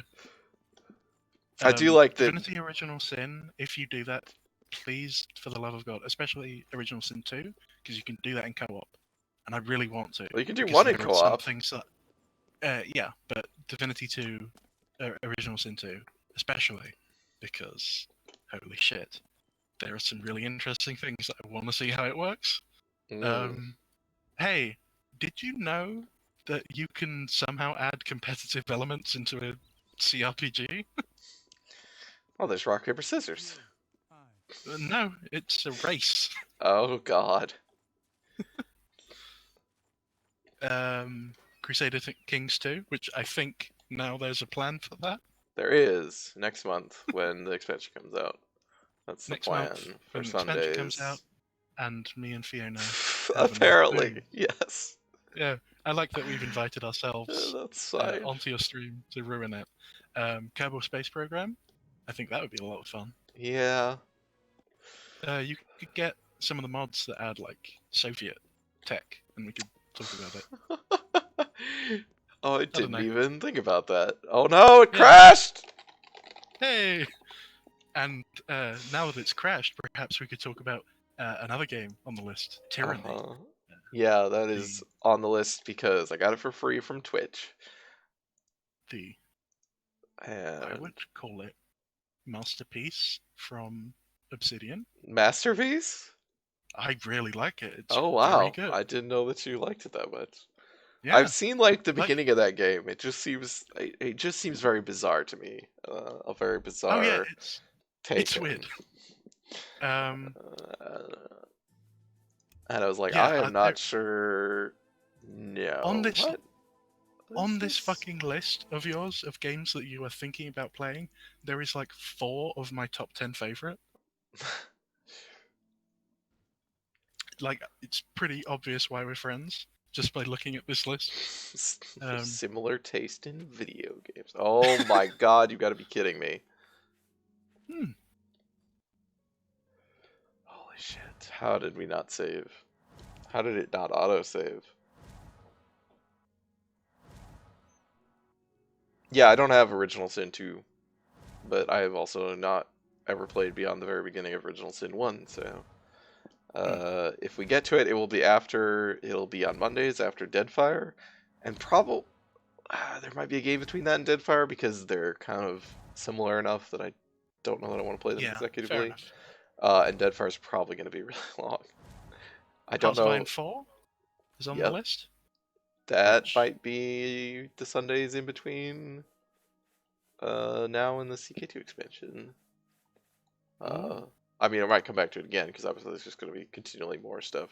I do like the. Divinity: Original Sin. If you do that, please, for the love of God, especially Original Sin 2, because you can do that in co-op, and I really want to. Well, you can do because one in there are some co-op. things that, yeah, but Divinity 2, Original Sin 2, especially, because holy shit, there are some really interesting things that I want to see how it works. Hey, did you know that you can somehow add competitive elements into a CRPG? Oh, there's rock, paper, scissors. No, it's a race. Oh, God. Crusader Kings 2, which I think now there's a plan for that. There is next month when the expansion comes out. That's the Next plan month, for when the expansion Sundays. comes out, and me and Fiona Apparently, yes. Yeah, I like that we've invited ourselves That's fine. onto your stream to ruin it. Kerbal Space Program, I think that would be a lot of fun. Yeah. You could get some of the mods that add like Soviet tech, and we could talk about it. Oh, I don't didn't know. even think about that. Oh no, it Yeah. crashed! Hey! And now that it's crashed, perhaps we could talk about another game on the list, Tyranny. Uh-huh. Yeah, that is on the list because I got it for free from Twitch. I would call it masterpiece from Obsidian. Masterpiece? I really like it. It's Oh very wow, good. I didn't know that you liked it that much. Yeah, I've seen like the like beginning of that game. It just seems very bizarre to me. A very oh yeah, bizarre it's take weird. uh, and I was like, Yeah, I am there, not sure. on No, this what? What is on this this? fucking list of yours of games that you are thinking about playing, there is like 4 of my top 10 favorite. Like, it's pretty obvious why we're friends just by looking at this list. Similar taste in video games. Oh my god, you got to be kidding me! Hmm. Holy shit! How did we not save? How did it not auto-save? Yeah, I don't have Original Sin 2, but I have also not ever played beyond the very beginning of Original Sin 1, so... if we get to it, it'll be on Mondays after Deadfire, and probably there might be a game between that and Deadfire because they're kind of similar enough that I don't know that I want to play them Yeah, fair consecutively. enough. And Deadfire is probably going to be really long. I don't Hearts of Iron know. 4 is on the Yep, list. that Which, might be the Sundays in between now and the CK2 expansion. I mean, I might come back to it again because obviously there's just going to be continually more stuff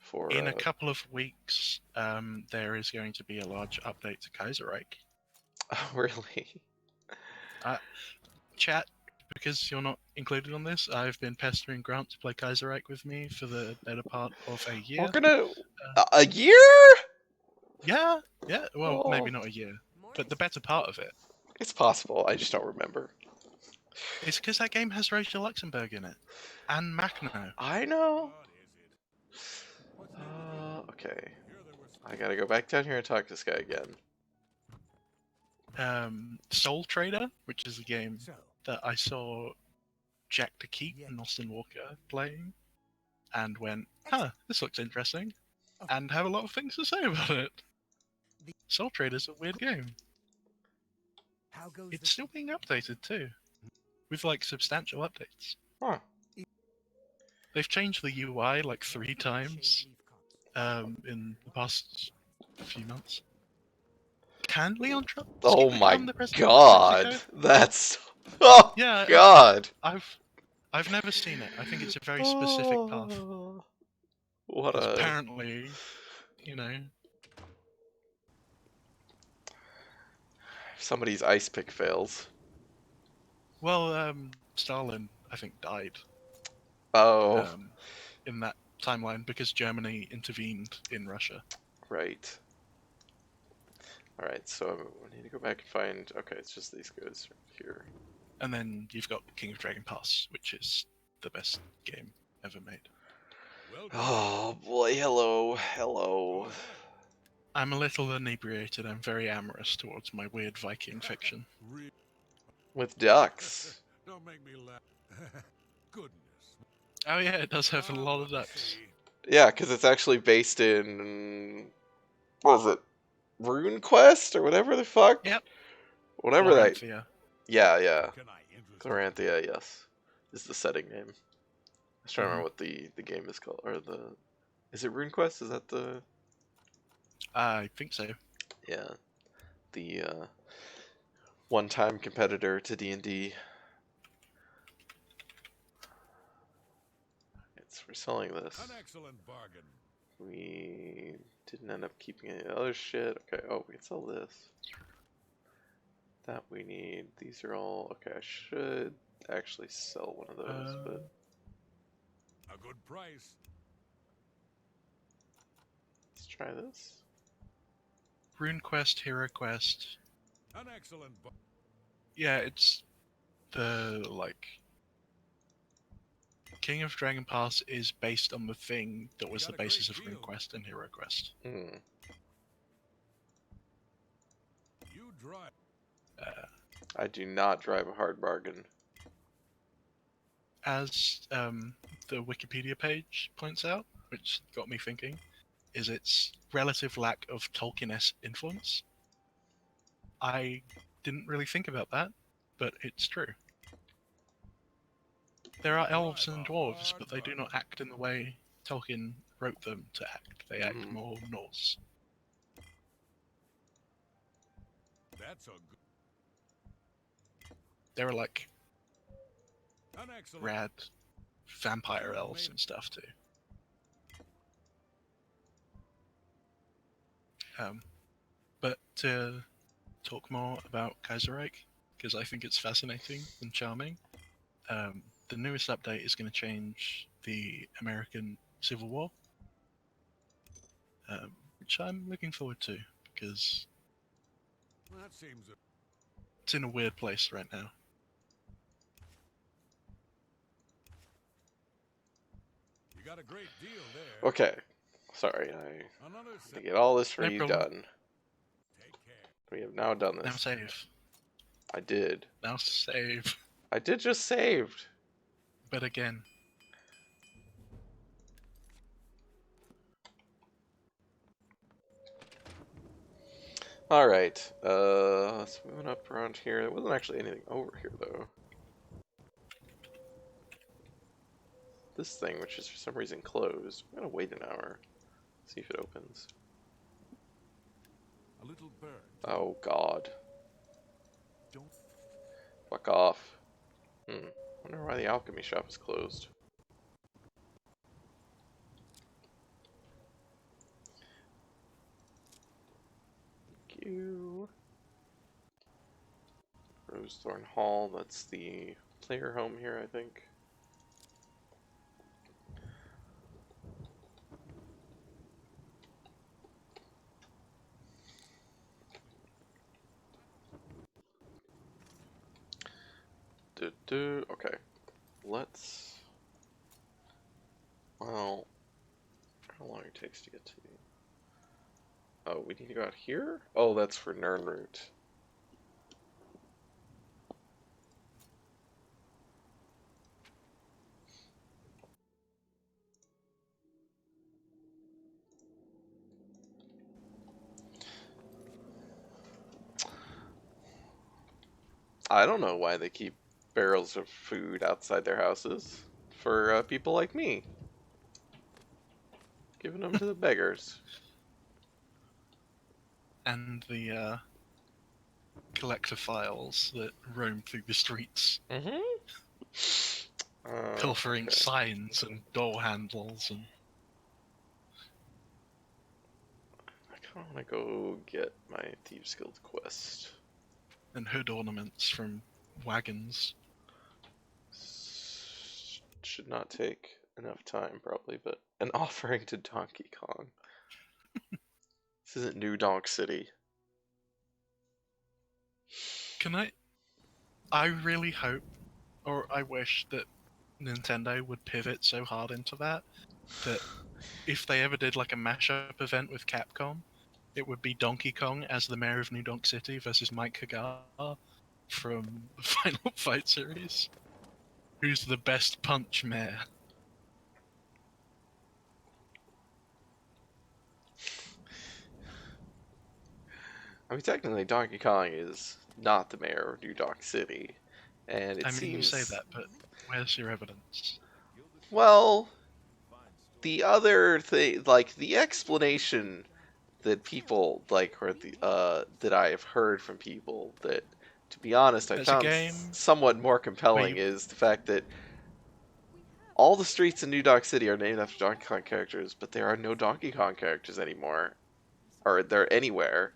for. in a couple of weeks, there is going to be a large update to Kaiserreich. Oh, really? Chat, because you're not included on this, I've been pestering Grant to play Kaiserreich with me for the better part of a year. We're gonna a year? Yeah. Well, maybe Oh, not a year, but the better part of it. it's possible. I just don't remember. It's because that game has Rosa Luxemburg in it, and Machno. I know. What is it? What's the Okay. Here there was I gotta go back down here and talk to this guy again. Soul Trader, which is a game So, that I saw Jack the Keep and Austin Walker playing, and went, huh, this looks interesting, and have a lot of things to say about it. Soul Trader's a weird game. how goes It's still being updated too, with like substantial updates. Huh. They've changed the UI like 3 times in the past few months. Can Leon Trotsky Oh become my the president of god. Mexico? That's. Oh Yeah, god. I've never seen it. I think it's a very specific path. Oh, what Because a. apparently, you know, Somebody's ice pick fails. well, Stalin, I think, died Oh, in that timeline because Germany intervened in Russia. right. Alright, so we need to go back and find. Okay, it's just these guys right here. And then you've got King of Dragon Pass, which is the best game ever made. welcome. Oh boy, hello, hello. I'm a little inebriated. I'm very amorous towards my weird Viking fiction. Re- With ducks. Don't make me laugh. Goodness. Oh yeah, it does have a lot of ducks. See, Yeah, because it's actually based in. What was it? Rune Quest or whatever the fuck? Yep. Whatever that. Florentia. Yeah. can I interest Claranthia, yes. Is the setting name. I was trying to remember Mm-hmm. what the game is called. Or the. Is it Rune Quest? Is that the. I think so. Yeah. The one-time competitor to D&D. We're selling this. an excellent bargain? We didn't end up keeping any other shit. Okay, oh, we can sell this. That we need. These are all. Okay, I should actually sell one of those, but. A good price. Let's try this. Rune Quest, Hero Quest. An excellent bargain. Yeah, it's the like King of Dragon Pass is based on the thing that was the got a great basis of deal. Rune Quest and Hero Quest. Hmm. You drive. I do not drive a hard bargain. As the Wikipedia page points out, which got me thinking, is its relative lack of Tolkien-esque influence. I didn't really think about that, but it's true. There are elves and dwarves, but they do not act in the way Tolkien wrote them to act. They act more Norse. That's a good. There are like An excellent. rad vampire elves and stuff too. But to talk more about Kaiserreich, because I think it's fascinating and charming, the newest update is going to change the American Civil War, which I'm looking forward to, because That seems. it's in a weird place right now. You got a great deal there. Okay. Sorry, I Another had to set. get all this for No you problem. done. Take care. We have now done Now this. save. I did. Now save. I did just saved. But again, Alright, let's move up around here. There wasn't actually anything over here, though. This thing, which is for some reason closed. I'm gonna wait an hour. See if it opens. A little bird. Oh, God. Don't. Fuck off. Wonder why the alchemy shop is closed. Thank you. Rosethorn Hall, that's the player home here, I think. Okay. Let's... Well... How long it takes to get to... Oh, we need to go out here? Oh, that's for Nernroot. I don't know why they keep barrels of food outside their houses for people like me. Giving them to the beggars. and the collectophiles that roam through the streets, pilfering Okay. signs and door handles and... I kind of want to go get my Thieves Guild quest. and hood ornaments from wagons. Should not take enough time, probably, but an offering to Donkey Kong. This isn't New Donk City. Can I really hope, or I wish that Nintendo would pivot so hard into that if they ever did like a mashup event with Capcom, it would be Donkey Kong as the mayor of New Donk City versus Mike Hagar from the Final Fight series. Who's the best punch mayor? I mean, technically, Donkey Kong is not the mayor of New Donk City, and it I mean, seems... you say that, but where's your evidence? Well, the other thing, like, the explanation that people, like, or the, that I have heard from people that, to be honest, I There's a found game somewhat more compelling where is the fact that all the streets in New Donk City are named after Donkey Kong characters, but there are no Donkey Kong characters anymore. Or they're anywhere.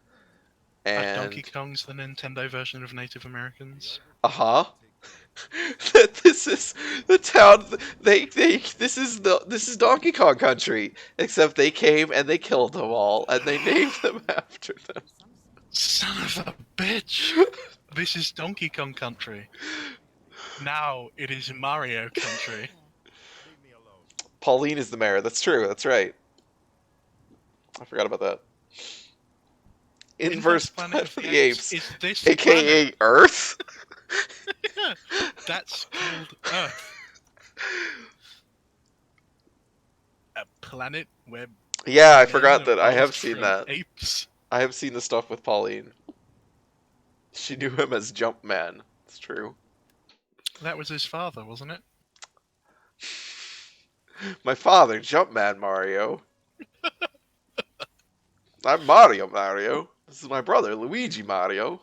Are Donkey And... Kong's the Nintendo version of Native Americans? Uh-huh. That this is the town this is Donkey Kong country, except they came and they killed them all and they named them after them. Son of a bitch! This is Donkey Kong country. Now it is Mario country. Pauline is the mayor. That's true. That's right. I forgot about that. Inverse Planet of the Apes, is this aka planet. Earth. That's called Earth. A planet where Yeah, I men forgot that. I have evolved seen from that. apes. I have seen the stuff with Pauline. She knew him as Jumpman. It's true. That was his father, wasn't it? My father, Jumpman Mario. I'm Mario. This is my brother, Luigi Mario.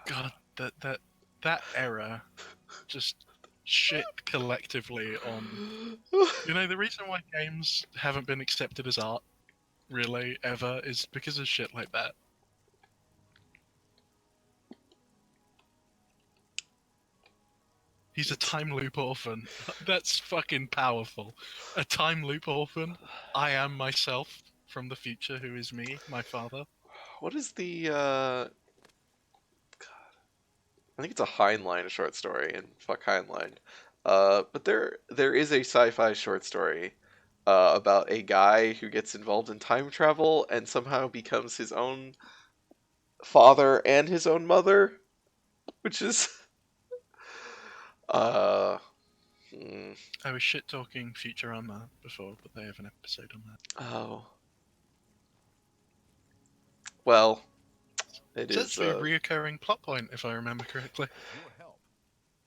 God, that era, just shit collectively on. You know, the reason why games haven't been accepted as art, really, ever, is because of shit like that. He's a time loop orphan. That's fucking powerful. A time loop orphan. I am myself from the future, who is me, my father. What is the I think it's a Heinlein short story, and fuck Heinlein. But there is a sci-fi short story about a guy who gets involved in time travel and somehow becomes his own father and his own mother, which is uh hmm, I was shit talking Futurama before, but they have an episode on that. oh well, it It's is actually a reoccurring plot point, if I remember correctly. Your help.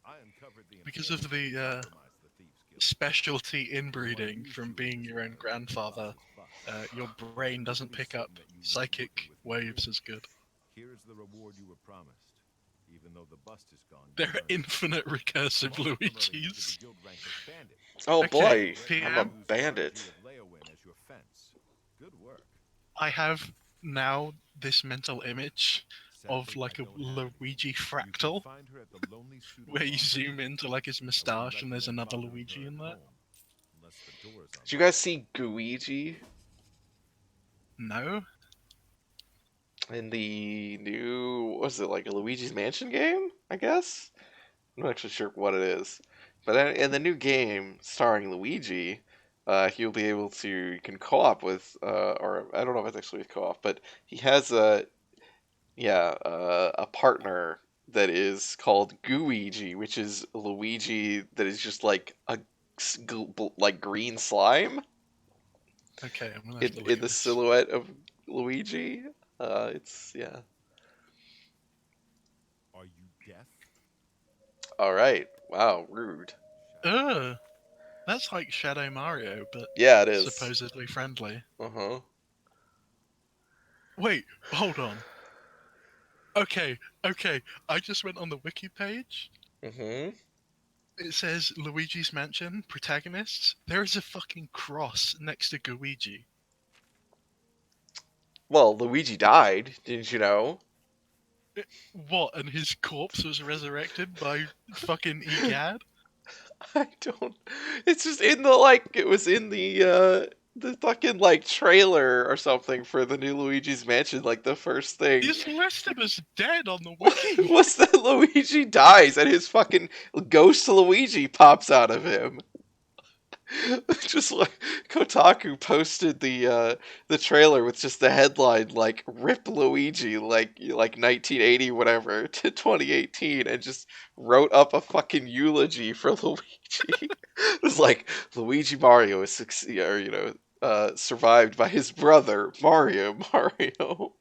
I uncovered the Because of the compromised the Thieves Guild. specialty inbreeding from being your own grandfather, your brain doesn't pick up psychic waves as good. Here's the reward you were promised. Even though the bust is gone, There are infinite recursive Luigis. oh Okay, boy, I'm a PM. bandit. Good work. I have now this mental image of like a Luigi fractal, where you zoom into like his moustache and there's another Luigi in there. Did you guys see Guigi No? in the new, what was it, like a Luigi's Mansion game, I guess? I'm not actually sure what it is. But in the new game starring Luigi, he'll be able to, you can co-op with, or I don't know if it's actually co-op, but he has a partner that is called Gooigi, which is Luigi that is just like a like green slime Okay, I'm gonna have to look in at the this. silhouette of Luigi. It's yeah. Are you deaf? All right. Wow, rude. Ugh! That's like Shadow Mario, but Yeah, it is. supposedly friendly. Uh-huh. Wait, hold on. Okay, I just went on the wiki page. Mm-hmm. It says Luigi's Mansion, protagonists. There is a fucking cross next to Luigi. Well, Luigi died, didn't you know? What, and his corpse was resurrected by fucking Egad? I don't. It's just in the it was in the fucking like trailer or something for the new Luigi's Mansion, like the first thing. He's listed as dead on the wiki! Was that Luigi dies and his fucking ghost Luigi pops out of him? Just like Kotaku posted the trailer with just the headline like "Rip Luigi" like 1980 whatever to 2018 and just wrote up a fucking eulogy for Luigi. It was like Luigi Mario is survived by his brother Mario.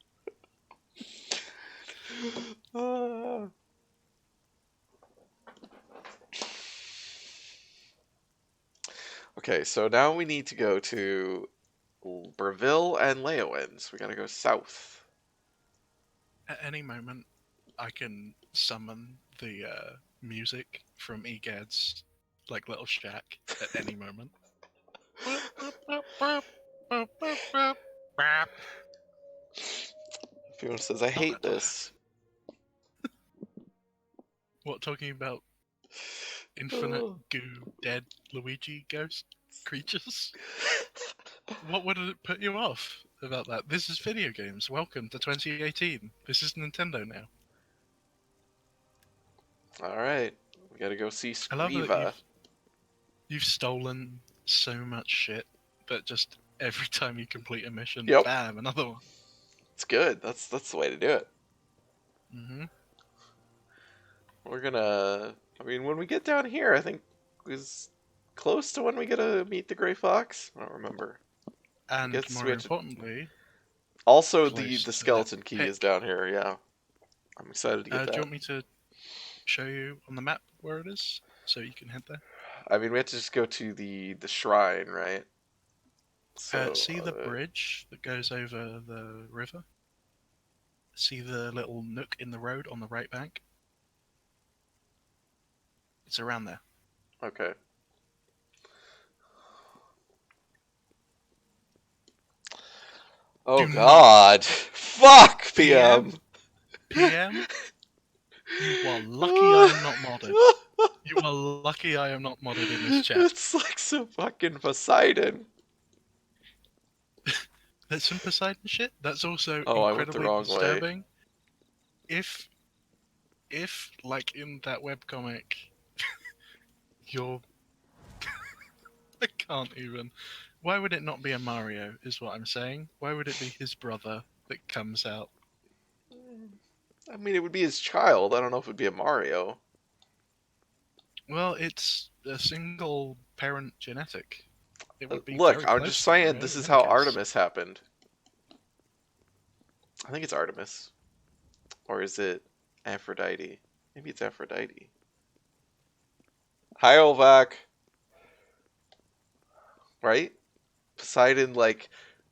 Uh, Okay, so now we need to go to Breville and Leowins. We gotta go south. At any moment, I can summon the music from Egad's like little shack at any moment. Everyone says, I hate that this. What, talking about infinite Oh. goo dead Luigi ghost creatures? What would it put you off about that? This is video games. Welcome to 2018. This is Nintendo now. Alright, we gotta go see I love that Scriva. you've stolen so much shit that just every time you complete a mission, Yep. bam, another one. It's good. That's the way to do it. Mm-hmm. We're gonna. I mean, when we get down here, I think is close to when we get to meet the Gray Fox. I don't remember. And guess more we have to- importantly, Also, close the to skeleton that key pick. is down here. Yeah, I'm excited to get do that. you want me to show you on the map where it is so you can head there? I mean, we have to just go to the shrine, right? So See the bridge that goes over the river? See the little nook in the road on the right bank? It's around there. okay. Oh Do not. God! Fuck, PM? PM. PM? You are lucky I am not modded. You are lucky I am not modded in this chat. It's like some fucking Poseidon. There's some Poseidon shit. That's also Oh, I went the incredibly wrong way. disturbing. If, like in that webcomic, you're... I can't even. Why would it not be a Mario, is what I'm saying? Why would it be his brother that comes out? I mean, it would be his child. I don't know if it would be a Mario. Well, it's a single parent genetic. It would be Look, very I'm close just to saying Mario this in is any how case. Artemis happened. I think it's Artemis. Or is it Aphrodite? Maybe it's Aphrodite. Hi, Olvac. Right? Poseidon, like,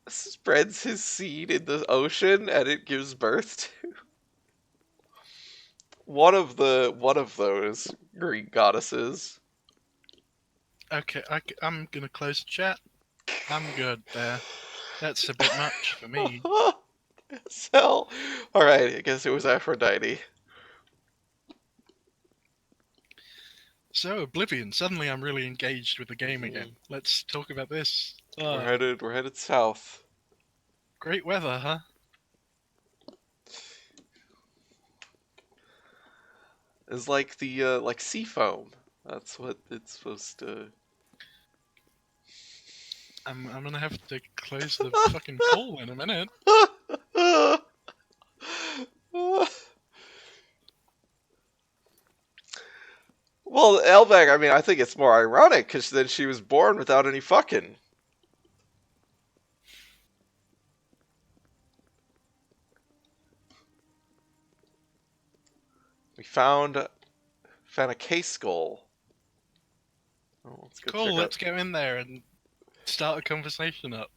spreads his seed in the ocean and it gives birth to one of those Greek goddesses. Okay, I'm gonna close the chat. I'm good there. That's a bit much for me. So, alright, I guess it was Aphrodite. So, Oblivion. Suddenly I'm really engaged with the game again. Let's talk about this. We're headed south. Great weather, huh? It's like the like sea foam. That's what it's supposed to. I'm gonna have to close the fucking call in a minute. Well, Elbag, I mean, I think it's more ironic because then she was born without any fucking. We found a case skull. Oh, let's go Cool, check let's out. go in there and start a conversation up.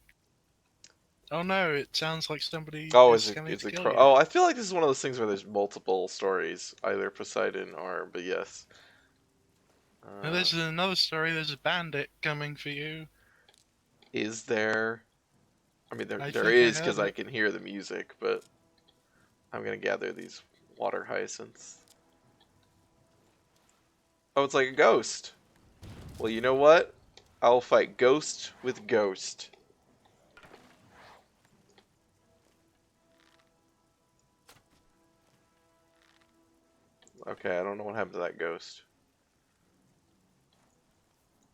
Oh no, it sounds like somebody Oh, is coming is to it kill Crow? you. Oh, I feel like this is one of those things where there's multiple stories, either Poseidon or, but yes. Now, there's another story, there's a bandit coming for you. Is there? I mean, I there think I is heard because I it. can hear the music, but I'm gonna gather these water hyacinths. Oh, it's like a ghost. Well, you know what? I'll fight ghost with ghost. Okay, I don't know what happened to that ghost.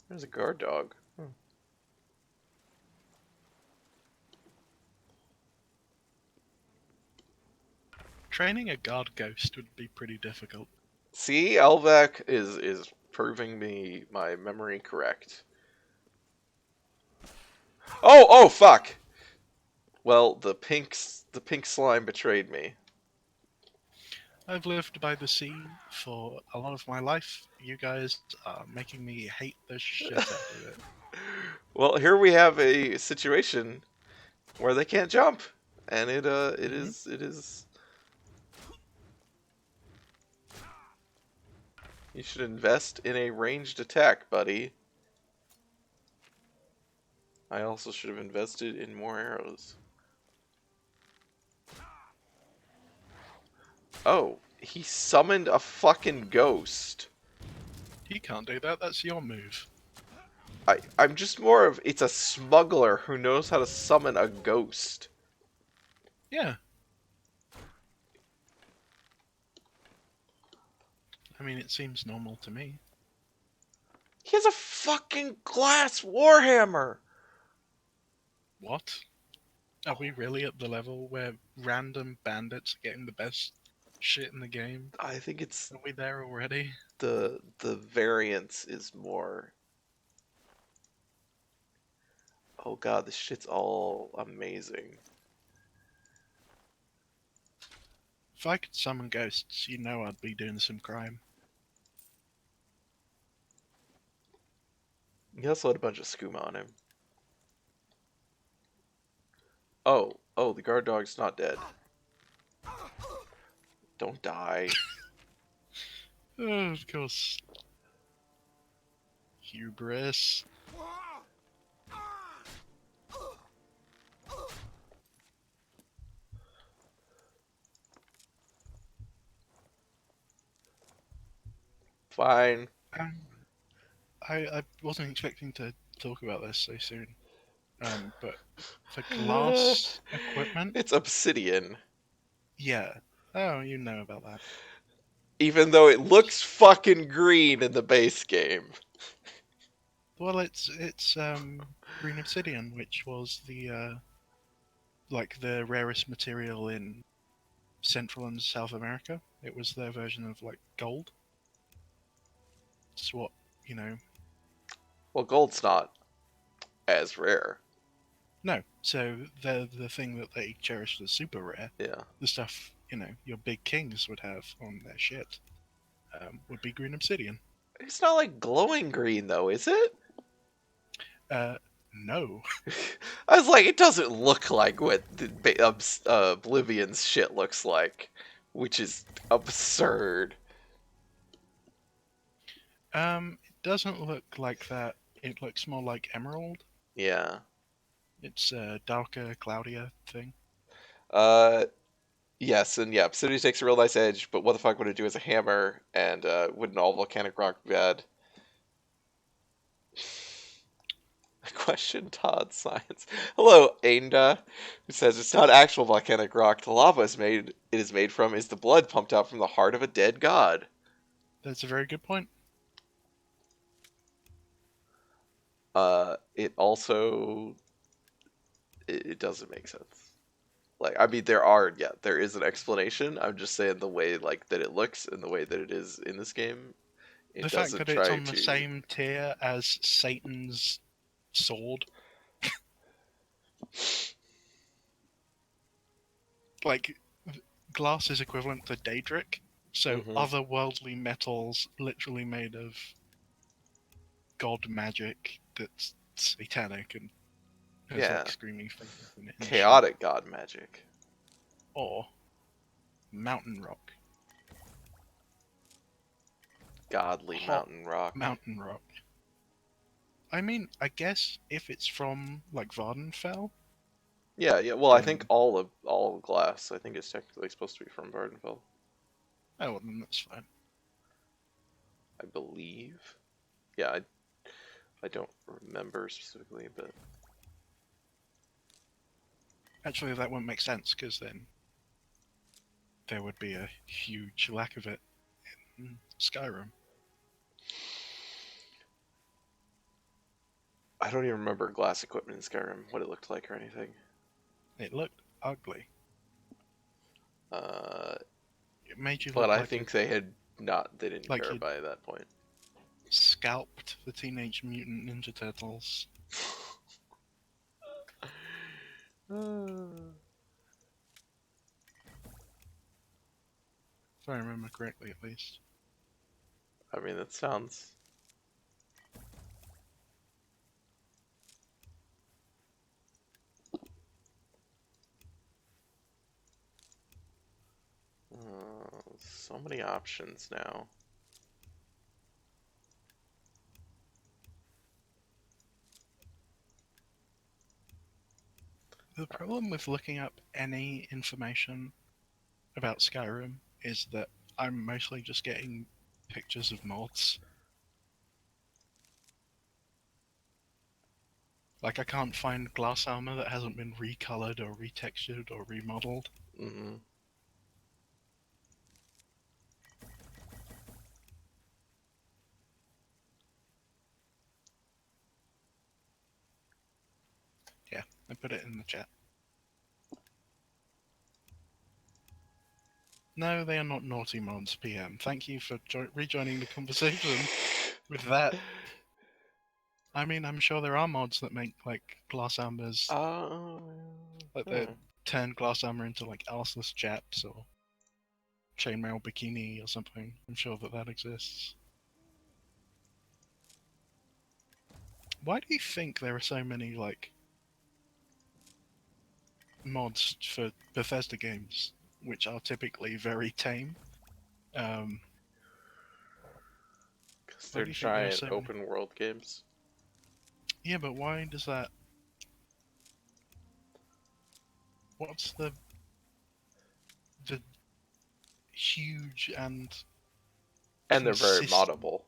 There's a guard dog. Training a guard ghost would be pretty difficult. See, Elvac is proving me my memory correct. Oh, fuck. Well, the pink slime betrayed me. I've lived by the sea for a lot of my life. You guys are making me hate the shit out of it. Well, here we have a situation where they can't jump, and it is. You should invest in a ranged attack, buddy. I also should have invested in more arrows. Oh, he summoned a fucking ghost. He can't do that, that's your move. I'm just more of, it's a smuggler who knows how to summon a ghost. Yeah. I mean, it seems normal to me. He has a fucking glass warhammer. What? Are we really at the level where random bandits are getting the best shit in the game? I think it's Are we there already? the variance is more. Oh god, this shit's all amazing. If I could summon ghosts, you know I'd be doing some crime. He also had a bunch of skooma on him. Oh, the guard dog's not dead. Don't die. Oh, of course. Hubris. Fine. I wasn't expecting to talk about this so soon. But for glass equipment, It's obsidian. yeah. Oh, you know about that. Even though it looks fucking green in the base game. Well, it's green obsidian, which was the like the rarest material in Central and South America. It was their version of like gold. It's what, you know. Well, gold's not as rare. No, so the thing that they cherished as super rare, Yeah. the stuff, you know, your big kings would have on their shit, would be green obsidian. It's not like glowing green though, is it? No. I was like, it doesn't look like what Oblivion's shit looks like, which is absurd. It doesn't look like that. It looks more like emerald. Yeah. It's a darker, cloudier thing. Yes, and yeah, Obsidian takes a real nice edge, but what the fuck would it do as a hammer, and wouldn't all volcanic rock be bad? Question Todd's science. Hello, Ainda, who says it's not actual volcanic rock. The lava it is made from is the blood pumped out from the heart of a dead god. That's a very good point. It also it doesn't make sense. Like, I mean, there is an explanation. I'm just saying the way like that it looks and the way that it is in this game. It The fact doesn't that it's try on the to. same tier as Satan's sword. Like, glass is equivalent to Daedric, so Mhm. otherworldly metals literally made of god magic that's satanic and has Yeah. like screaming faces in it. And shit. Chaotic god magic. Or mountain rock. Godly Hot mountain rock. Mountain rock. I mean, I guess if it's from like Vardenfell. Yeah. Well, I think all glass. I think it's technically supposed to be from Vardenfell. Oh, well, then that's fine. I believe. Yeah, I don't remember specifically, but Actually, that wouldn't make sense because then there would be a huge lack of it in Skyrim. I don't even remember glass equipment in Skyrim, what it looked like or anything. It looked ugly. It made you look But I like think they didn't like care you'd- by that point. scalped the Teenage Mutant Ninja Turtles. If I remember correctly, at least. I mean, that sounds. So many options now. The problem with looking up any information about Skyrim is that I'm mostly just getting pictures of mods. Like, I can't find glass armor that hasn't been recolored or retextured or remodeled. Mm-hmm. Yeah, I put it in the chat. No, they are not naughty mods, PM. Thank you for rejoining the conversation with that. I mean, I'm sure there are mods that make, like, glass armors, like they turn glass armor into, like, arseless chaps or chainmail bikini or something. I'm sure that exists. Why do you think there are so many like mods for Bethesda games, which are typically very tame? Um, Because why they're do you think there are giant so many? open world games. Yeah, but why does that? What's the huge and And they're very consistent? moddable.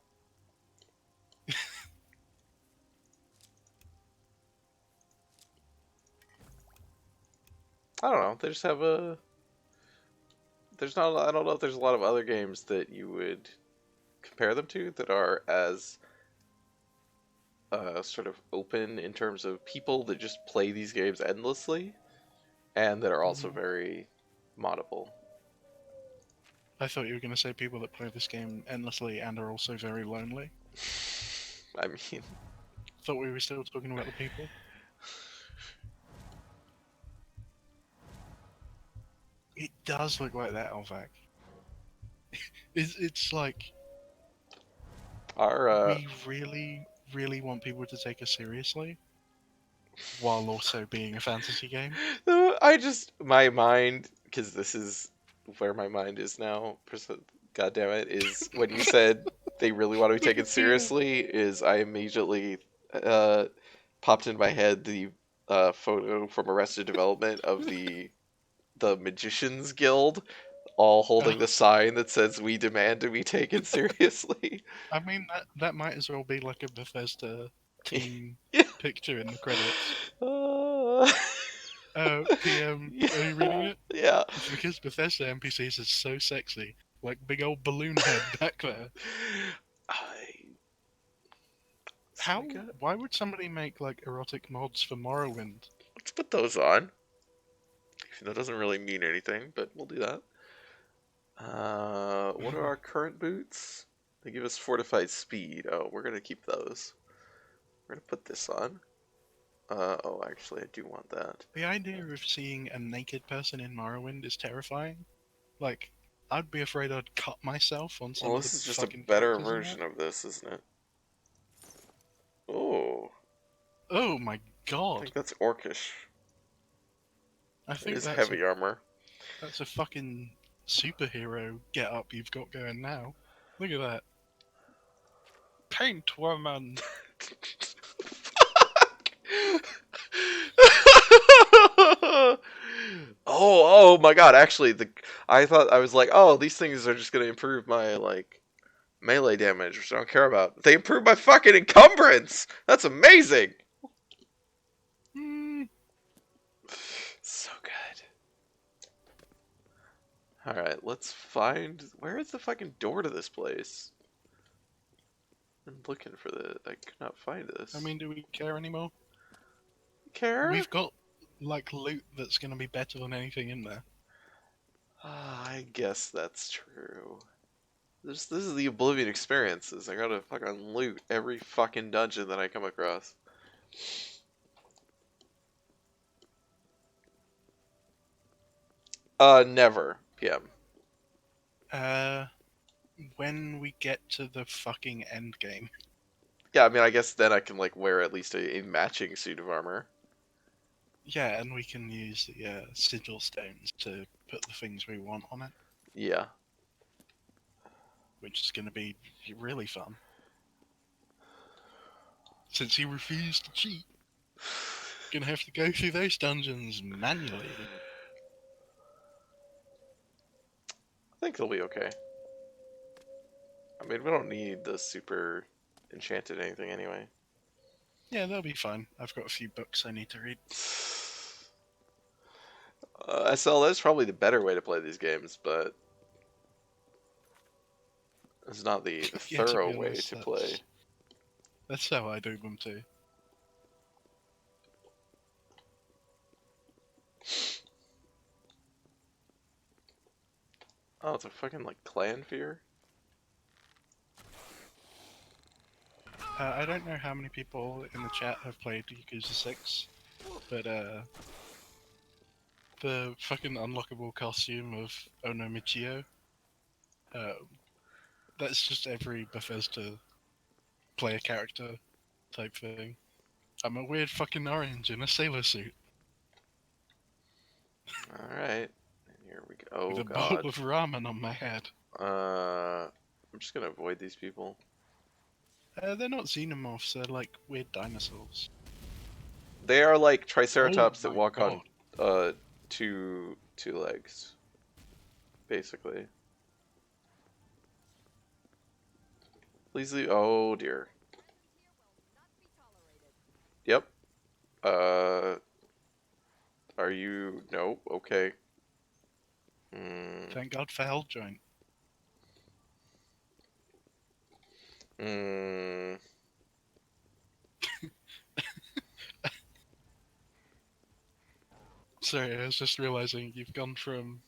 I don't know. They just have a. There's not. I don't know if there's a lot of other games that you would compare them to that are as sort of open in terms of people that just play these games endlessly, and that are also Mm, very moddable. I thought you were going to say people that play this game endlessly and are also very lonely. I mean, Thought we were still talking about the people. It does look like that, Alvac. It's like our we really, really want people to take us seriously, while also being a fantasy game. I just my mind, because this is where my mind is now. God damn it! Is when you said they really want to be taken seriously. Is I immediately uh, popped in my head the photo from Arrested Development of the Magicians Guild, all holding the sign that says "We demand to be taken seriously." I mean, that might as well be like a Bethesda team Yeah. picture in the credits. Uh, PM, yeah. are you reading it? Yeah. It's because Bethesda NPCs are so sexy, like big old balloon head back there. So we got. Why would somebody make like erotic mods for Morrowind? Let's put those on. That doesn't really mean anything, but we'll do that. What are our current boots? They give us fortified speed. Oh, we're gonna keep those. We're gonna put this on. Oh, actually, I do want that. The idea of seeing a naked person in Morrowind is terrifying. Like, I'd be afraid I'd cut myself on some Well, of the this is just a fucking better characters in that. version of this, isn't it? Oh, Oh my I god! think that's orcish. I It think is heavy armor. that's a fucking superhero get up you've got going now. Look at that. Paint woman. Oh my god, actually I thought I was like, oh, these things are just gonna improve my like melee damage, which I don't care about. They improve my fucking encumbrance! That's amazing! Hmm. So good. Alright, let's find where is the fucking door to this place? I'm looking for I could not find this. I mean, do we care anymore? Care? We've got like loot that's gonna be better than anything in there. I guess that's true. This is the Oblivion experiences. I gotta fucking loot every fucking dungeon that I come across. Never. PM. When we get to the fucking end game. Yeah, I mean, I guess then I can like wear at least a matching suit of armor. Yeah, and we can use the sigil stones to put the things we want on it, Yeah. which is going to be really fun. Since he refused to cheat, gonna have to go through those dungeons manually. I think it'll be okay. I mean, we don't need the super enchanted anything anyway. Yeah, that'll be fine. I've got a few books I need to read. SL is probably the better way to play these games, but it's not the Yeah, to thorough be way honest, to play. that's how I do them too. Oh, it's a fucking like clan fear. I don't know how many people in the chat have played Yakuza 6, but the fucking unlockable costume of Ono Michio, uh, that's just every Bethesda player character type thing. I'm a weird fucking orange in a sailor suit Alright. Here we go. with Oh a god. bowl of ramen on my head. I'm just gonna avoid these people. They're not xenomorphs, they're like weird dinosaurs. They are like triceratops Oh that my walk God. on two legs. Basically. Please leave. Oh dear. Yep. Are you? No. Okay. Hmm. Thank God for Hell Joint. Hmm. Sorry, I was just realizing you've gone from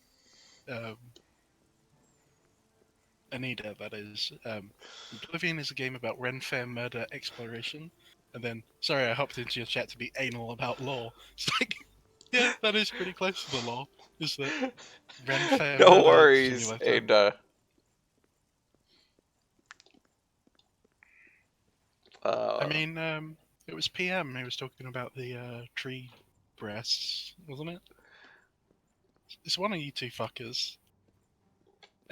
Anita, that is. Oblivion is a game about Ren Fair murder exploration, and then, sorry, I hopped into your chat to be anal about law. It's like, yeah, that is pretty close to the law. Is that Ren Fair No murder worries, simulator? and I mean, it was PM who was talking about the tree breasts, wasn't it? It's one of you two fuckers.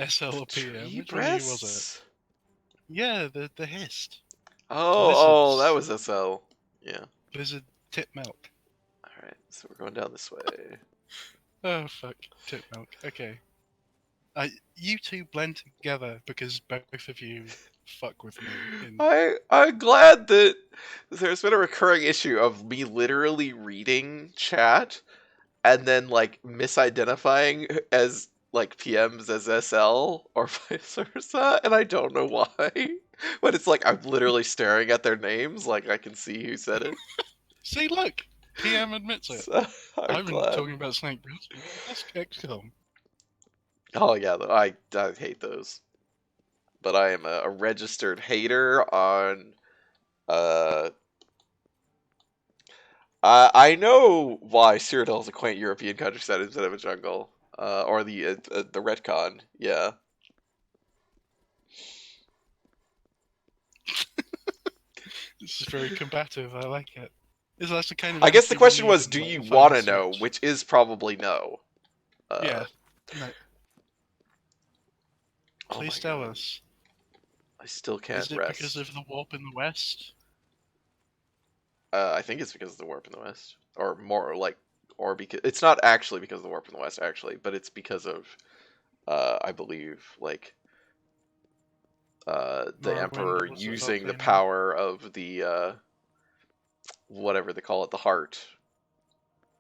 SL or PM. tree Which one of you was it? breasts. Yeah, the hist. Oh, that Lizards. was SL. Yeah. Lizard tit milk. All right. So we're going down this way. Oh fuck, tit milk. Okay. You two blend together because both of you fuck with me. I'm glad that there's been a recurring issue of me literally reading chat and then like misidentifying as like PMs as SL or vice versa, and I don't know why. But it's like I'm literally staring at their names, like I can see who said it. See, look, PM admits it. So, I'm I've been glad. talking about Snake Breast. That's XCOM. Oh yeah, I hate those. But I am a registered hater on uh I know why Cyrodiil is a quaint European countryside instead of a jungle. Or the retcon, yeah. This is very combative. I like it. It's that's the kind of I guess the energy we question need was, in, do like, you the final want to know? stretch. Which is probably no. Yeah. No. Oh my Please tell god. us. I still can't Is it rest. because of the warp in the west? I think it's because of the warp in the west, or more like, or because it's not actually because of the warp in the west, actually, but it's because of, I believe, like, the Morrowind Emperor or using the something? power of the whatever they call it, the heart,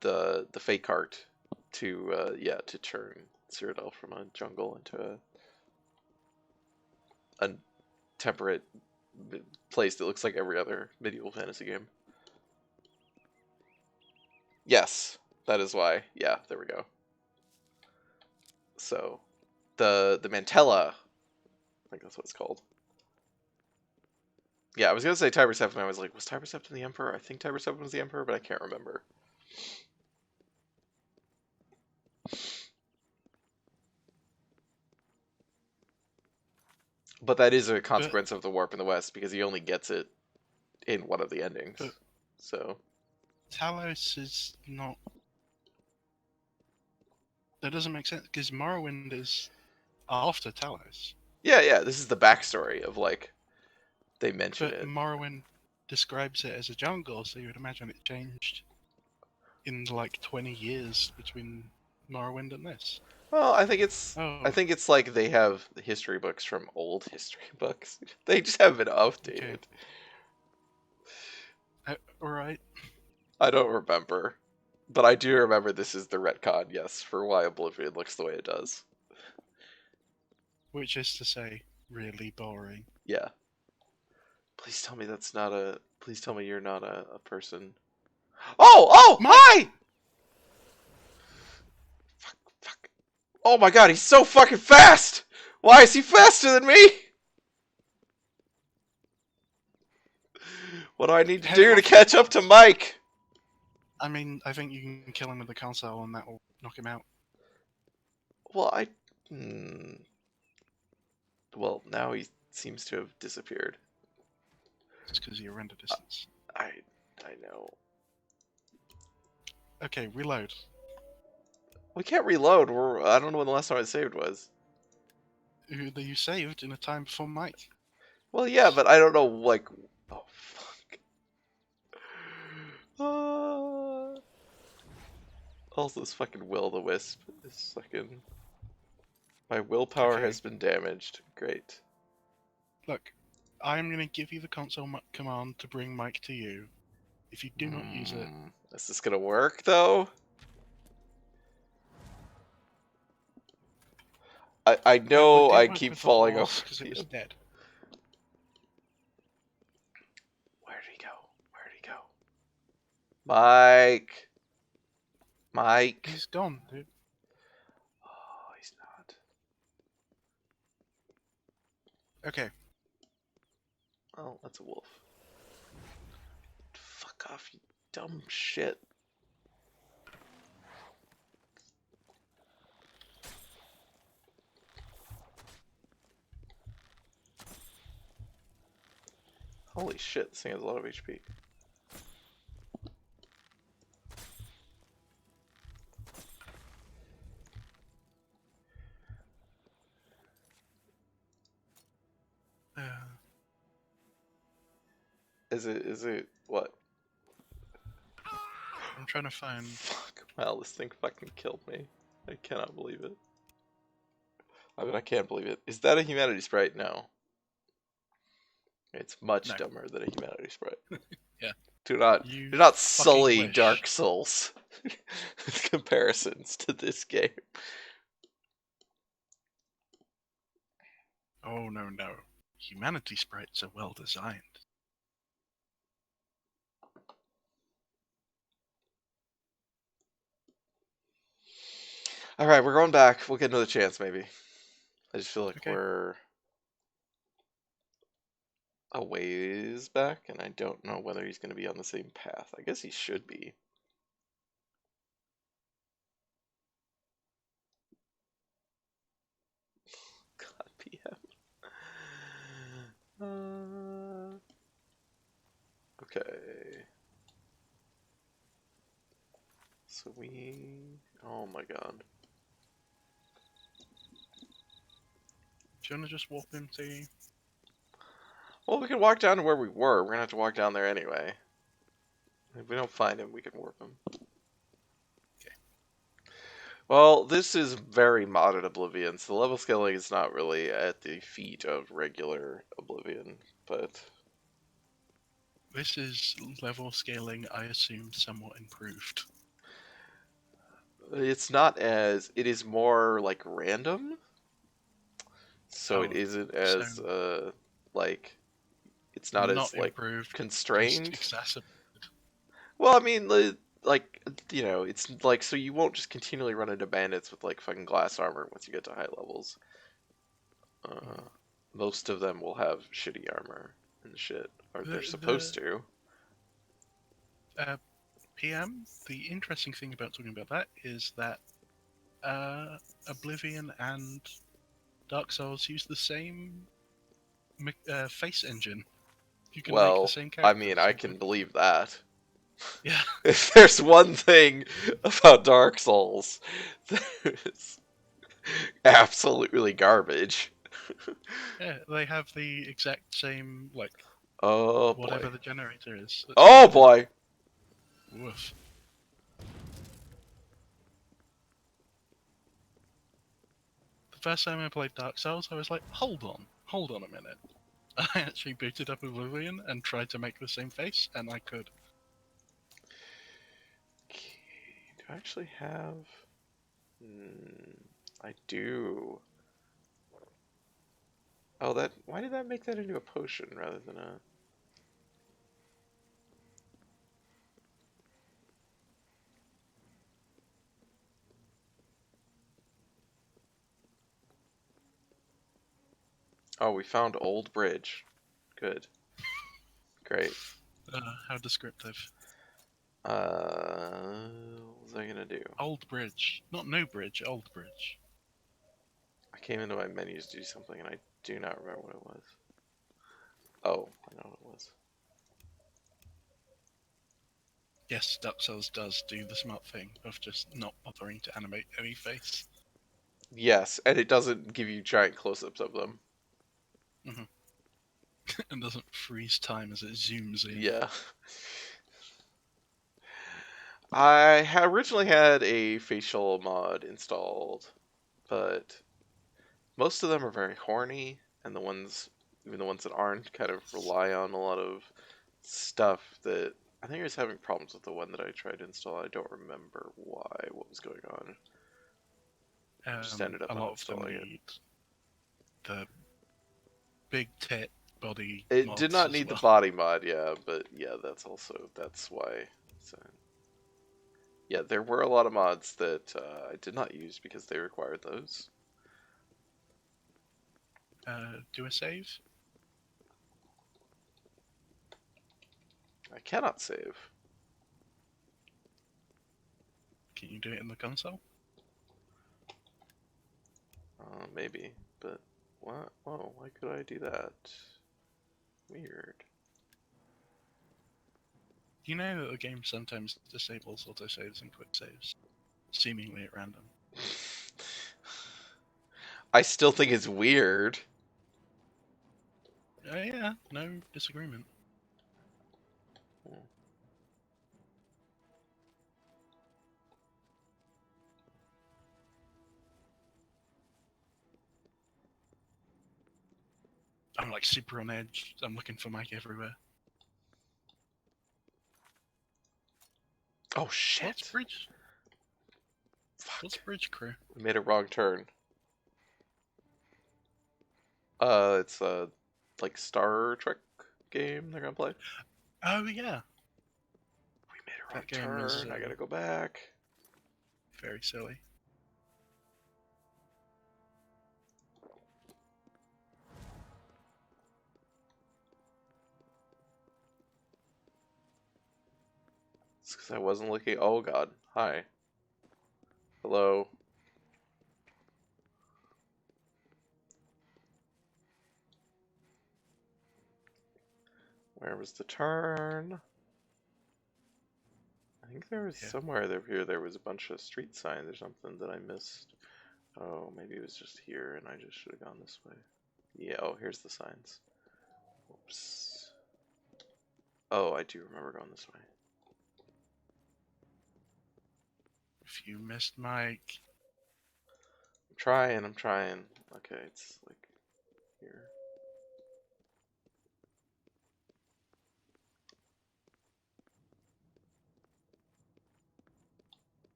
the fake heart, to to turn Cyrodiil from a jungle into a temperate place that looks like every other medieval fantasy game. Yes, that is why. Yeah, there we go. So, the Mantella, I think that's what it's called. Yeah, I was gonna say Tiber Septim. I was like, was Tiber Septim the Emperor? I think Tiber Septim was the Emperor, but I can't remember. But that is a consequence of the warp in the West because he only gets it in one of the endings. But So Talos is not. That doesn't make sense because Morrowind is after Talos. yeah, this is the backstory of like they mention But it. Morrowind describes it as a jungle, so you would imagine it changed in like 20 years between Morrowind and this. Well, I Oh, think it's like they have history books from old history books. They just haven't been updated. okay. Alright. I don't remember. But I do remember this is the retcon, yes, for why Oblivion looks the way it does. Which is to say, really boring. Yeah. Please tell me that's not a... Please tell me you're not a person. Oh! Hi! Fuck. Oh my god, he's so fucking fast! Why is he faster than me? What do I need to do to catch up to Mike? I mean, I think you can kill him with the console and that will knock him out. Well, Well, now he seems to have disappeared. It's because you're render distance. I I know. Okay, reload. We can't reload. I don't know when the last time I saved was. You saved in a time before Mike. Well, yeah, but I don't know, like... Oh, fuck. Also, this fucking will-o-the-wisp is fucking... My willpower Okay. has been damaged. Great. Look, I'm going to give you the console command to bring Mike to you. If you do not use it... Is this gonna work, though? I Well, it know did I work keep with the falling horse, over. because it was dead. Where'd he go? Where'd he go? Mike! Mike! He's gone, dude. Oh, he's not. Okay. Oh, that's a wolf. Fuck off, you dumb shit. Holy shit, this thing has a lot of HP. Is it, what? I'm trying to find... Fuck, wow, this thing fucking killed me. I cannot believe it. I mean, I can't believe it. Is that a humanity sprite? No. It's much No. dumber than a humanity sprite. Yeah. Do not Fucking sully wish. Dark Souls comparisons to this game. Oh, no. Humanity sprites are well designed. Alright, we're going back. We'll get another chance, maybe. I just feel like Okay. we're a ways back, and I don't know whether he's going to be on the same path. I guess he should be. God, PM. Okay. So we... Oh my god. Do you want to just walk into... Well, we can walk down to where we were. We're going to have to walk down there anyway. If we don't find him, we can warp him. Okay. Well, this is very modded Oblivion, so the level scaling is not really at the feet of regular Oblivion, but... This is level scaling, I assume, somewhat improved. It's not as... It is more, like, random. So it Oh, isn't as, so like... It's not as, like, improved, just constrained. exacerbated. Well, I mean, like, you know, it's like, so you won't just continually run into bandits with, like, fucking glass armor once you get to high levels. Most of them will have shitty armor and shit, or they're supposed to. PM, the interesting thing about talking about that is that Oblivion and Dark Souls use the same face engine. You can make the Well, same I character. mean, I can believe that. Yeah. If there's one thing about Dark Souls that is absolutely garbage. Yeah, they have the exact same, like, Oh whatever boy. the generator is. Oh boy! Woof. The first time I played Dark Souls, I was like, hold on a minute. I actually booted up Oblivion and tried to make the same face, and I could. Okay, do I actually have... I do. Oh, that... Why did that make that into a potion rather than a... Oh, we found Old Bridge. Good. Great. How descriptive. What was I gonna do? Old Bridge. Not New Bridge, Old Bridge. I came into my menus to do something and I do not remember what it was. Oh, I know what it was. Yes, Dark Souls does do the smart thing of just not bothering to animate any face. Yes, and it doesn't give you giant close-ups of them. And doesn't freeze time as it zooms in. Yeah. I originally had a facial mod installed, but most of them are very horny, and even the ones that aren't, kind of rely on a lot of stuff that I think I was having problems with the one that I tried to install. I don't remember what was going on. Just ended up A lot of them uninstalling it. need the big tit body It did mods not as need the well. body mod, yeah, but yeah, that's why. So, yeah, there were a lot of mods that I did not use because they required those. Do a save? I cannot save. Can you do it in the console? Maybe, but what? Oh, why could I do that? Weird. You know that the game sometimes disables autosaves and quick saves, seemingly at random. I still think it's weird. Yeah, no disagreement. I'm like super on edge. I'm looking for Mike everywhere. Oh What's shit! bridge? Fuck. What's bridge crew? We made a wrong turn. It's a like Star Trek game they're gonna play. Oh yeah, We made a wrong that game is turn. I gotta go back. very silly. It's because I wasn't looking. Oh god. Hi. Hello. Where was the turn? I think there was somewhere here there was a bunch of street signs or something that I missed. Oh, maybe it was just here and I just should have gone this way. Yeah, oh, here's the signs. Whoops. Oh, I do remember going this way. If you missed Mike, I'm trying. Okay, it's like here.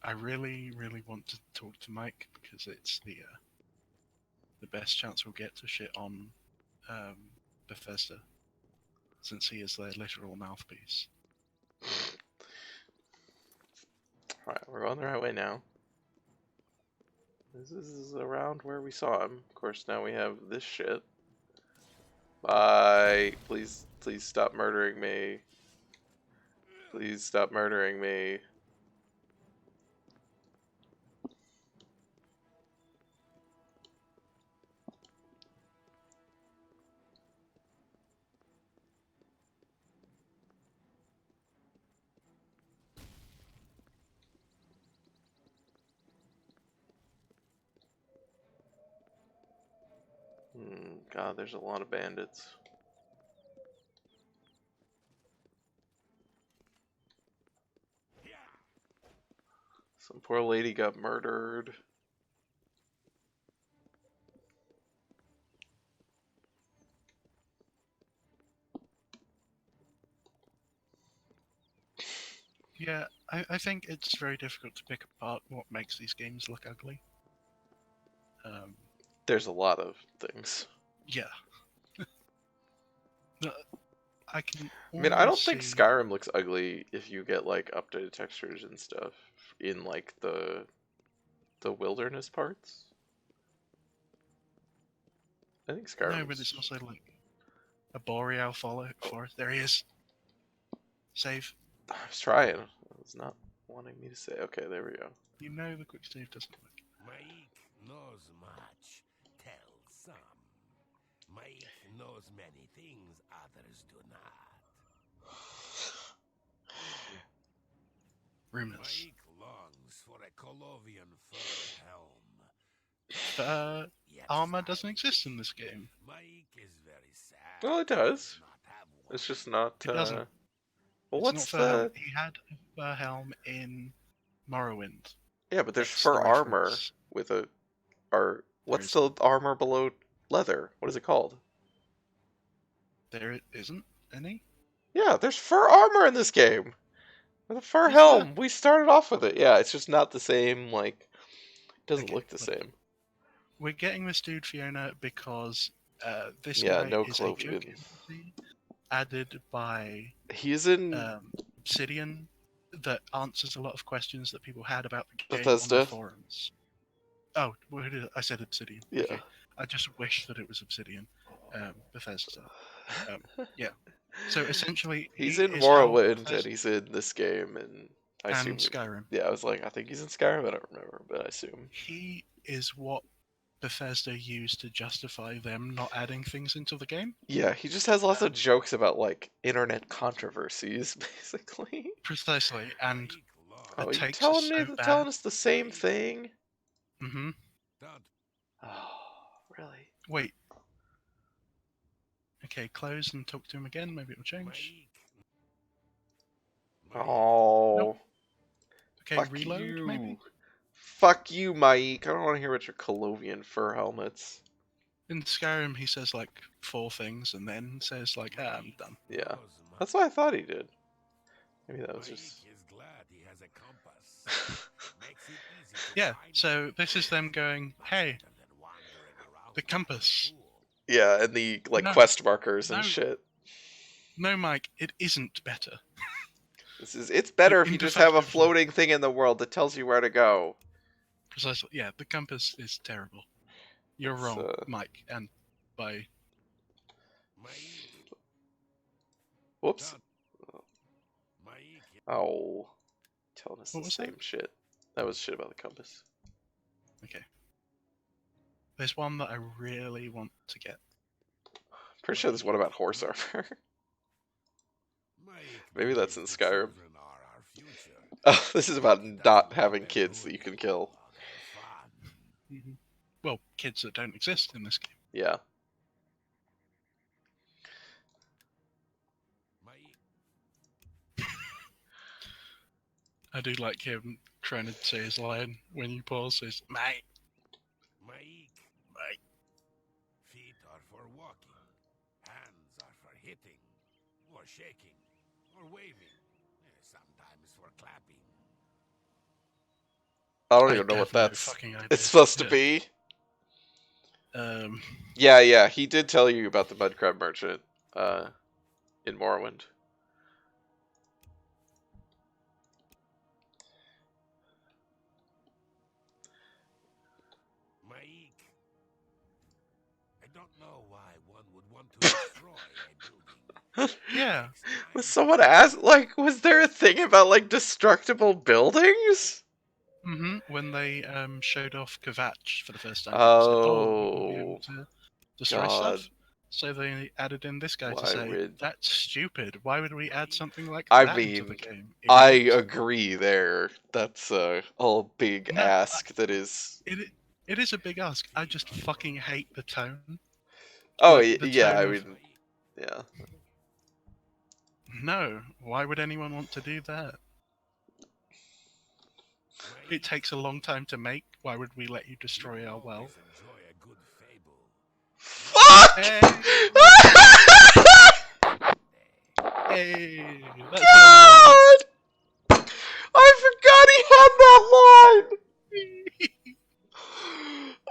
I really, really want to talk to Mike because it's the best chance we'll get to shit on Bethesda, since he is their literal mouthpiece. Alright, we're on the right way now. This is around where we saw him. Of course, now we have this shit. Bye. Please stop murdering me. Please stop murdering me. God, there's a lot of bandits. Some poor lady got murdered. Yeah, I think it's very difficult to pick apart what makes these games look ugly. There's a lot of things. Yeah. No, I can. I mean, I don't almost think see- Skyrim looks ugly if you get like updated textures and stuff in like the wilderness parts. I think Skyrim. No, but it's also like a boreal forest. There he is. Save. I was trying. I was not wanting me to say. Okay, there we go. You know the quick save doesn't work. Mike knows much, tells some. Mike knows many things others do not. Rumors. Mike longs for a Colovian fur helm. Yet Armor doesn't finds exist in this game. Mike is very sad. Well, it he does. not have one. It's just not. It doesn't. Well, It's not what's fur helm. the? He had a fur helm in Morrowind. Yeah, but there's That's fur the armor reference. with a. Or what's isn't. the armor below leather? What is it called? There isn't any. Yeah, there's fur armor in this game. With a fur Is helm. We started off with it. Yeah, it's just not the same. Like, it doesn't Okay, look the whatever. same. We're getting this dude Fiona because this Yeah, guy no is a joke Clovian. NPC added by He's in Obsidian that answers a lot of questions that people had about the game on Bethesda. the forums. Oh, what did I said Obsidian. Yeah. Okay. I just wish that it was Obsidian. Bethesda. Yeah. So essentially, He's he in is how Morrowind and Bethesda he's in this game, and I assume. and Skyrim. Yeah, I was like, I think he's in Skyrim. I don't remember, but I assume. He is what Bethesda used to justify them not adding things into the game. Yeah, he just has lots of jokes about like internet controversies, basically. Precisely, and Mike longs. Oh, you takes telling us me, so bad. telling us the same thing? Mm-hmm. Don't Oh, really? Wait. Okay, close and talk to him again. Maybe it'll change. Mike. Oh, Okay, fuck reload you. maybe. Fuck you, Mike. I don't want to hear about your Colovian fur helmets. In Skyrim, he says like 4 things and then says like, I'm done. Yeah, knows that's what I thought he did. Maybe that was Mike just. is glad he has a compass. Makes it easy to Yeah. find So this is them going, hey, better than wandering around the compass. like a fool. Yeah, and the like No, quest markers and no. shit. No, Mike, it isn't better. It's better if In you just have a Bethesda- floating thing in the world that tells you where to go. Precisely. Yeah, the compass is terrible. You're It's, wrong, Mike. And by Mike, Whoops. Mike, Oh, telling us What the was that? same shit. That was shit about the compass. okay. There's one that I really want to get. Pretty sure there's one about horse armor. Mike Maybe that's in believes the Skyrim. children are our future. Oh, this is about He doesn't not know having they're kids that doing you can it kill. for fun. Mm-hmm. Well, kids that don't exist in this game. Yeah. Mike, I do like him trying to say his line when you pause. Says, mate, Mike, mate. feet are for walking, hands are for hitting, or shaking, or waving, sometimes for clapping. I don't I even know what have no that's. fucking idea. It's supposed to Yeah. be. Um, Yeah, he did tell you about the mud crab merchant in Morrowind. Mike, I don't know why one would want to destroy a building. yeah. Was someone asked, like, was there a thing about, like, destructible buildings? Mm-hmm. When they showed off Kvatch for the first time, people said, "Oh, we'll be able Oh, to destroy God. stuff." So they added in this guy to Why say, would- "That's stupid. Why would we add something like I that into the mean, game?" I idiot?" agree there. That's a whole big No, ask that is... It is a big ask. I just fucking hate the tone. Oh, Like, the yeah, I tone of- mean, yeah. No, why would anyone want to do that? It takes a long time to make. Why would we let you destroy our world? Enjoy a good fable. Fuck! Hey, that's God! I forgot he had that line!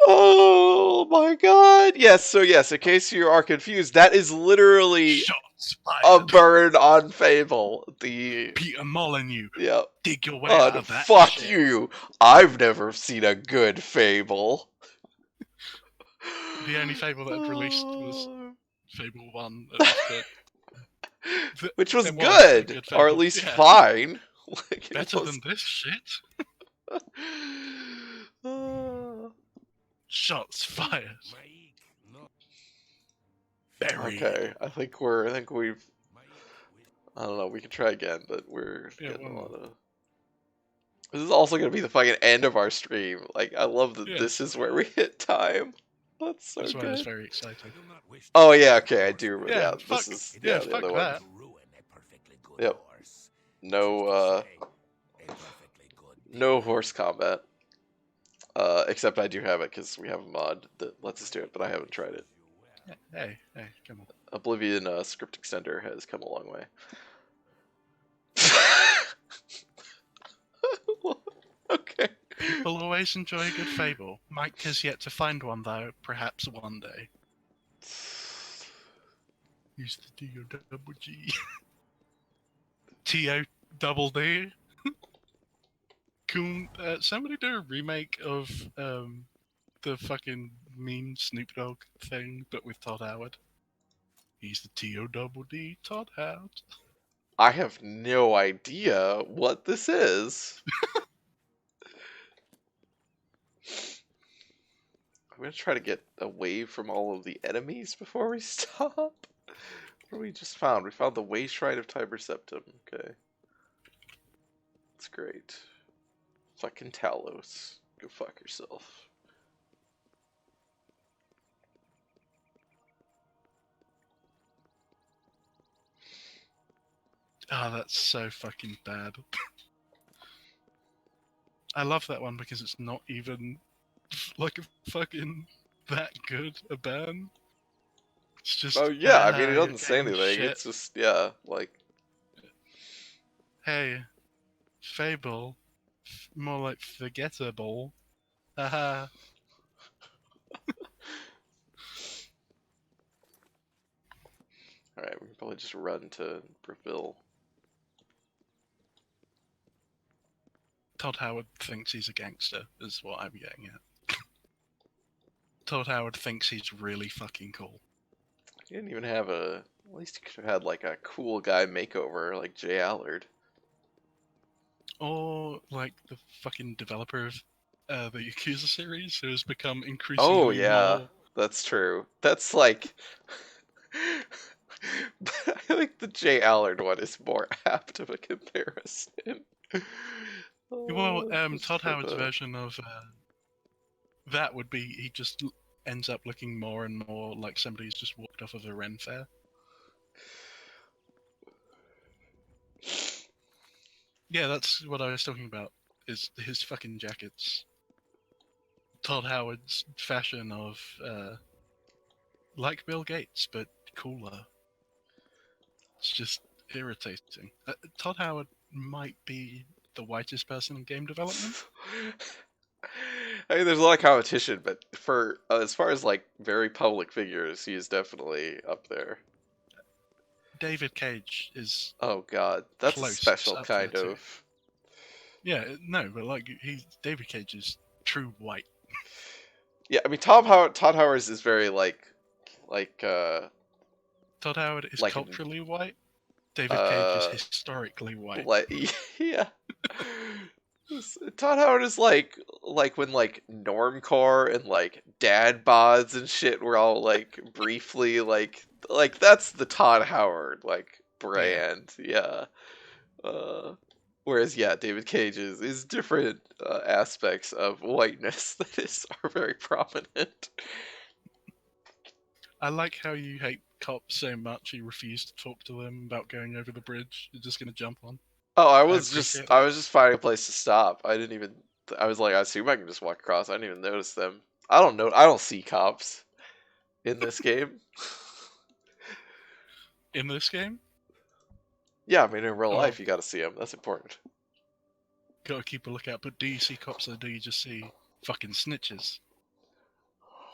Oh my god! Yes, in case you are confused, that is literally shots a fired. burn on Fable. The... Peter Molyneux, Yeah. dig your way out Oh, of that fuck shit. you! I've never seen a good Fable. The only Fable that had released was Oh. Fable 1 at this point. Which was There was a good, good or at Fable, least yeah. fine. Like, it Better was- than this shit. Uh, Shots fired. Mike, no. Buried. okay, I think we've. Mike, I don't know. We can try again, but we're Yeah, getting a one lot of. This is also gonna be the fucking end of our stream. Like, I love that Yeah. this is where we hit time. That's so That's why it's good. very I exciting. do not wish to Oh see yeah, a okay, I horse do remember. break. Yeah, Yeah, fuck. this is Yeah, the fuck other one. that. To ruin a perfectly good Yep. horse. No, Which is to say, a perfectly good no dinner. horse combat. Except I do have it because we have a mod that lets us do it, but I haven't tried it. Hey, come on. Oblivion script extender has come a long way. Okay. People always enjoy a good fable. Mike has yet to find one, though. Perhaps one day. Use the D-O-double-G. T-O-double-D. Can somebody do a remake of the fucking mean Snoop Dogg thing, but with Todd Howard? He's the T-O-double-D, Todd Howard. I have no idea what this is. I'm gonna try to get away from all of the enemies before we stop. What do we just found? We found the Way Shrine of Tiber Septim. Okay. That's great. Fucking Talos. Go fuck yourself. Oh, that's so fucking bad. I love that one because it's not even like a fucking that good a ban. It's just, Oh yeah, I mean it your doesn't say game's anything. shit. It's just yeah, like Hey, Fable, more like forgettable. Haha. alright, we can probably just run to Breville. Todd Howard thinks he's a gangster, is what I'm getting at. Todd Howard thinks he's really fucking cool. He didn't even have a at least he could have had like a cool guy makeover like Jay Allard. Or like the fucking developer of the Yakuza series, who has become Oh increasingly yeah, more. that's true. That's like I think the Jay Allard one is more apt of a comparison. Well, Just Todd for Howard's the version of that would be he just ends up looking more and more like somebody who's just walked off of a Ren fair. Yeah, that's what I was talking about. Is his fucking jackets. Todd Howard's fashion of like Bill Gates but cooler. It's just irritating. Todd Howard might be the whitest person in game development. I mean, there's a lot of competition, but for as far as like very public figures, he is definitely up there. David Cage is Oh God, that's a close special up kind there too. of. Yeah, no, but like David Cage is true white. Yeah, I mean, Todd Howard is very like Todd Howard is like culturally white. David Cage is historically white. like yeah. Todd Howard is like when like normcore and like dad bods and shit were all like briefly like that's the Todd Howard like brand. Yeah. Whereas yeah, David Cage is different aspects of whiteness that are very prominent. I like how you hate cops so much you refuse to talk to them about going over the bridge. You're just gonna jump on. Oh, I appreciate that. was just finding a place to stop. I didn't even. I was like, I assume I can just walk across. I didn't even notice them. I don't know. I don't see cops in this game. In this game, Yeah, I mean in real Oh. life you got to see them. That's important. gotta keep a lookout. But do you see cops or do you just see fucking snitches?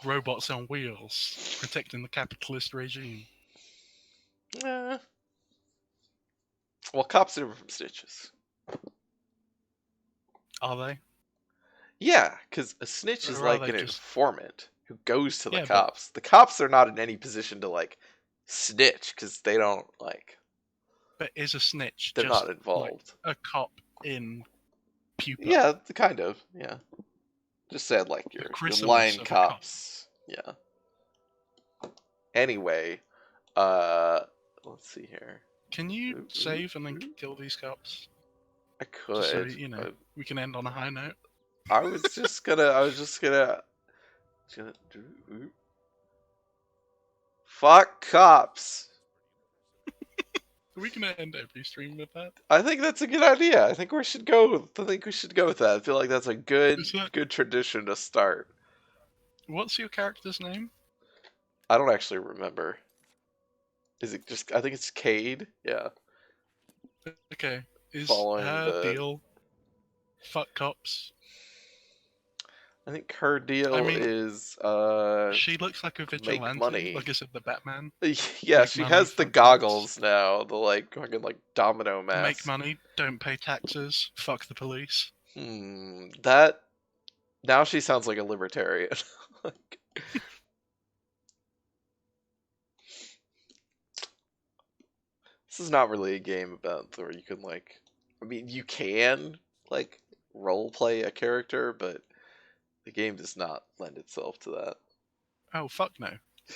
Robots on wheels, protecting the capitalist regime. Eh. Well, cops are different from snitches. Are they? Yeah, because a snitch is Or are like they an just- informant who goes to the Yeah, but- cops. The cops are not in any position to like snitch because they don't like. But is a snitch They're just not involved. like a cop in pupa? Yeah, kind of. Yeah. Just said like your chrysalis line of a cop. cops. Yeah. Anyway, let's see here. Can you save and then kill these cops? I Just so could. we can end on a high note. I was just gonna fuck cops. We can end every stream with that. I think that's a good idea. I think we should go with that. I feel like that's a good Is that- tradition to start. What's your character's name? I don't actually remember. Is it just? I think it's Cade. Yeah. Okay. Is Following her the. deal fuck cops? I think her deal I mean, is she looks like a make vigilante. money. Like I said, the Batman. Yeah, Make she money, has the fuck goggles now, the fucking domino mask. Make money, don't pay taxes, fuck the police. That now she sounds like a libertarian. Like, this is not really a game about where you can I mean, you can role play a character, but the game does not lend itself to that. Oh fuck no.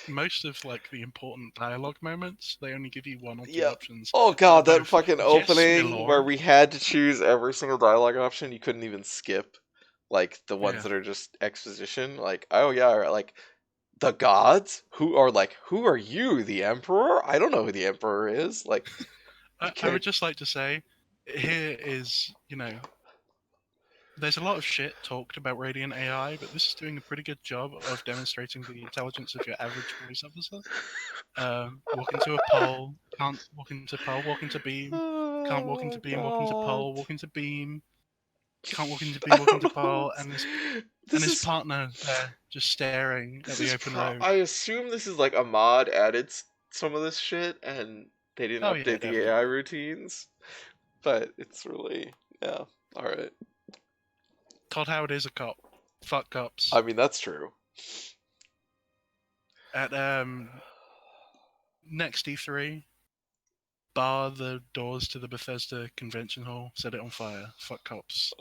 Most of the important dialogue moments, they only give you one or two Yeah. options. Oh god, that Both fucking yes, opening my where lord. we had to choose every single dialogue option. You couldn't even skip the ones Yeah. that are just exposition. Oh yeah, the gods who are you, the emperor? I don't know who the emperor is. I would just like to say, here is, there's a lot of shit talked about Radiant AI, but this is doing a pretty good job of demonstrating the intelligence of your average police officer. Walk into a pole, can't walk into pole, walk into beam, can't walk into beam, walk into pole, walk into beam, can't walk into beam, walk into pole, and his partner there just staring at the open road. I assume this is a mod added some of this shit, and they didn't Oh, yeah, update the definitely. AI routines. But it's really all right. Todd Howard is a cop. Fuck cops. I mean, that's true. At next E3, bar the doors to the Bethesda Convention Hall, set it on fire. Fuck cops.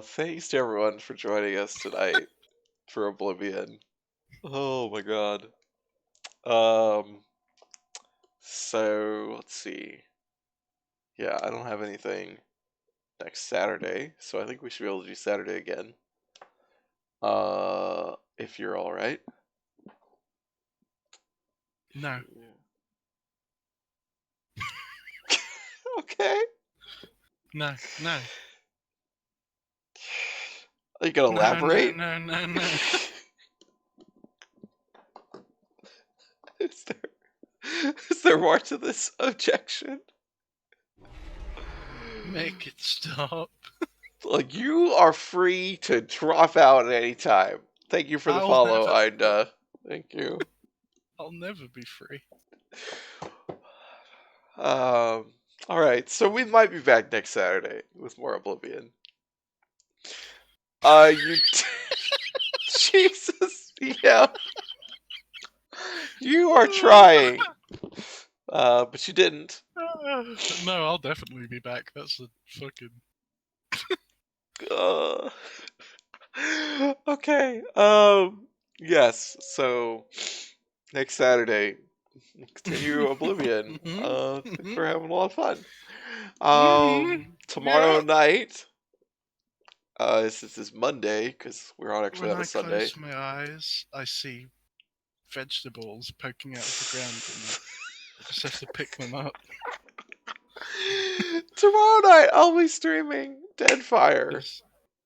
Thanks to everyone for joining us tonight for Oblivion. Oh my god. So let's see. Yeah, I don't have anything next Saturday, so I think we should be able to do Saturday again. If you're all right. No. Okay. No. Are you gonna elaborate? No. Is there more to this objection? Make it stop. You are free to drop out at any time. Thank you for the follow, Ida. Thank you. I'll never be free. Alright, so we might be back next Saturday with more Oblivion. Jesus, yeah. You are trying. But you didn't. No, I'll definitely be back. That's a fucking... Okay. Yes. So next Saturday, continue Oblivion. I think we're having a lot of fun. Tomorrow night. This is Monday because we're on actually When on a I Sunday. close my eyes, I see vegetables poking out of the ground, and I just have to pick them up. Tomorrow night, I'll be streaming Deadfire.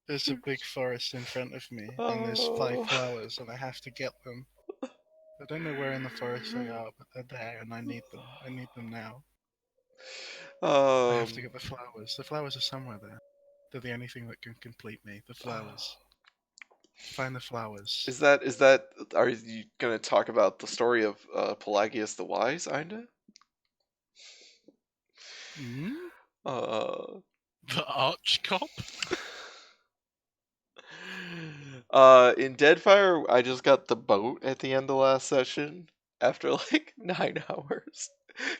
There's a big forest in front of me, and there's 5 flowers, and I have to get them. I don't know where in the forest they are, but they're there, and I need them. I need them now. I have to get the flowers. The flowers are somewhere there. They're the only thing that can complete me. The flowers. Find the flowers. Is that? Are you gonna talk about the story of Pelagius the Wise, Ida? The arch cop? In Deadfire, I just got the boat at the end of last session after 9 hours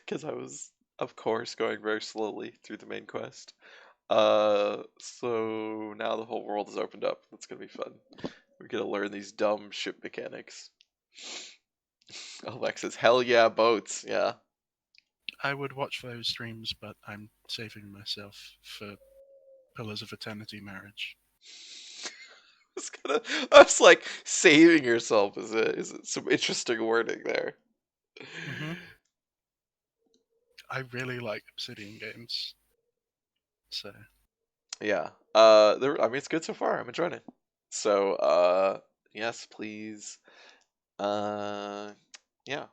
because I was, of course, going very slowly through the main quest. So now the whole world is opened up. That's gonna be fun. We're gonna learn these dumb ship mechanics. Alexis, hell yeah, boats, yeah. I would watch those streams, but I'm saving myself for Pillars of Eternity Marriage. I was like, saving yourself is it some interesting wording there. Hmm I really like Obsidian games, so Yeah. I mean, it's good so far. I'm enjoying it. So, yes, please. Uh, yeah.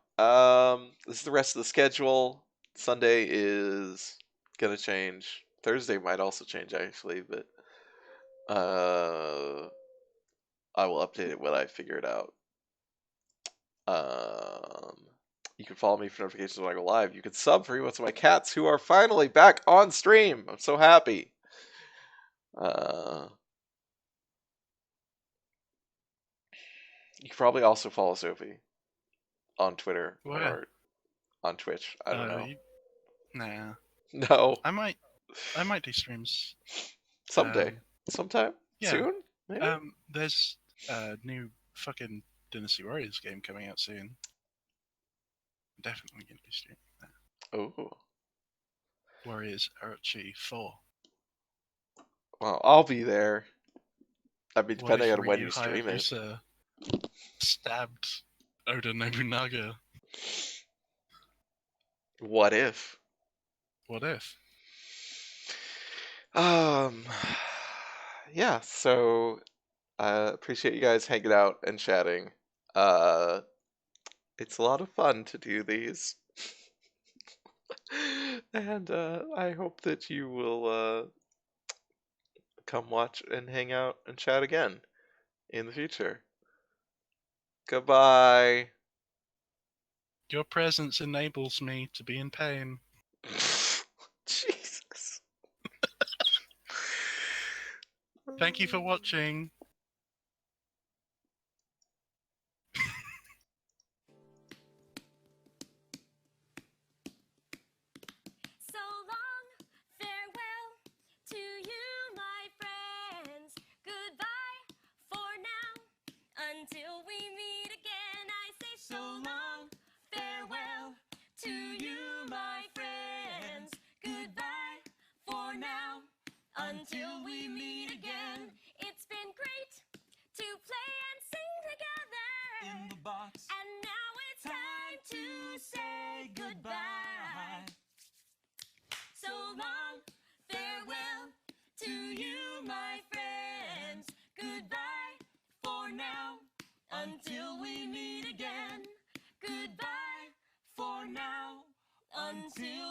This is the rest of the schedule. Sunday is gonna change. Thursday might also change actually, but I will update it when I figure it out. Um, you can follow me for notifications when I go live. You can sub for emotes of my cats who are finally back on stream. I'm so happy. You can probably also follow Sophie on Twitter where? or on Twitch. I don't know. Nah, No, I might do streams. someday, sometime Yeah. soon, maybe. There's a new fucking Dynasty Warriors game coming out soon. Definitely gonna be streaming that. Oh, Warriors Orochi 4. well, I'll be there. I mean, What depending if on when Ryu you stream it. Hayabusa stabbed Oda Nobunaga? What if? What if? Um, yeah. So, appreciate you guys hanging out and chatting. Uh, it's a lot of fun to do these. And I hope that you will come watch and hang out and chat again in the future. Goodbye. Your presence enables me to be in pain. Jesus. Thank you for watching. So long, farewell to you, my friends. Goodbye for now, until we meet again. I say so long, farewell to you, my friends. Goodbye for now, until we meet again. It's been great to play and sing together In the box. and now it's time to say goodbye. So long, farewell to you, my friends. Goodbye for now, until we meet again. Goodbye for now, until